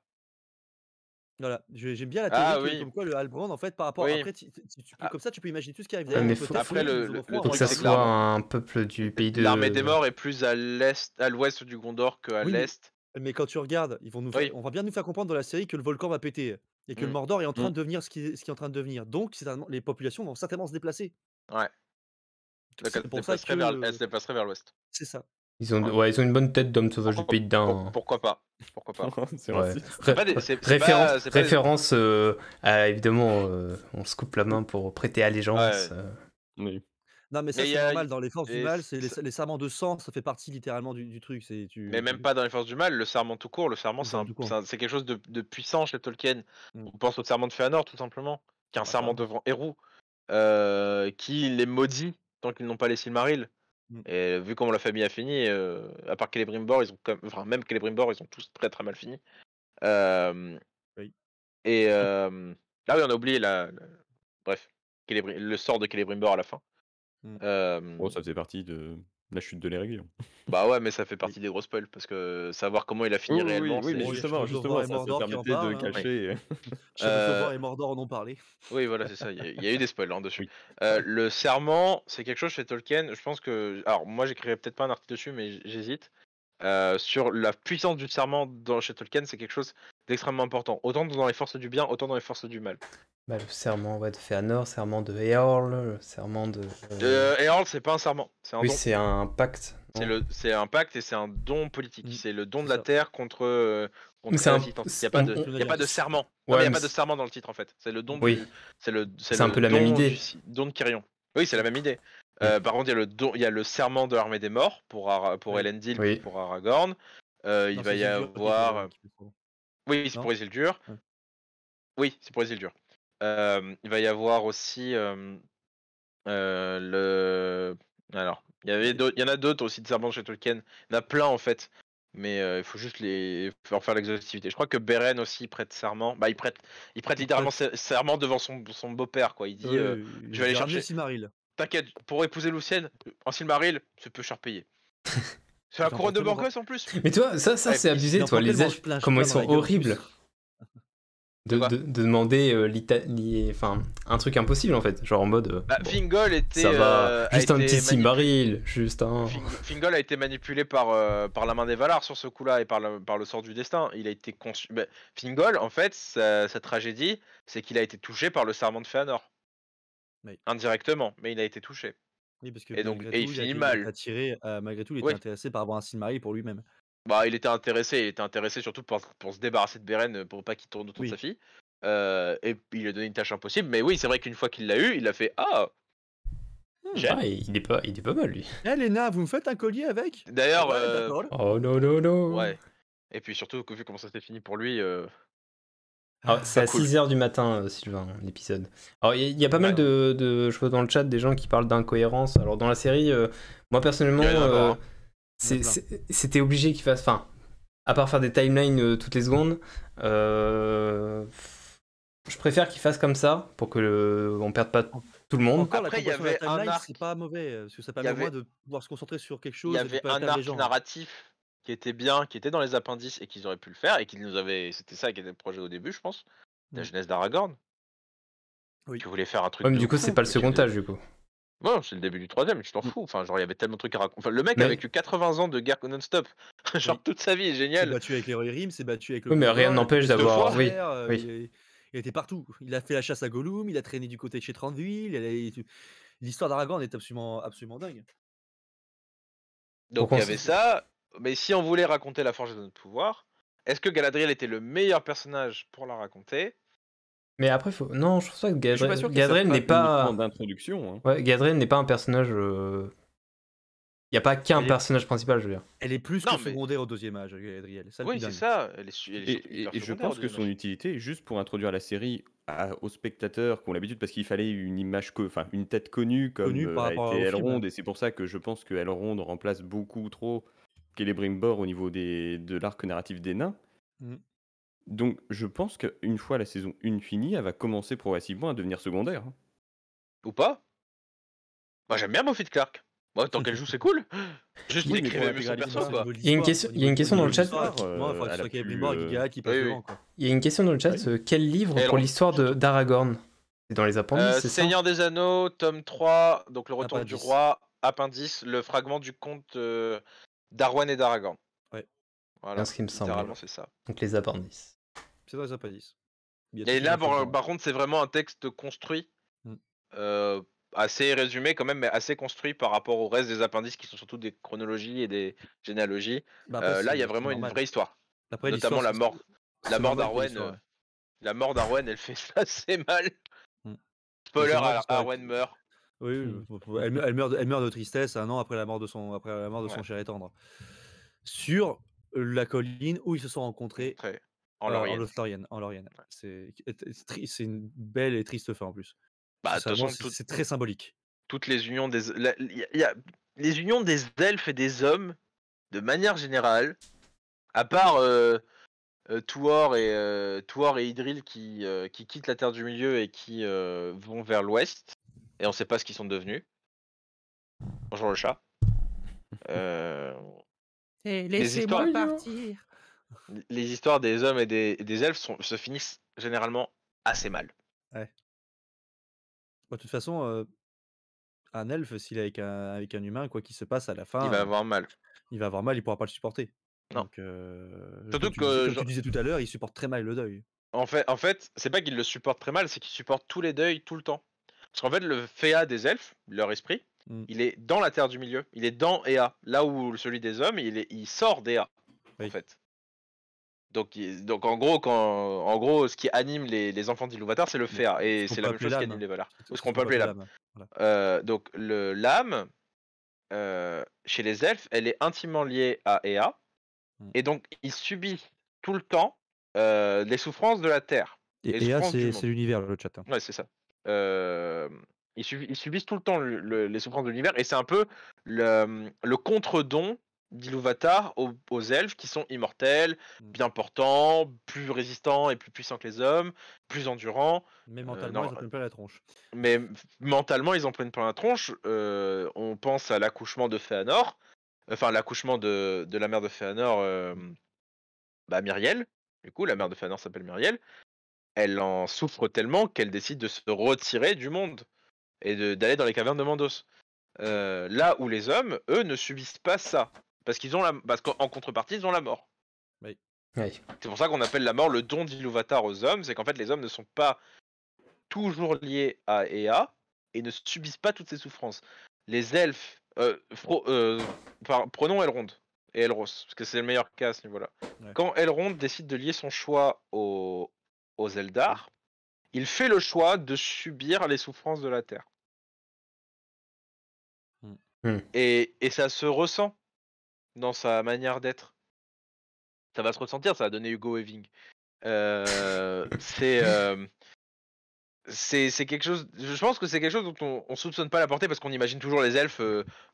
Voilà, j'aime bien la théorie ah que oui, comme quoi le Halbrand en fait par rapport oui. après tu peux Ah, comme ça tu peux imaginer tout ce qui arrive Ouais, derrière mais et faut- peut-être après qu'ils le, nous le, referont le Faut un que truc, ça c'est que soit un peuple du pays de. l'armée des morts est plus à l'est, à l'ouest du Gondor qu'à Oui, l'est. mais quand tu regardes, Oui. on va bien nous faire comprendre dans la série que le volcan va péter et que le Mm. Mordor est en train de devenir ce qui est en train de devenir. Donc les populations vont certainement se déplacer. Ouais. Donc Donc c'est pour ça que elle se déplacerait vers l'ouest. c'est ça. Ils ont, Ouais. ouais, ils ont une bonne tête d'homme sauvage du pays de Dain. Pourquoi pas? Pourquoi pas? C'est Ouais. raciste. C'est pas des- c'est pas- c'est pas des- Référence à, évidemment, on se coupe la main pour prêter allégeance. Ouais. Oui. Non, mais ça Mais il c'est y a- normal dans les forces du et mal, c'est ça- les serments de sang, ça fait partie littéralement du truc. Mais même pas dans les forces du mal, le serment tout court, le serment Le serment tout court. c'est quelque chose de puissant chez Tolkien. Mm. On pense au serment de Fëanor tout simplement, qui est un Bah, serment ça. devant Eru, qui les maudit tant qu'ils n'ont pas les Silmarils. Mm. Et vu comment la famille a fini, à part Celebrimbor, ils ont même Celebrimbor, ils ont tous très très mal fini. Euh, Oui. et là oui, on a oublié bref, le sort de Celebrimbor à la fin. Mm. Oh, ça faisait partie de la chute de l'Érégulon. Bah ouais, mais ça fait partie des gros spoils parce que savoir comment il a fini réellement, oui, mais Bon, il y a justement, Château-Sauveur et ça Mordor qui en permettait de parlent, hein. cacher. Château-Sauveur et Mordor en ont parlé. Oui, voilà, c'est ça. Il y a eu des spoils hein, dessus. Oui. Le serment, c'est quelque chose chez Tolkien. Je pense que. Alors, moi, j'écrirai peut-être pas un article dessus, mais j'hésite. Sur la puissance du serment chez Tolkien, c'est quelque chose d'extrêmement important. Autant dans les forces du bien, autant dans les forces du mal. Bah, le serment de Fëanor, serment de Eorl, le serment de. Eorl, c'est pas un serment, c'est un Oui, don. c'est un pacte. C'est un pacte et c'est un don politique. Mm. C'est le don de C'est la ça. terre contre C'est un- la résistance. Il n'y a pas de serment. Non, mais il n'y a mais pas de serment dans le titre en fait. C'est le don Oui. C'est un peu la même idée. Don de Quirion. Oui, c'est la même idée. Oui. Par contre, il y a le serment de l'armée des morts pour Oui. Elendil, Oui. pour Aragorn. Il Non, va c'est y Isildur qui avoir. fait ça. Oui, c'est Non pour Isildur. Ouais. Oui, c'est pour Isildur. Il va y avoir aussi le. Alors, il y en a d'autres aussi de serments chez Tolkien. Il y en a plein en fait. Mais il faut juste en faire l'exhaustivité. Je crois que Beren aussi prête serment. Bah, il prête littéralement serment devant son beau-père, quoi. Il dit je vais aller chercher. Silmaril. T'inquiète, pour épouser Lucienne, un Silmaril, c'est peu cher payé. C'est la J'en couronne de porte tellement Morgoth en plus. Mais toi, ça Ouais, c'est abusé, il en toi. prend Les tellement elfes, plein, comment ils plein dans sont la gueule, en horribles. plus. De Quoi demander enfin, un truc impossible en fait. Genre en mode. Bah, bon, Fingol était. ça va. a Juste un été petit manipulé- Silmaril. Juste un. Fingol a été manipulé par la main des Valar sur ce coup-là et par le sort du destin. Il a été conçu. Bah, Fingol, en fait, sa tragédie, c'est qu'il a été touché par le serment de Fëanor. Oui. Indirectement, mais il a été touché. Oui, parce que Et donc, malgré il tout, finit il a mal. été attiré, malgré tout, il était Oui. intéressé par avoir un Silmaril pour lui-même. Bah, il était intéressé surtout pour se débarrasser de Beren pour pas qu'il tourne autour de Oui. sa fille. Et il lui a donné une tâche impossible. Mais oui, c'est vrai qu'une fois qu'il l'a eu, il a fait ah. J'aime. Ah, il est pas mal lui. Eh Léna, vous me faites un collier avec? D'ailleurs, Ouais, d'accord. Oh non non non. ouais. Et puis surtout, vu comment ça s'est fini pour lui, Alors, c'est pas à cool. 6h du matin, Sylvain, l'épisode. Alors, il y a pas mal je vois dans le chat des gens qui parlent d'incohérence. Alors, dans la série, moi personnellement, Il y en a encore, hein. c'était obligé qu'il fasse. Enfin, à part faire des timelines toutes les secondes, je préfère qu'il fasse comme ça pour que on perde pas tout le monde. Encore, Après, la il y avait compression de la un timeline, arc. c'est pas mauvais, parce que ça Il y permet au moins avait- de pouvoir se concentrer sur quelque Il chose y et de avait pas un perdre les arc gens. narratif qui était bien, qui était dans les appendices et qu'ils auraient pu le faire et qu'ils nous avaient. C'était ça qui était le projet au début, je pense. La Mm. jeunesse d'Aragorn. Oui. Qui voulait faire un truc. Ouais, mais de du coup, fou, c'est pas le mais second qui- âge, du coup. Non, c'est le début du troisième, tu t'en fous. Enfin, genre, il y avait tellement de trucs à raconter. Enfin, le mec Mais- a vécu 80 ans de guerre non-stop. Genre, Oui. toute sa vie est Il s'est géniale. battu avec les Rohirrim, s'est battu avec le Oui, mais rien Gondor, n'empêche il a d'avoir- battu oui, le frère, oui. il était partout. Il a fait la chasse à Gollum, il a traîné du côté de chez Tranduil. L'histoire d'Aragorn est absolument dingue. Donc, Pour il y qu'on avait se- ça. Mais si on voulait raconter la forge de notre pouvoir, est-ce que Galadriel était le meilleur personnage pour la raconter? Mais après, faut. Non, je pense pas que Je suis pas sûr Gadriel n'est pas. d'introduction. Hein. Ouais, Gadriel n'est pas un personnage. Il y a pas qu'un Elle est- personnage principal, je veux dire. Elle est plus Non, que mais- secondaire au deuxième âge, Galadriel. C'est ça le Oui, plus c'est dingue. ça. Elle est surtout hyper Et je secondaire pense au que deuxième son âge. utilité est juste pour introduire la série aux spectateurs qui ont l'habitude, parce qu'il fallait une image, enfin une tête connue comme Connue par a rapport été au film, Elrond, hein. et c'est pour ça que je pense que Elrond remplace beaucoup trop Celebrimbor au niveau de l'arc narratif des nains. Mm. Donc je pense qu'une fois la saison 1 finie, elle va commencer progressivement à devenir secondaire. Hein. Ou pas? Moi, j'aime bien Moffit Clark. Moi, tant qu'elle joue, c'est cool. Juste Oui, mais pour écrivez mieux son l'intégralité, perso, c'est quoi. Il y a une question dans le chat. Il faudrait que elle ce a soit pu, Celebrimbor et Giga qui passe oui, oui. devant, quoi. Il y a une question dans le chat. Oui. Quel livre Et pour alors, l'histoire d'Aragorn? C'est dans les appendices, c'est ça? Seigneur des Anneaux, tome 3, donc le retour du Appendice. roi, appendice, le fragment du conte d'Arwen et d'Aragorn. Ouais. Voilà, Bien ce qui me semble. littéralement, c'est ça. Donc les appendices. C'est dans les appendices. Il y a Et toutes là, les infos dedans. par contre, c'est vraiment un texte construit, Mm. assez résumé quand même, mais assez construit par rapport au reste des appendices qui sont surtout des chronologies et des généalogies. Bah, après, Là, il y a c'est vraiment une normal. vraie histoire. Après, Notamment l'histoire, la mort. La c'est mort normal pour d'Arwen. l'histoire, ouais. La mort d'Arwen, elle fait ça assez mal. Mm. Spoiler, C'est normal, l'histoire Arwen avec- meurt. Oui, elle meurt de tristesse un an après la mort de son Ouais. cher et tendre. Sur la colline où ils se sont rencontrés En en Lorien. Lothlórien. En Lorien. Ouais. C'est une belle et triste fin en plus. Bah, de toute façon, C'est très symbolique. toutes les unions des. Il y a les unions des elfes et des hommes, de manière générale, à part Tuor et Idril qui quittent la Terre du Milieu et qui vont vers l'ouest, et on sait pas ce qu'ils sont devenus. Bonjour le chat. Laissez-moi histoires- partir. Les histoires des hommes et des elfes se finissent généralement assez mal. Bah, de toute façon, un elfe, s'il est avec un humain, quoi qu'il se passe à la fin, Il va avoir mal. il va avoir mal, il pourra pas le supporter. Non. Donc, Surtout comme tu disais tout à l'heure, il supporte très mal le deuil. En fait, c'est pas qu'il le supporte très mal, c'est qu'il supporte tous les deuils tout le temps. Parce qu'en fait, le Féa des elfes, leur esprit, il est dans la Terre du Milieu. Il est dans Ea. Là où celui des hommes, il sort d'Ea. Oui. En fait. Donc en gros, ce qui anime les enfants d'Ilúvatar, c'est le Féa. Et qu'on c'est peut la même appeler chose qui l'âme. anime les Valar. Ou ce Ce qu'on peut appeler l'âme. Voilà. Donc l'âme, chez les elfes, elle est intimement liée à Ea. Et donc, ils subissent tout le temps les souffrances de la Terre. Et les Ea, souffrances du c'est monde. l'univers, le chat. Hein. Ouais, c'est ça. Ils subissent tout le temps les souffrances de l'univers, et c'est un peu le contre-don d'Ilúvatar aux elfes qui sont immortels, bien portants, plus résistants et plus puissants que les hommes, plus endurants. Mais mentalement, ils en prennent plein la tronche. Mais mentalement, ils en prennent plein la tronche. On pense à l'accouchement de Fëanor, enfin l'accouchement de la mère de Fëanor, Myriel. Du coup, la mère de Fëanor s'appelle Myriel. Elle en souffre tellement qu'elle décide de se retirer du monde et d'aller dans les cavernes de Mandos. Là où les hommes, eux, ne subissent pas ça. Parce qu'en contrepartie, ils ont la mort. Oui. Oui. C'est pour ça qu'on appelle la mort le don d'Ilúvatar aux hommes, c'est qu'en fait, les hommes ne sont pas toujours liés à Ea et ne subissent pas toutes ces souffrances. Les elfes, prenons Elrond et Elros, parce que c'est le meilleur cas à ce niveau-là. Ouais. Quand Elrond décide de lier son choix aux aux Eldar, il fait le choix de subir les souffrances de la Terre. Et ça se ressent dans sa manière d'être. Ça va se ressentir, ça va donner Hugo Weaving. C'est quelque chose. Je pense que c'est quelque chose dont on soupçonne pas la portée parce qu'on imagine toujours les elfes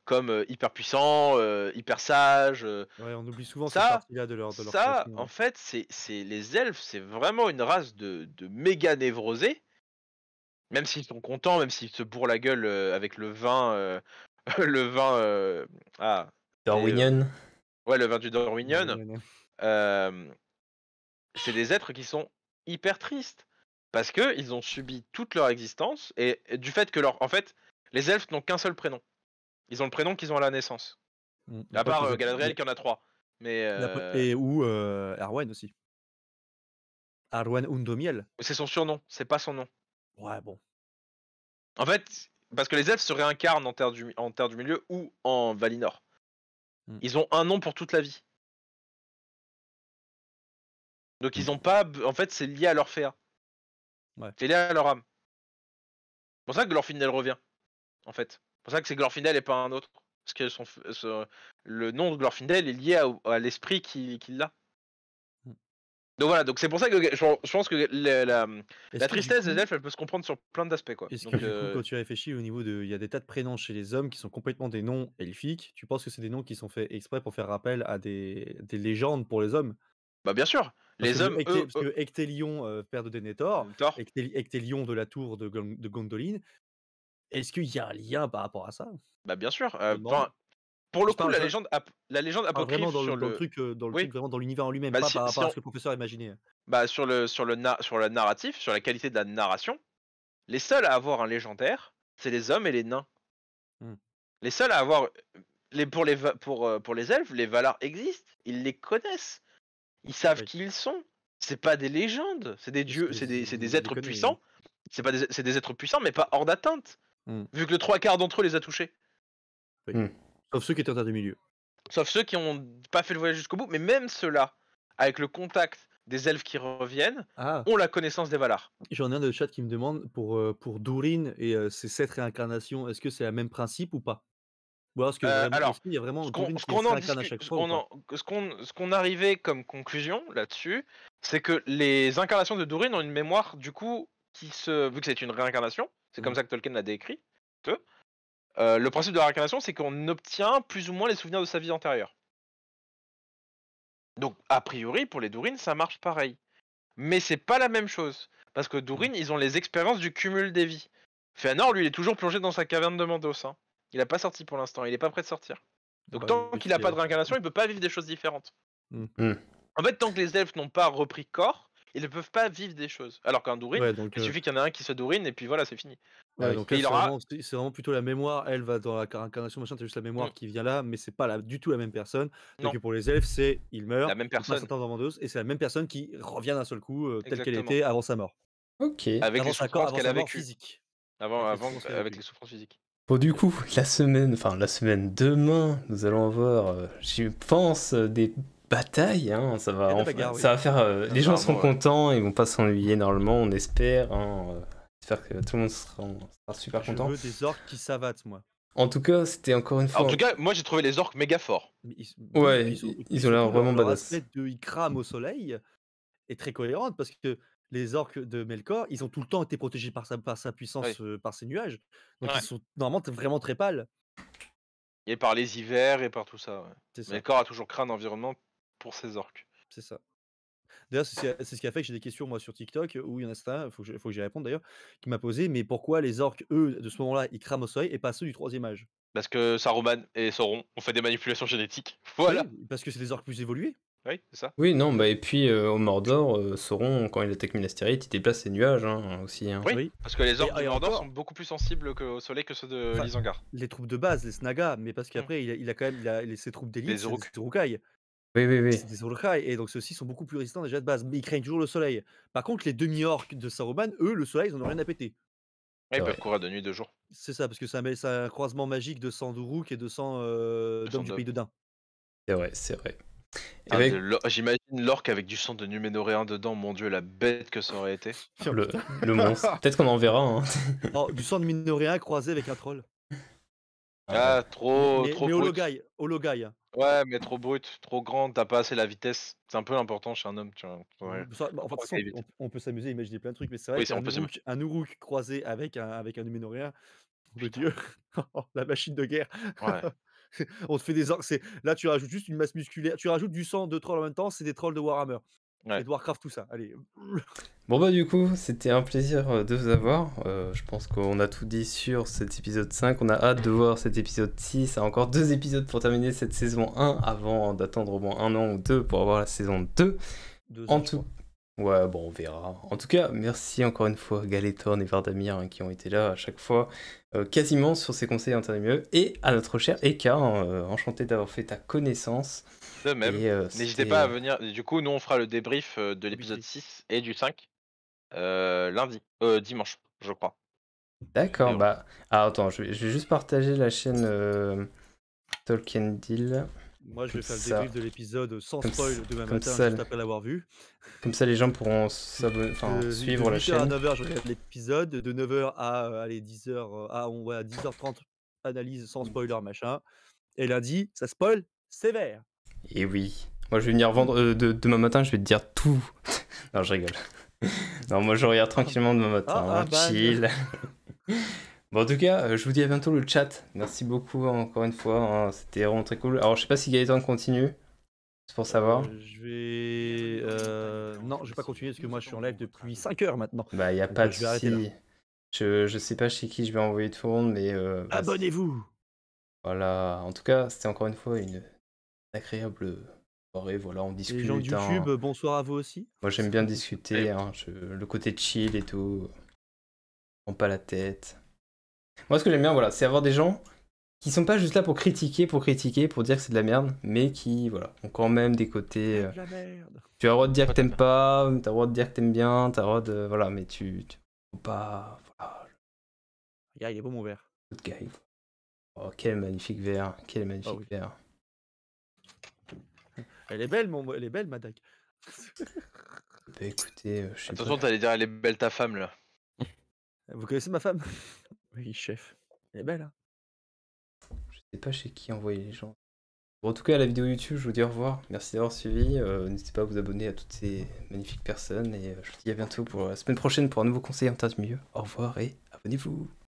comme hyper puissants, hyper sages. Ouais, on oublie souvent cette Ça, partie-là de leur ça, création, en ouais. fait, c'est les elfes, c'est vraiment une race de méga névrosés. Même s'ils sont contents, même s'ils se bourrent la gueule avec le vin, le vin, Darwinian. ouais, le vin du Dormignon. Ouais. C'est des êtres qui sont hyper tristes parce que ils ont subi toute leur existence et du fait que en fait, les elfes n'ont qu'un seul prénom. Ils ont le prénom qu'ils ont à la naissance. À part Galadriel qui en a 3. Mais Et ou Arwen aussi. Arwen Undomiel. c'est son surnom, c'est pas son nom. Ouais, bon. En fait, parce que les elfes se réincarnent en Terre du Milieu ou en Valinor. Ils ont un nom pour toute la vie. Donc ils ont pas. En fait, c'est lié à leur féa. Ouais. C'est lié à leur âme. C'est pour ça que Glorfindel revient. En fait. C'est pour ça que c'est Glorfindel et pas un autre. Parce que le nom de Glorfindel est lié à l'esprit qui l'a. Donc voilà, donc c'est pour ça que je pense que la tristesse des elfes, elle peut se comprendre sur plein d'aspects, quoi. Est-ce Donc, que du coup, quand tu réfléchis au niveau de, il y a des tas de prénoms chez les hommes qui sont complètement des noms elfiques, tu penses que c'est des noms qui sont faits exprès pour faire rappel à des légendes pour les hommes? Bah bien sûr, les hommes, Parce que Ectélion, père de Denethor, Thor. Ectélion de la tour de Gondolin, est-ce qu'il y a un lien par rapport à ça? Bah bien sûr. demande. Pour le Je coup, parle- la je- légende Vraiment apocryphe dans sur le truc, Oui. vraiment dans l'univers en lui-même, Bah, pas si- par si rapport à on- ce que le professeur imaginait. Bah sur le narratif, sur la qualité de la narration, les seuls à avoir un légendaire, c'est les hommes et les nains. Les seuls à avoir pour les elfes, les Valar existent, ils les connaissent, ils savent qui ils sont. C'est pas des légendes, c'est des dieux, c'est des êtres puissants. C'est des êtres puissants, mais pas hors d'atteinte. Vu que le 3/4 d'entre eux les a touchés. Sauf ceux qui étaient en Terre du Milieu. Sauf ceux qui ont pas fait le voyage jusqu'au bout, mais même ceux-là, avec le contact des elfes qui reviennent, ont la connaissance des Valar. J'en ai un de chat qui me demande pour Durin et ses 7 réincarnations, est-ce que c'est le même principe ou pas? Ou alors est-ce que vraiment, Alors, est-ce qu'il y a vraiment ce Durin qu'on qui se réincarne à chaque fois ou pas? ce qu'on arrivait comme conclusion là-dessus, c'est que les incarnations de Durin ont une mémoire, du coup, vu que c'est une réincarnation, c'est comme ça que Tolkien l'a décrit, le principe de la réincarnation, c'est qu'on obtient plus ou moins les souvenirs de sa vie antérieure. Donc, a priori, pour les Durin, ça marche pareil. Mais c'est pas la même chose. Parce que Durin, ils ont les expériences du cumul des vies. Fëanor, lui, il est toujours plongé dans sa caverne de Mandos. Hein. Il a pas sorti pour l'instant, il est pas prêt de sortir. Donc tant qu'il a pas de réincarnation, il peut pas vivre des choses différentes. En fait, tant que les elfes n'ont pas repris corps, ils ne peuvent pas vivre des choses. Alors qu'un Durin, il suffit qu'il y en ait un qui se Durin et puis voilà, c'est fini. Ouais, donc là, c'est vraiment plutôt la mémoire. Elle va dans la réincarnation, machin, c'est juste la mémoire qui vient là, mais c'est pas du tout la même personne. Donc pour les elfes, c'est il meurt, la même personne. Dans Mandos, et c'est la même personne qui revient d'un seul coup, telle qu'elle était avant sa mort. Ok. Avec les souffrances qu'elle a vécues. Physique. Avec les souffrances physiques. Bon, du coup, la semaine, demain, nous allons avoir, je pense, des batailles. Hein, ça va faire. Les gens seront contents, ils vont pas s'ennuyer normalement, on espère. Hein, j'espère que tout le monde sera super content. Je veux des orques qui savatent, moi. En tout cas, c'était encore une fois. En tout cas, moi j'ai trouvé les orques méga forts. Ils ont l'air vraiment badass. Ils crament au soleil est très cohérente parce que les orques de Melkor, ils ont tout le temps été protégés par sa puissance, par ses nuages. Donc ils sont normalement vraiment très pâles. Et par les hivers et par tout ça. Melkor a toujours créé un environnement pour ses orques. C'est ça. D'ailleurs, c'est ce qui a fait que j'ai des questions moi sur TikTok où il y en a certains, il faut que j'y réponde d'ailleurs, qui m'a posé, mais pourquoi les orques, eux, de ce moment-là, ils crament au soleil et pas ceux du 3e âge? Parce que Saruman et Sauron ont fait des manipulations génétiques. Voilà. Oui, parce que c'est des orques plus évolués. Oui, c'est ça. Oui, non, et puis au Mordor, Sauron, quand il attaque Minas Tirith, il déplace ses nuages aussi. Hein. Oui, parce que les orques du Mordor sont beaucoup plus sensibles au soleil que ceux de l'Isengard. Les troupes de base, les Snaga, mais parce qu'après, il a quand même ses troupes d'élite, c'est des Uruk-hai. Oui. C'est des Uruk-hai, et donc ceux-ci sont beaucoup plus résistants déjà de base, mais ils craignent toujours le soleil. Par contre, les demi-orques de Saruman, eux, le soleil, ils en ont rien à péter. Ouais, ils peuvent courir de nuit, de jour. C'est ça, parce que c'est un croisement magique de sang d'Uruk et de sang d'homme du pays de Dain. C'est vrai. Avec J'imagine l'orque avec du sang de Numénoréen dedans, mon dieu, la bête que ça aurait été. le monstre. Peut-être qu'on en verra. Hein. Oh, du sang de Minoréen croisé avec un troll. Ah, trop Mais brut. hologaï. Ouais, mais trop brut, trop grand, t'as pas assez la vitesse. C'est un peu l'important chez un homme, tu vois. Ouais. Enfin, de toute façon, on peut s'amuser, imaginer plein de trucs, mais c'est vrai Oui, ça, on peut qu'un Uruk croisé avec un Numénoréen, mon dieu, la machine de guerre. Ouais. On te fait des orques. Là, tu rajoutes juste une masse musculaire, tu rajoutes du sang de trolls en même temps, c'est des trolls de Warhammer. Ouais. Et de Warcraft, tout ça. Allez. Bon bah du coup, c'était un plaisir de vous avoir. Je pense qu'on a tout dit sur cet épisode 5. On a hâte de voir cet épisode 6. Encore 2 épisodes pour terminer cette saison 1 avant d'attendre au moins 1 an ou 2 pour avoir la saison 2. En tout... Ouais, bon, on verra. En tout cas, merci encore une fois Galéthorn et Vardamir qui ont été là à chaque fois, quasiment sur ces conseils en temps et mieux. Et à notre cher Eka, enchanté d'avoir fait ta connaissance. De même. N'hésitez pas à venir. Du coup, nous on fera le débrief de l'épisode 6 et du 5 dimanche, je crois. D'accord, bah. Ah, attends, je vais juste partager la chaîne Tolkien Deal. Moi, je vais faire le débrief de l'épisode sans spoil demain matin, ça, juste après l'avoir vu. Comme ça, les gens pourront suivre la chaîne. À 9h, je regarde l'épisode. De 9h à 10h, à 10h30, analyse sans spoiler, machin. Et lundi, ça spoil sévère. Et oui. Moi, je vais venir vendre demain matin, je vais te dire tout. Non, je rigole. Non, moi, je regarde tranquillement demain matin. Chill. Bon, en tout cas, je vous dis à bientôt le chat. Merci beaucoup encore une fois. Hein, c'était vraiment très cool. Alors, je sais pas si Gaëtan continue. C'est pour savoir. Je vais. Non, je vais pas continuer parce que moi, je suis en live depuis 5 heures maintenant. Bah, y a pas de souci. Je sais pas chez qui je vais envoyer tout le monde, mais. Abonnez-vous! Voilà. En tout cas, c'était encore une fois une agréable soirée. Voilà, on discute. Les gens de YouTube, bonsoir à vous aussi. Moi, j'aime bien discuter. Hein, le côté chill et tout. On pas la tête. Moi, ce que j'aime bien, voilà, c'est avoir des gens qui sont pas juste là pour critiquer, pour dire que c'est de la merde, mais qui, voilà, ont quand même des côtés. De la merde. Tu as le droit de dire que t'aimes pas, t'as le droit de dire que t'aimes bien, t'as le droit de. Voilà, mais tu faut pas. Voilà. Yeah, il est beau mon verre. Good guy. Oh, quel magnifique verre, verre. Elle est belle, ma dague. Bah écoutez, je sais pas. Attention, t'allais dire elle est belle ta femme là. Vous connaissez ma femme? Oui, chef. Elle est belle, hein. Je sais pas chez qui envoyer les gens. Bon, en tout cas, à la vidéo YouTube, je vous dis au revoir. Merci d'avoir suivi. N'hésitez pas à vous abonner à toutes ces magnifiques personnes. Et je vous dis à bientôt pour la semaine prochaine pour un nouveau conseil en termes de milieu. Au revoir et abonnez-vous.